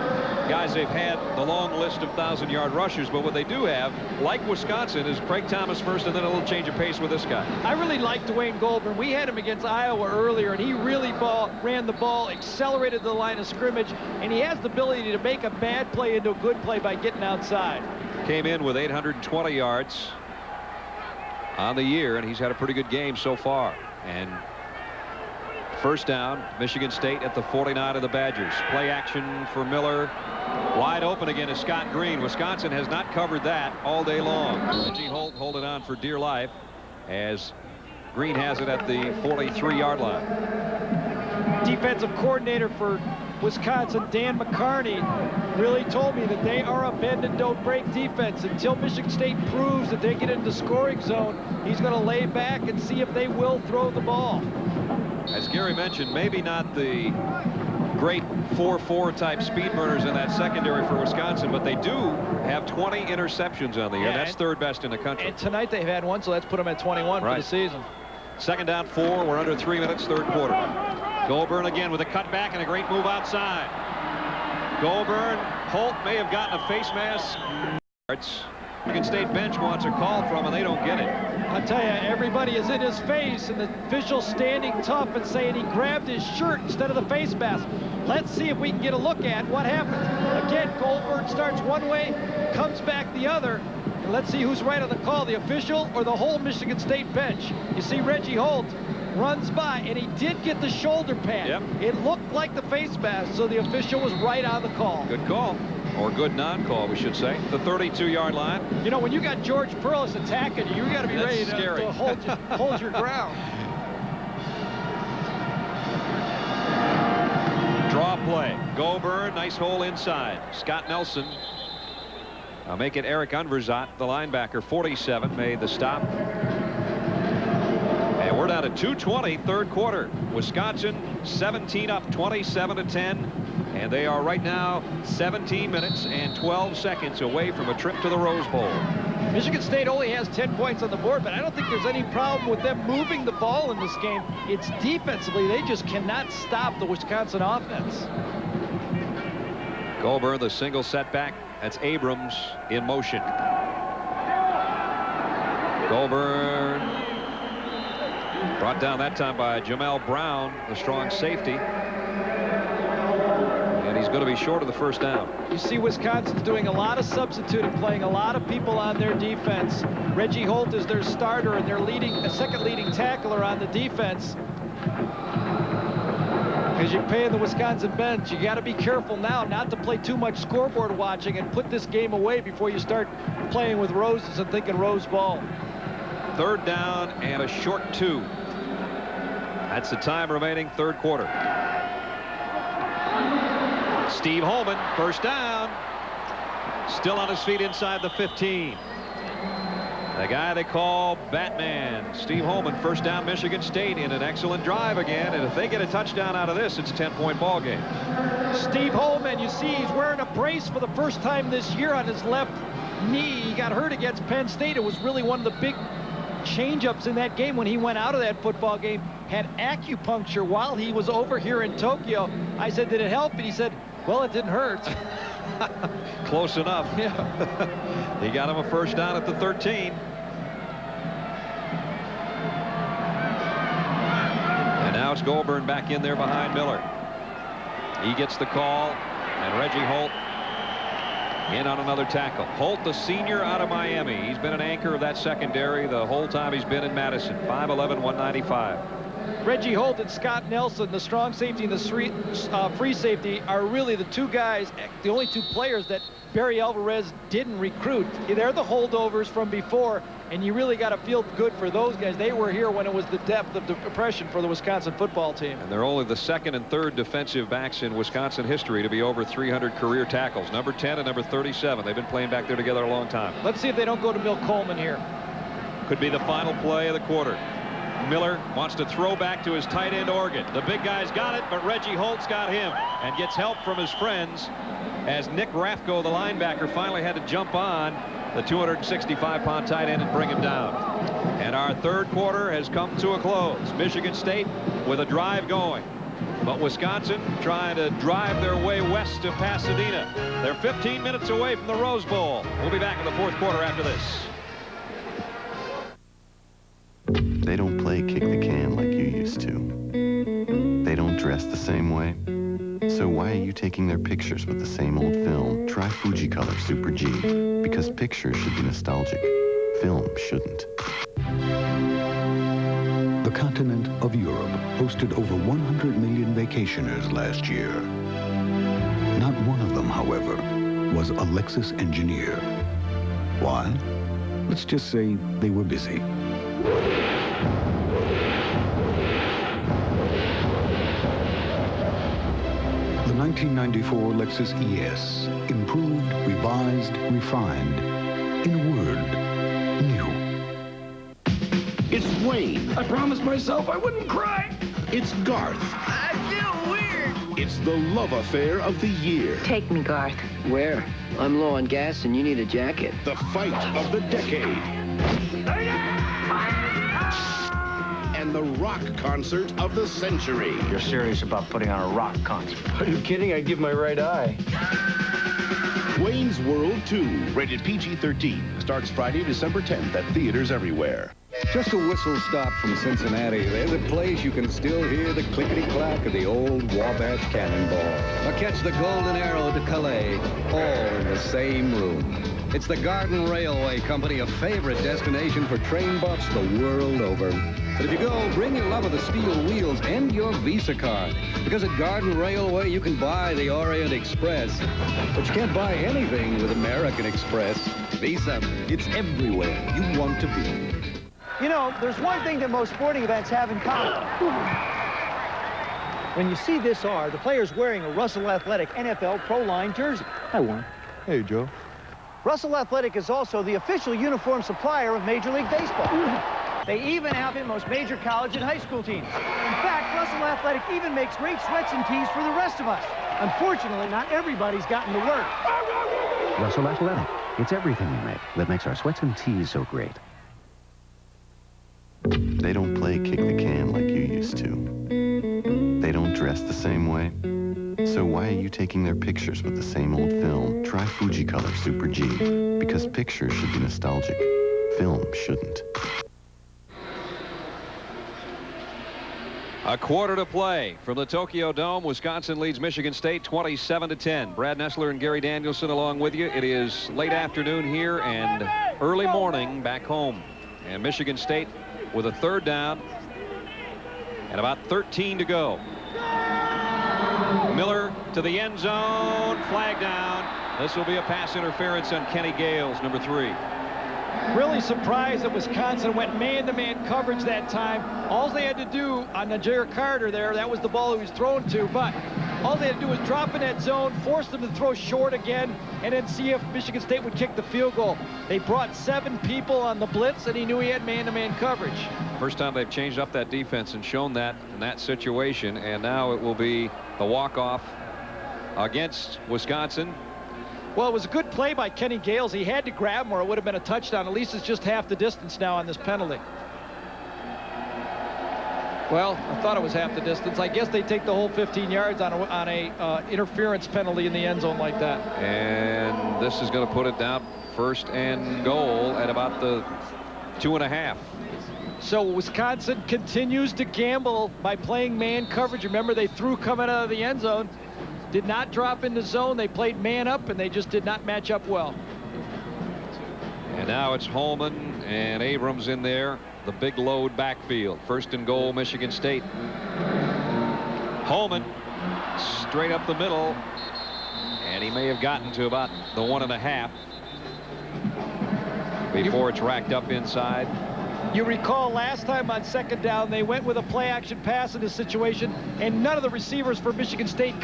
guys they've had, the long list of 1,000-yard rushers. But what they do have, like Wisconsin, is Craig Thomas first and then a little change of pace with this guy. I really like Dwayne Goulburn. We had him against Iowa earlier, and he really ran the ball, accelerated the line of scrimmage, and he has the ability to make a bad play into a good play by getting outside. Came in with 820 yards on the year, and he's had a pretty good game so far. And 1st down, Michigan State at the 49 of the Badgers. Play action for Miller. Wide open again is Scott Green. Wisconsin has not covered that all day long. Reggie Holt holding on for dear life as Green has it at the 43-yard line. Defensive coordinator for Wisconsin, Dan McCarney, really told me that they are a bend and don't break defense. Until Michigan State proves that they get into the scoring zone, he's going to lay back and see if they will throw the ball. As Gary mentioned, maybe not the great 4-4 type speed burners in that secondary for Wisconsin, but they do have 20 interceptions on the year. That's 3rd best in the country. And tonight they've had 1, so let's put them at 21 for the season. 2nd down, 4. We're under 3 minutes, 3rd quarter. Goulburn again with a cutback and a great move outside. Goulburn, Holt may have gotten a face mask. Michigan State bench wants a call from, and they don't get it. I'll tell you, everybody is in his face, and the official's standing tough and saying he grabbed his shirt instead of the face mask. Let's see if we can get a look at what happened. Again, Goulburn starts one way, comes back the other. And let's see who's right on the call, the official or the whole Michigan State bench. You see Reggie Holt runs by, and he did get the shoulder pad. Yep. It looked like the face mask, so the official was right on the call. Good call. Or good non-call, we should say. The 32-yard line. You know, when you got George Perlis attacking you, got to be ready to hold your ground. Draw play. Goulburn, nice hole inside. Scott Nelson. I'll make it Eric Unverzat, the linebacker, 47, made the stop. And we're down to 2:20, 3rd quarter. Wisconsin 17 up, 27-10. And they are right now 17 minutes and 12 seconds away from a trip to the Rose Bowl. Michigan State only has 10 points on the board, but I don't think there's any problem with them moving the ball in this game. It's defensively, they just cannot stop the Wisconsin offense. Goulburn, the single setback. That's Abrams in motion. Goulburn brought down that time by Jamel Brown, the strong safety. And he's going to be short of the first down. You see Wisconsin's doing a lot of substituting, playing a lot of people on their defense. Reggie Holt is their starter and their second leading tackler on the defense. Because you're paying the Wisconsin bench, you got to be careful now not to play too much scoreboard watching and put this game away before you start playing with roses and thinking rose ball. Third down and a short 2. That's the time remaining, third quarter. Steve Holman, first down. Still on his feet inside the 15. The guy they call Batman, Steve Holman, first down, Michigan State, in an excellent drive again. And if they get a touchdown out of this, it's a 10-point ball game. Steve Holman, you see he's wearing a brace for the first time this year on his left knee. He got hurt against Penn State. It was really one of the big change-ups in that game when he went out of that football game. Had acupuncture while he was over here in Tokyo. I said, did it help? And he said, well, it didn't hurt. Close enough. Yeah. He got him a first down at the 13. And now it's Goulburn back in there behind Miller. He gets the call, and Reggie Holt in on another tackle. Holt, the senior out of Miami. He's been an anchor of that secondary the whole time he's been in Madison. 5'11", 195. Reggie Holt and Scott Nelson, the strong safety and the free safety, are really the two guys, the only two players that Barry Alvarez didn't recruit. They're the holdovers from before, and you really got to feel good for those guys. They were here when it was the depth of depression for the Wisconsin football team. And they're only the second and third defensive backs in Wisconsin history to be over 300 career tackles. Number 10 and number 37. They've been playing back there together a long time. Let's see if they don't go to Bill Coleman here. Could be the final play of the quarter. Miller wants to throw back to his tight end Organ. The big guy's got it, but Reggie Holt's got him and gets help from his friends as Nick Raffco, the linebacker, finally had to jump on the 265-pound tight end and bring him down. And our third quarter has come to a close. Michigan State with a drive going, but Wisconsin trying to drive their way west of Pasadena. They're 15 minutes away from the Rose Bowl. We'll be back in the fourth quarter after this. They don't play kick the can like you used to. They don't dress the same way. So why are you taking their pictures with the same old film? Try Fujicolor Super G. Because pictures should be nostalgic. Film shouldn't. The continent of Europe hosted over 100 million vacationers last year. Not one of them, however, was a Lexus engineer. Why? Let's just say they were busy. The 1994 Lexus ES, improved, revised, refined, in a word, new. It's Wayne. I promised myself I wouldn't cry. It's Garth. I feel weird. It's the love affair of the year. Take me, Garth. Where? I'm low on gas and you need a jacket. The fight of the decade. And the rock concert of the century. You're serious about putting on a rock concert? Are you kidding? I'd give my right eye. Wayne's World 2, rated PG-13, starts Friday, December 10th at theaters everywhere. Just a whistle stop from Cincinnati. There's a place you can still hear the clickety-clack of the old Wabash Cannonball. Or catch the Golden Arrow to Calais, all in the same room. It's the Garden Railway Company, a favorite destination for train buffs the world over. But if you go, bring your love of the steel wheels and your Visa card. Because at Garden Railway, you can buy the Orient Express. But you can't buy anything with American Express. Visa, it's everywhere you want to be. You know, there's one thing that most sporting events have in common. When you see this R, the player's wearing a Russell Athletic NFL Pro Line jersey. Hi, Warren. Hey, Joe. Russell Athletic is also the official uniform supplier of Major League Baseball. They even outfit most major college and high school teams. In fact, Russell Athletic even makes great sweats and tees for the rest of us. Unfortunately, not everybody's gotten to work. Russell Athletic. It's everything we make that makes our sweats and tees so great. They don't play kick the can like you used to. They don't dress the same way. So why are you taking their pictures with the same old film? Try Fujicolor Super G. Because pictures should be nostalgic. Film shouldn't. A quarter to play from the Tokyo Dome. Wisconsin leads Michigan State 27-10. Brad Nessler and Gary Danielson along with you. It is late afternoon here and early morning back home. And Michigan State with a third down and about 13 to go. Miller to the end zone. Flag down. This will be a pass interference on Kenny Gales, number 3. Really surprised that Wisconsin went man-to-man coverage that time. All they had to do on Najir Carter there, that was the ball he was thrown to, but all they had to do was drop in that zone, force them to throw short again, and then see if Michigan State would kick the field goal. They brought 7 people on the blitz, and he knew he had man-to-man coverage. First time they've changed up that defense and shown that in that situation, and now it will be the walk-off against Wisconsin. Well, it was a good play by Kenny Gales. He had to grab him or it would have been a touchdown. At least it's just half the distance now on this penalty. Well, I thought it was half the distance. I guess they take the whole 15 yards on a interference penalty in the end zone like that. And this is going to put it down first and goal at about the 2.5. So Wisconsin continues to gamble by playing man coverage. Remember, they threw coming out of the end zone. Did not drop in the zone. They played man up, and they just did not match up well. And now it's Holman and Abrams in there. The big load backfield. First and goal, Michigan State. Holman straight up the middle. And he may have gotten to about the 1.5 before it's racked up inside. You recall last time on second down, they went with a play-action pass in this situation, and none of the receivers for Michigan State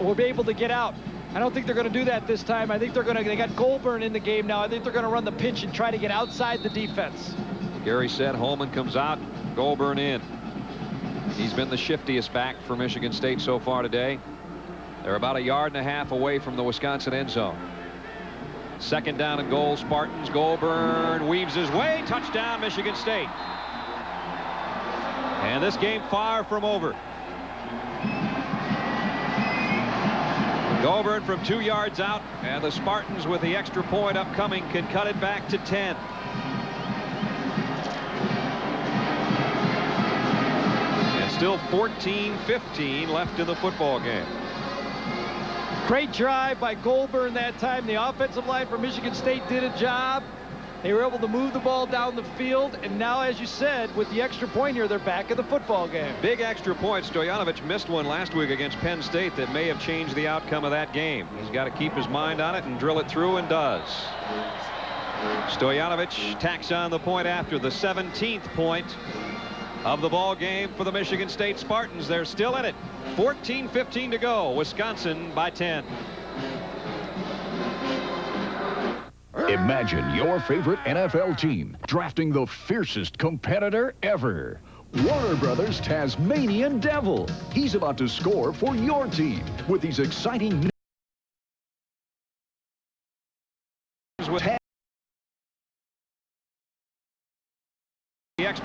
were able to get out. I don't think they're going to do that this time. I think they got Goldburn in the game now. I think they're going to run the pitch and try to get outside the defense. Gary said Holman comes out, Goldburn in. He's been the shiftiest back for Michigan State so far today. They're about 1.5 yards away from the Wisconsin end zone. Second down and goal, Spartans. Goldburn weaves his way. Touchdown, Michigan State. And this game far from over. Goldburn from 2 yards out, and the Spartans with the extra point upcoming can cut it back to 10. And still 14-15 left in the football game. Great drive by Goldburn that time. The offensive line for Michigan State did a job. They were able to move the ball down the field, and now, as you said, with the extra point here, they're back in the football game. Big extra point. Stoyanovich missed one last week against Penn State that may have changed the outcome of that game. He's got to keep his mind on it and drill it through, and does. Stoyanovich tacks on the point after the 17th point of the ball game for the Michigan State Spartans. They're still in it. 14-15 to go. Wisconsin by 10. Imagine your favorite NFL team drafting the fiercest competitor ever. Warner Brothers Tasmanian Devil. He's about to score for your team with these exciting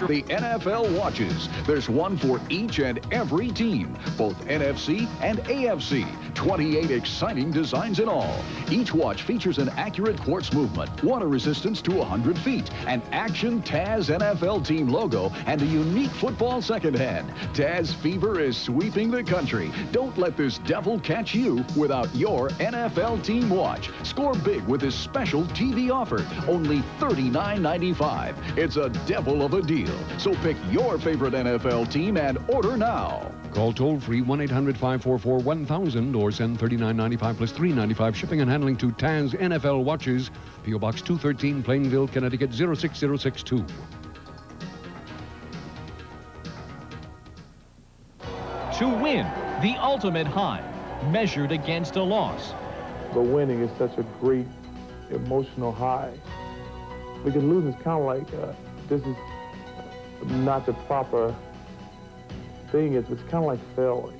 the NFL watches. There's one for each and every team, both NFC and AFC. 28 exciting designs in all. Each watch features an accurate quartz movement, water resistance to 100 feet, an Action Taz NFL team logo, and a unique football second hand. Taz fever is sweeping the country. Don't let this devil catch you without your NFL team watch. Score big with this special TV offer. Only $39.95. It's a devil of a deal. So pick your favorite NFL team and order now. Call toll-free 1-800-544-1000 or send $39.95 plus $3.95 shipping and handling to Taz NFL Watches, P.O. Box 213, Plainville, Connecticut 06062. To win, the ultimate high, measured against a loss. But winning is such a great emotional high. Because losing is kind of like, this is not the proper thing. It's kind of like failing.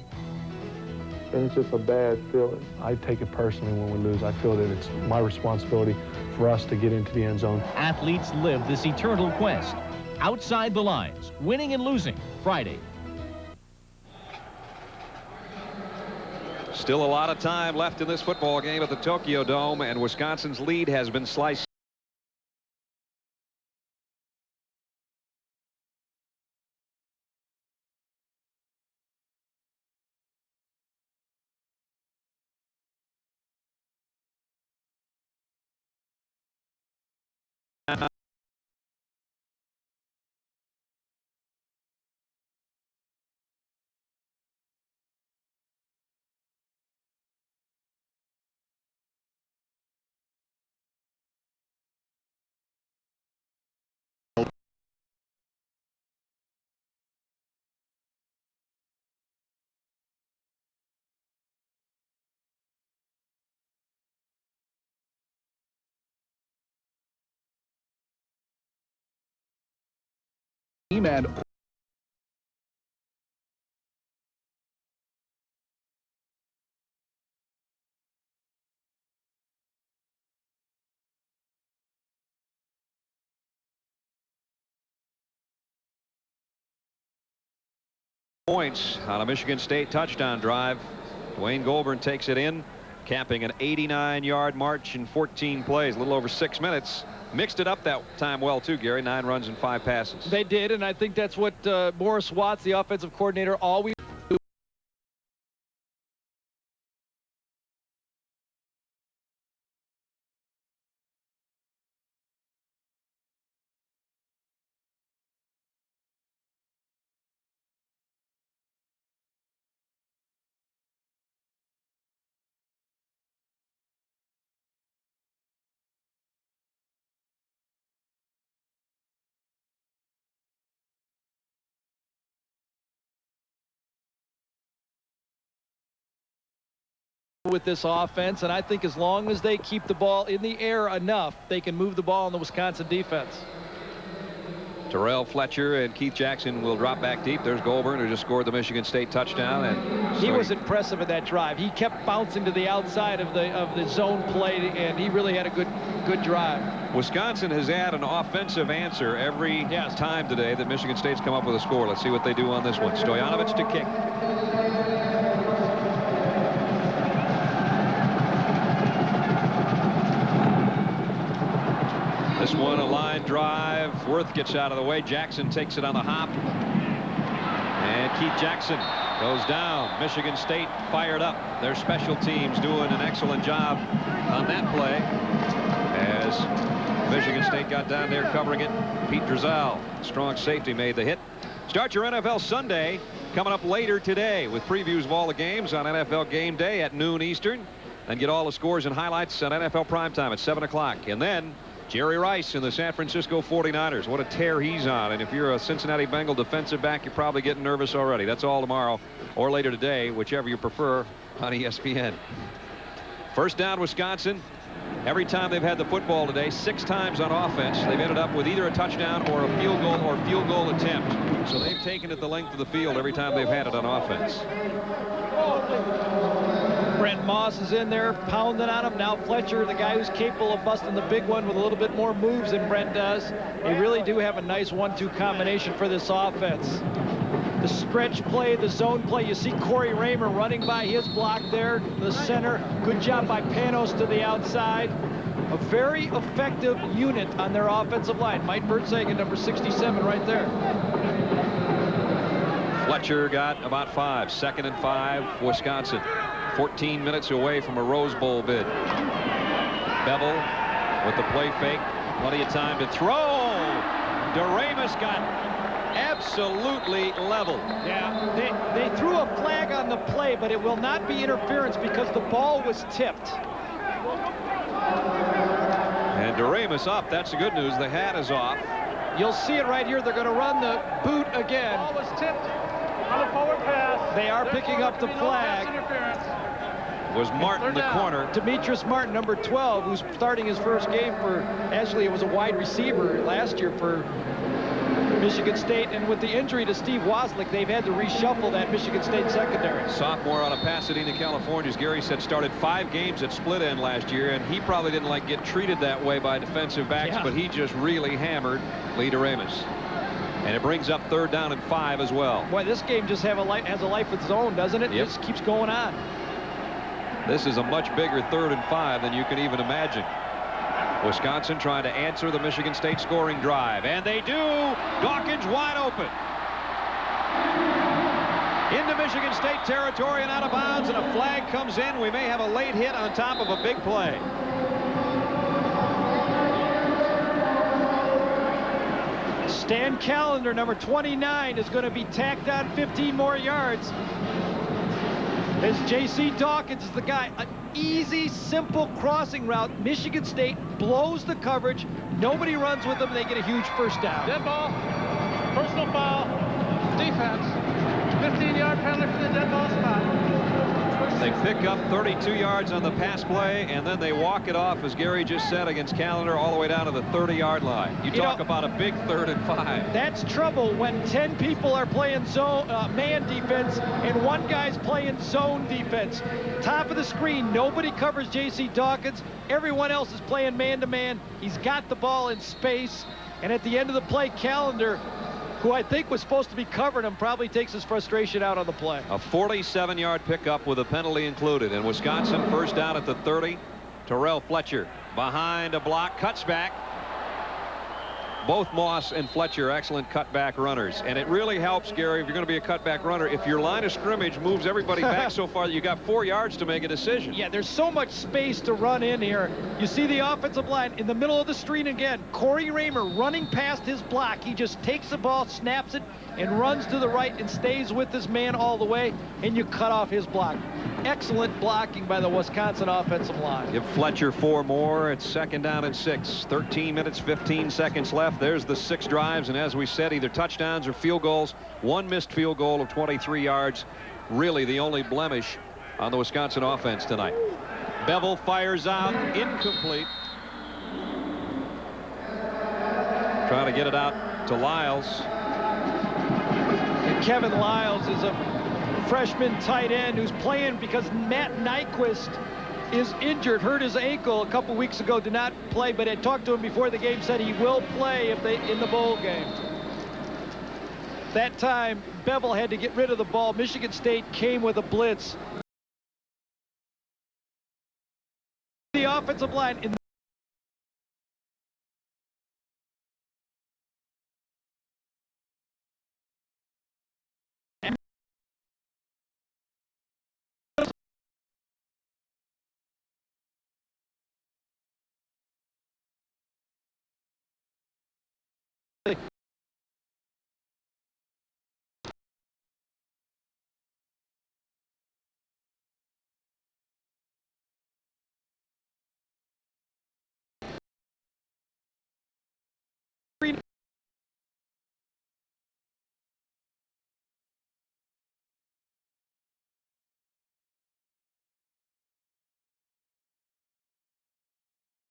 And it's just a bad feeling. I take it personally when we lose. I feel that it's my responsibility for us to get into the end zone. Athletes live this eternal quest. Outside the lines, winning and losing, Friday. Still a lot of time left in this football game at the Tokyo Dome, and Wisconsin's lead has been sliced. And points on a Michigan State touchdown drive. Dwayne Goulburn takes it in, capping an 89-yard march in 14 plays, a little over 6 minutes. Mixed it up that time well, too, Gary. 9 runs and 5 passes. They did, and I think that's what Morris Watts, the offensive coordinator, always do. With this offense, and I think as long as they keep the ball in the air enough, they can move the ball in the Wisconsin defense. Terrell Fletcher and Keith Jackson will drop back deep. There's Goulburn, who just scored the Michigan State touchdown, and he was impressive in that drive. He kept bouncing to the outside of the zone play, and he really had a good drive. Wisconsin has had an offensive answer every time today that Michigan State's come up with a score. Let's see what they do on this one. Stoyanovich to kick. This one a line drive. Worth gets out of the way. Jackson takes it on the hop. And Keith Jackson goes down. Michigan State fired up. Their special teams doing an excellent job on that play. As Michigan State got down there covering it, Pete Drizel, strong safety, made the hit. Start your NFL Sunday coming up later today with previews of all the games on NFL Game Day at noon Eastern. And get all the scores and highlights on NFL Primetime at 7 o'clock. And then Jerry Rice in the San Francisco 49ers. What a tear he's on. And if you're a Cincinnati Bengal defensive back, you're probably getting nervous already. That's all tomorrow or later today, whichever you prefer, on ESPN. First down, Wisconsin. Every time they've had the football today, 6 times on offense, they've ended up with either a touchdown or a field goal attempt. So they've taken it the length of the field every time they've had it on offense. Brent Moss is in there pounding on him. Now Fletcher, the guy who's capable of busting the big one with a little bit more moves than Brent does. They really do have a nice 1-2 combination for this offense. The stretch play, the zone play. You see Corey Raymer running by his block there, the center. Good job by Panos to the outside. A very effective unit on their offensive line. Mike Bertsagen, number 67, right there. Fletcher got about 5. 2nd and 5, Wisconsin. 14 minutes away from a Rose Bowl bid. Bevel with the play fake. Plenty of time to throw. DeRamus got absolutely leveled. Yeah, they threw a flag on the play, but it will not be interference because the ball was tipped. And DeRamus up. That's the good news. The hat is off. You'll see it right here. They're going to run the boot again. The ball was tipped on a forward pass. They are picking up the flag. Was Martin the corner. Demetrius Martin, number 12, who's starting his first game for, actually it was a wide receiver last year for Michigan State, and with the injury to Steve Waslick, they've had to reshuffle that Michigan State secondary. Sophomore out of Pasadena, California, as Gary said, started 5 games at split end last year, and he probably didn't like get treated that way by defensive backs, but he just really hammered Lee DeRamus. And it brings up 3rd down and 5 as well. Boy, this game just has a life of its own, doesn't it? It just keeps going on. This is a much bigger 3rd and 5 than you can even imagine. Wisconsin trying to answer the Michigan State scoring drive, and they do. Dawkins wide open. Into Michigan State territory and out of bounds, and a flag comes in. We may have a late hit on top of a big play. Stan Callender, number 29, is going to be tacked on 15 more yards. As J.C. Dawkins is the guy. An easy, simple crossing route. Michigan State blows the coverage. Nobody runs with them. They get a huge first down. Dead ball. Personal foul. Defense. 15-yard penalty for the dead ball spot. They pick up 32 yards on the pass play, and then they walk it off, as Gary just said, against Callender all the way down to the 30-yard line. You talk about a big 3rd and 5. That's trouble when 10 people are playing zone man defense and one guy's playing zone defense. Top of the screen, nobody covers J.C. Dawkins. Everyone else is playing man-to-man. He's got the ball in space, and at the end of the play, Callender, who I think was supposed to be covering him, probably takes his frustration out on the play. A 47-yard pickup with a penalty included. And Wisconsin first down at the 30. Terrell Fletcher behind a block, cuts back. Both Moss and Fletcher excellent cutback runners. And it really helps, Gary, if you're going to be a cutback runner, if your line of scrimmage moves everybody back so far that you got 4 yards to make a decision. Yeah, there's so much space to run in here. You see the offensive line in the middle of the screen again. Corey Raymer running past his block. He just takes the ball, snaps it, and runs to the right and stays with his man all the way, and you cut off his block. Excellent blocking by the Wisconsin offensive line. Give Fletcher 4 more. It's 2nd down and 6. 13 minutes, 15 seconds left. There's the 6 drives, and as we said, either touchdowns or field goals. 1 missed field goal of 23 yards. Really the only blemish on the Wisconsin offense tonight. Bevel fires out, incomplete. Trying to get it out to Lyles. And Kevin Lyles is a freshman tight end who's playing because Matt Nyquist is injured, hurt his ankle a couple weeks ago, did not play, but I talked to him before the game, said he will play if they in the bowl game. That time, Bevel had to get rid of the ball. Michigan State came with a blitz. The offensive line in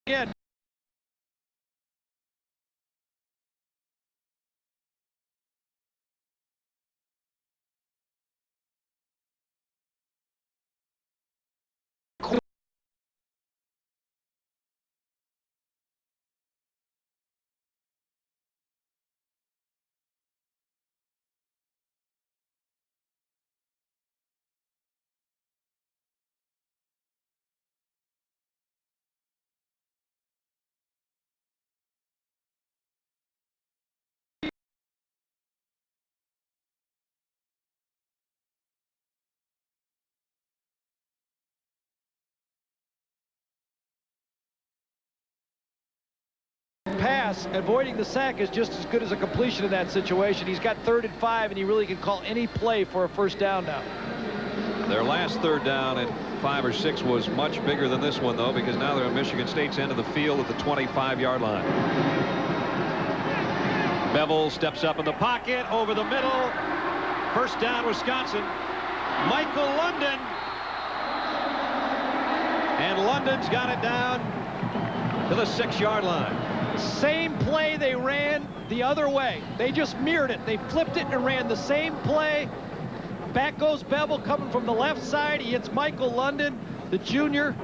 again. Pass, avoiding the sack is just as good as a completion in that situation. He's got 3rd and 5, and he really can call any play for a first down now. Their last 3rd down at 5 or 6 was much bigger than this one, though, because now they're on Michigan State's end of the field at the 25-yard line. Bevel steps up in the pocket, over the middle. First down, Wisconsin. Michael London. And London's got it down to the 6-yard line. Same play they ran the other way. They just mirrored it. They flipped it and ran the same play. Back goes Bevel coming from the left side. He hits Michael London, the junior,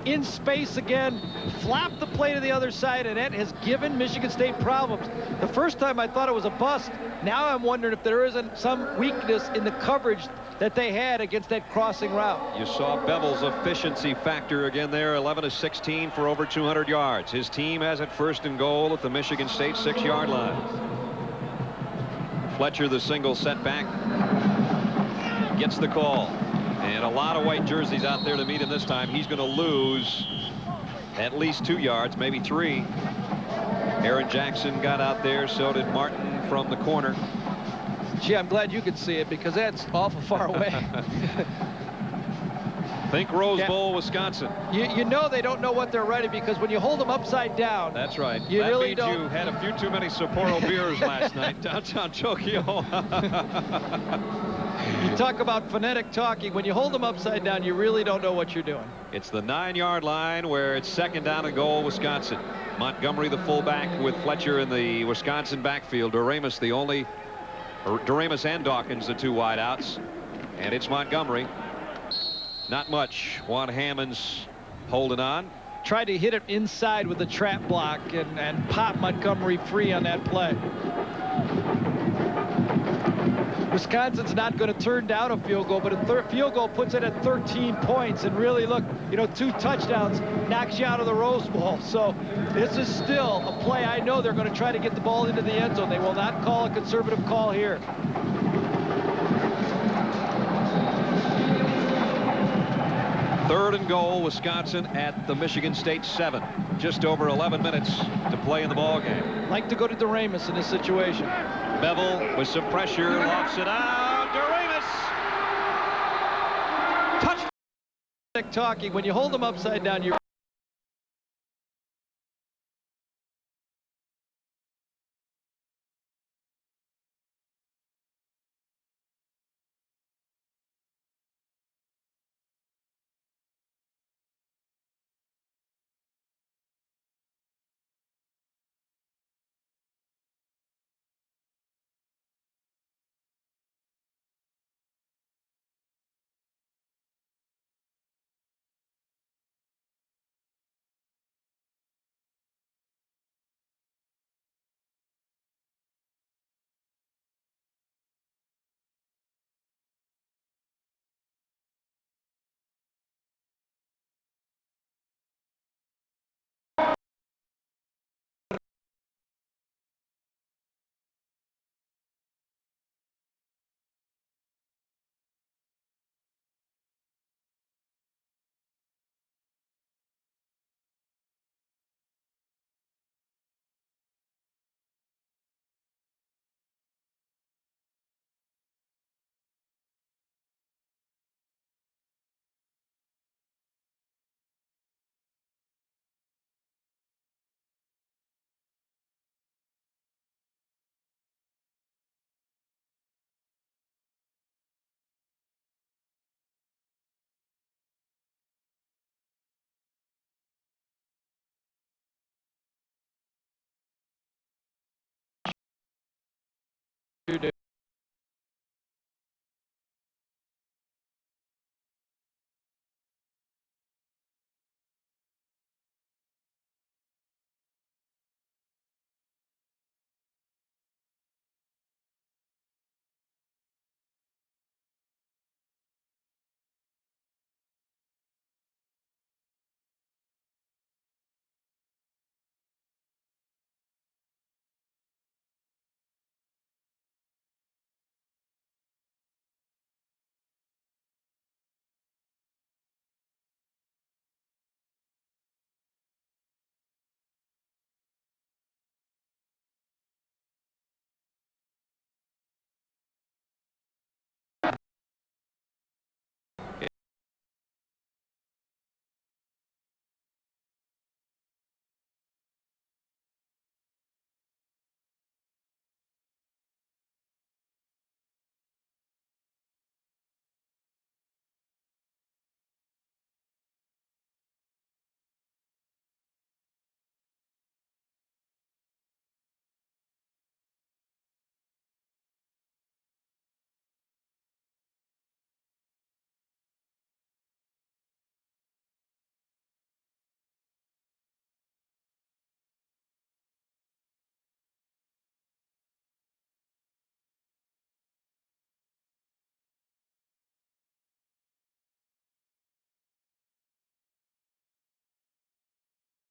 in space again. Flopped the play to the other side, and that has given Michigan State problems. The first time I thought it was a bust. Now I'm wondering if there isn't some weakness in the coverage that they had against that crossing route. You saw Bevel's efficiency factor again there, 11 of 16 for over 200 yards. His team has it 1st and goal at the Michigan State 6-yard line. Fletcher, the single setback, gets the call. And a lot of white jerseys out there to meet him this time. He's going to lose at least 2 yards, maybe 3. Aaron Jackson got out there. So did Martin from the corner. Gee, I'm glad you could see it because that's awful far away. Think Rose Bowl, Wisconsin. You know they don't know what they're writing because when you hold them upside down. That's right. You that really means don't. You had a few too many Sapporo beers last night downtown Tokyo. You talk about phonetic talking. When you hold them upside down, you really don't know what you're doing. It's the 9-yard line where it's 2nd down and goal, Wisconsin. Montgomery, the fullback, with Fletcher in the Wisconsin backfield. Doremus, Doremus and Dawkins, the 2 wideouts. And it's Montgomery. Not much. Juan Hammonds holding on. Tried to hit it inside with the trap block and pop Montgomery free on that play. Wisconsin's not going to turn down a field goal, but a field goal puts it at 13 points. And really, look, 2 touchdowns knocks you out of the Rose Bowl. So this is still a play. I know they're going to try to get the ball into the end zone. They will not call a conservative call here. Third and goal, Wisconsin at the Michigan State 7. Just over 11 minutes to play in the ball game. Like to go to Doremus in this situation. Bevel with some pressure, lofts it out. Doremus! Touch. Talking. When you hold them upside down, you're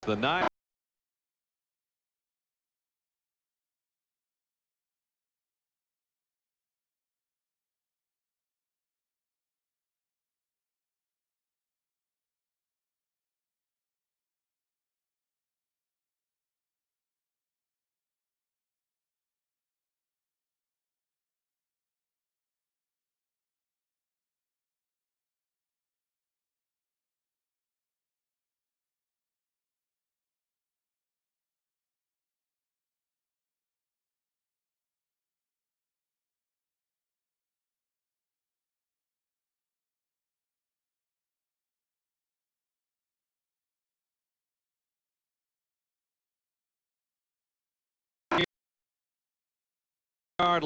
the 9. Yard.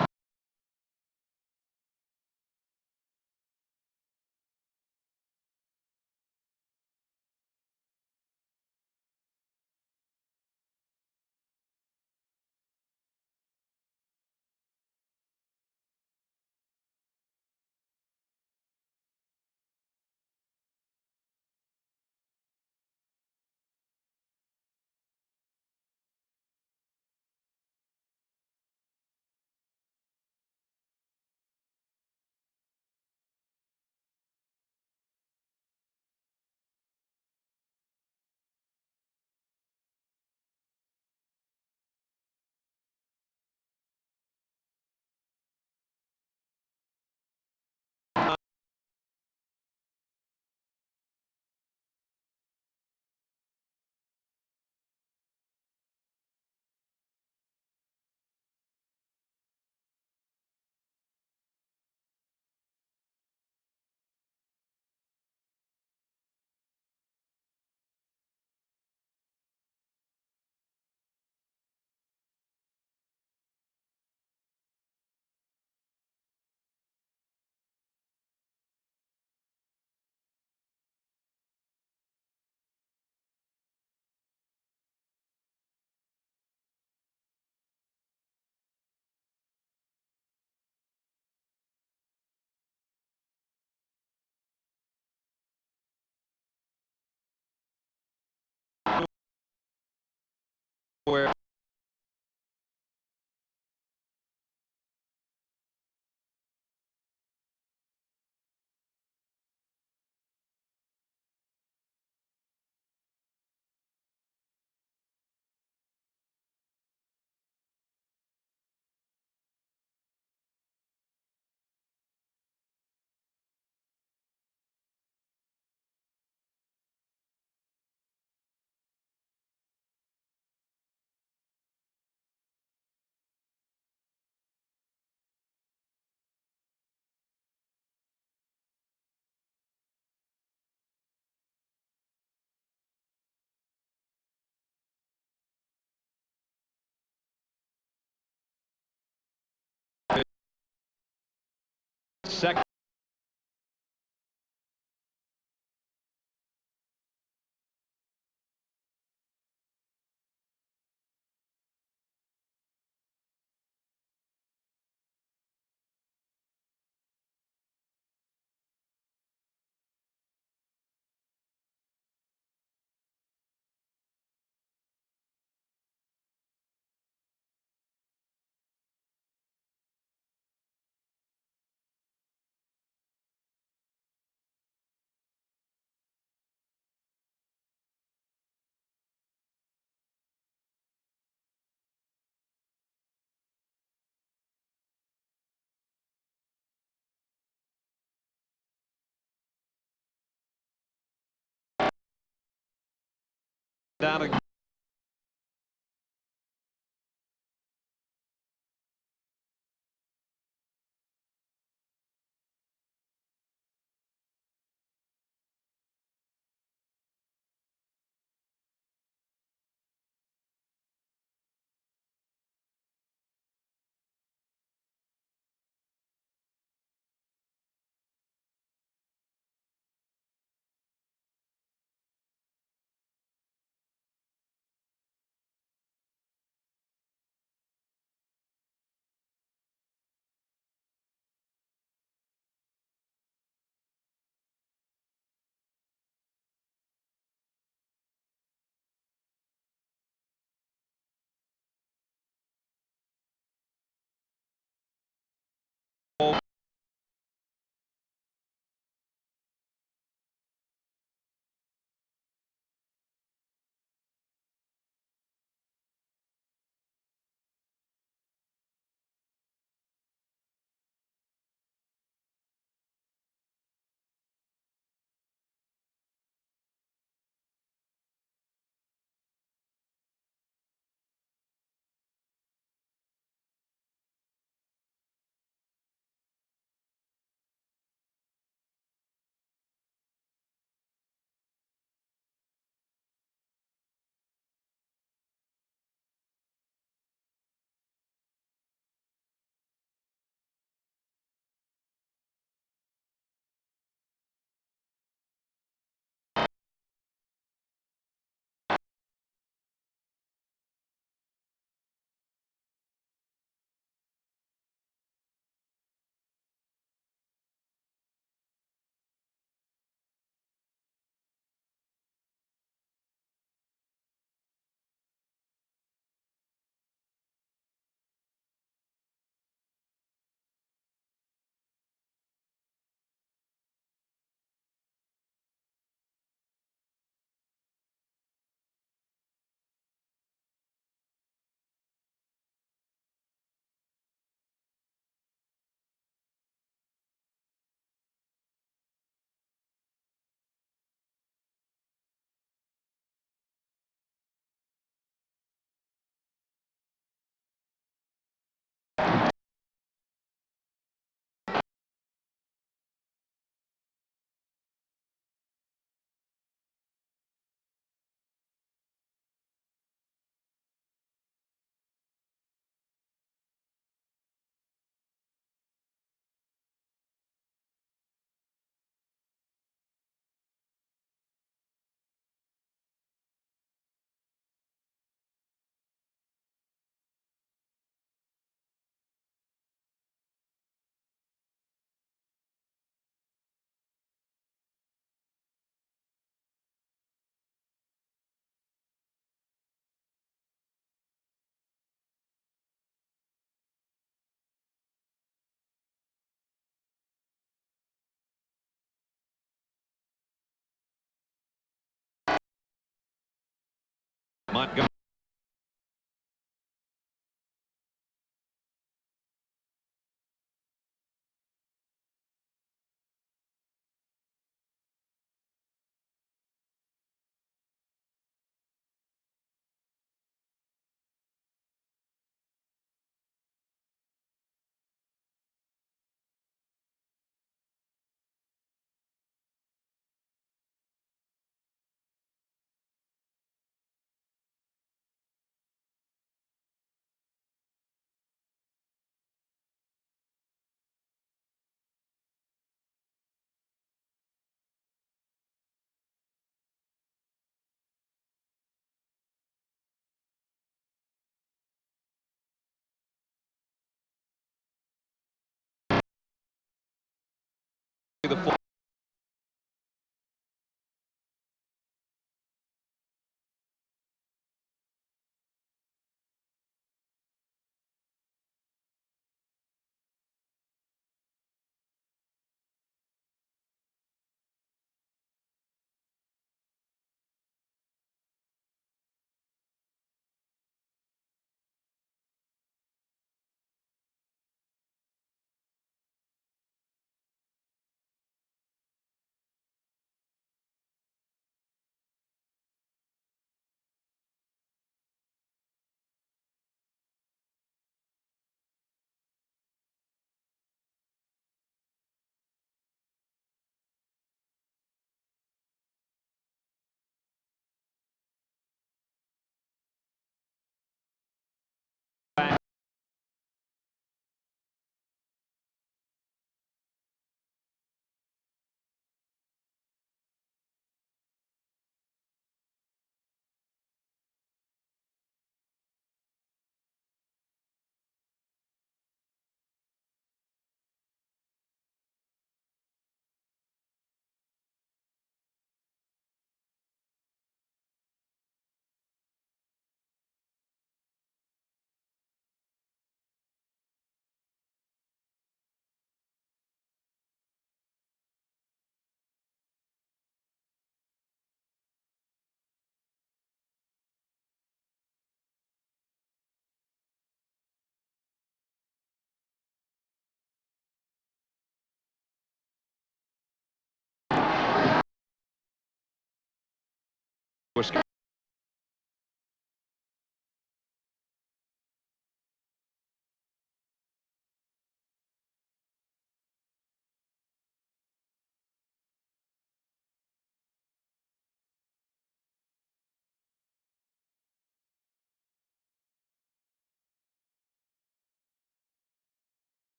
Where second. Down again. Montgomery. The full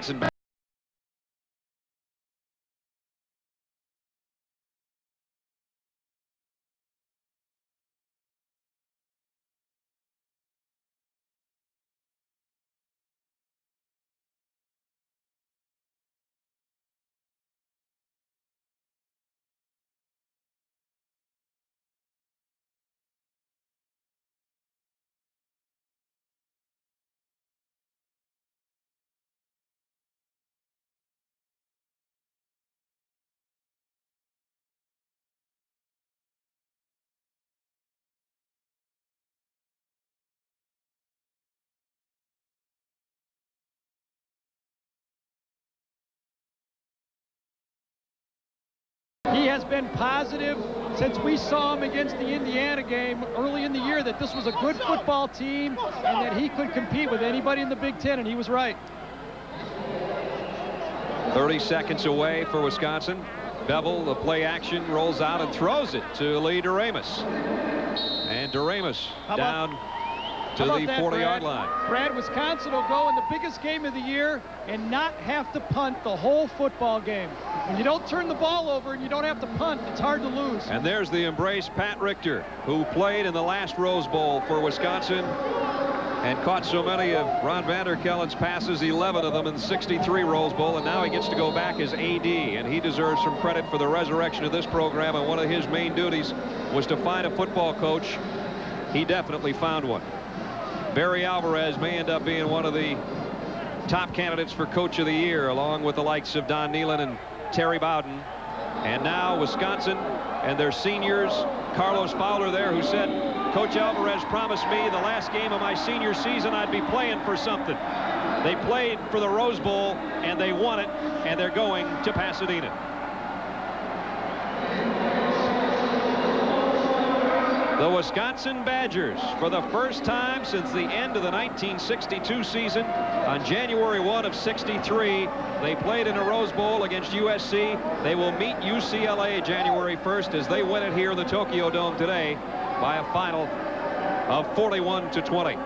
Wisconsin. He has been positive since we saw him against the Indiana game early in the year that this was a good football team and that he could compete with anybody in the Big Ten, and he was right. 30 seconds away for Wisconsin. Bevel, the play action, rolls out and throws it to Lee DeRamus. And DeRamus down to the 40-yard line. Brad, Wisconsin will go in the biggest game of the year and not have to punt the whole football game. When you don't turn the ball over and you don't have to punt, it's hard to lose. And there's the embrace Pat Richter, who played in the last Rose Bowl for Wisconsin and caught so many of Ron Vanderkellen's passes, 11 of them in the 63 Rose Bowl, and now he gets to go back as AD, and he deserves some credit for the resurrection of this program, and one of his main duties was to find a football coach. He definitely found one. Barry Alvarez may end up being one of the top candidates for Coach of the Year, along with the likes of Don Nehlen and Terry Bowden. And now Wisconsin and their seniors, Carlos Fowler there, who said, Coach Alvarez promised me the last game of my senior season I'd be playing for something. They played for the Rose Bowl, and they won it, and they're going to Pasadena. The Wisconsin Badgers, for the first time since the end of the 1962 season, on January 1 of '63, they played in a Rose Bowl against USC. They will meet UCLA January 1st as they win it here in the Tokyo Dome today by a final of 41-20.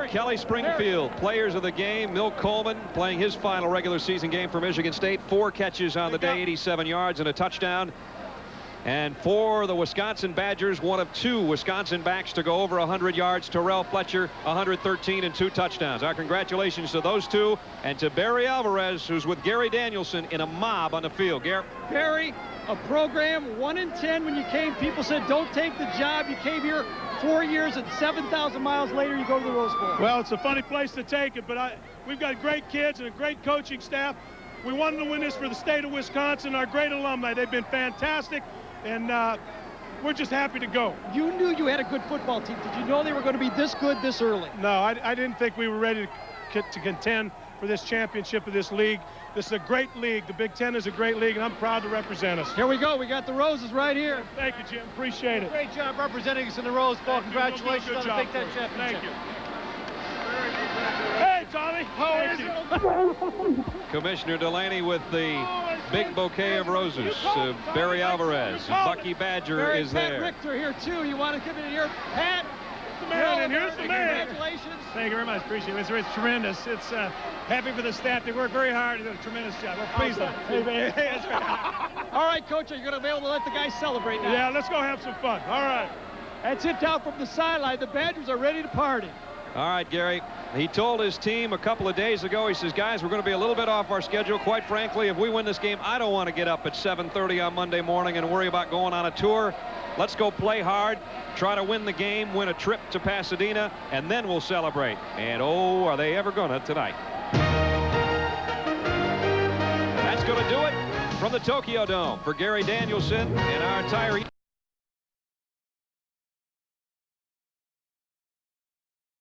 Kelly Springfield, players of the game. Milt Coleman playing his final regular season game for Michigan State. 4 catches on the day, 87 yards and a touchdown. And for the Wisconsin Badgers, one of 2 Wisconsin backs to go over 100 yards. Terrell Fletcher, 113 and 2 touchdowns. Our congratulations to those 2 and to Barry Alvarez, who's with Gary Danielson in a mob on the field. Gary? Barry, a program 1 in 10 when you came. People said, don't take the job. You came here 4 years and 7,000 miles later, you go to the Rose Bowl. Well, it's a funny place to take it, but we've got great kids and a great coaching staff. We wanted to win this for the state of Wisconsin, our great alumni. They've been fantastic. And we're just happy to go. You knew you had a good football team. Did you know they were going to be this good this early? No, I didn't think we were ready to contend for this championship of this league. This is a great league. The Big Ten is a great league, and I'm proud to represent us. Here we go. We got the Roses right here. Thank you, Jim. Appreciate it. Great job representing us in the Rose Bowl. Congratulations on the Big Ten championship. Thank you. Hey, Tommy. How is it? Commissioner Delaney with the big bouquet of roses. Barry Alvarez. Bucky Badger is there. Pat Richter here, too. You want to give it here? Pat. The man, and here's the man. Congratulations. Thank you very much. Appreciate it. It's tremendous. It's happy for the staff. They work very hard. They do a tremendous job. We're pleased. All right, Coach, are you going to be able to let the guys celebrate now? Yeah, let's go have some fun. All right. That's it down from the sideline. The Badgers are ready to party. All right, Gary. He told his team a couple of days ago, he says, guys, we're going to be a little bit off our schedule. Quite frankly, if we win this game, I don't want to get up at 7:30 on Monday morning and worry about going on a tour. Let's go play hard, try to win the game, win a trip to Pasadena, and then we'll celebrate. And, oh, are they ever going to tonight. That's going to do it from the Tokyo Dome. For Gary Danielson and our entire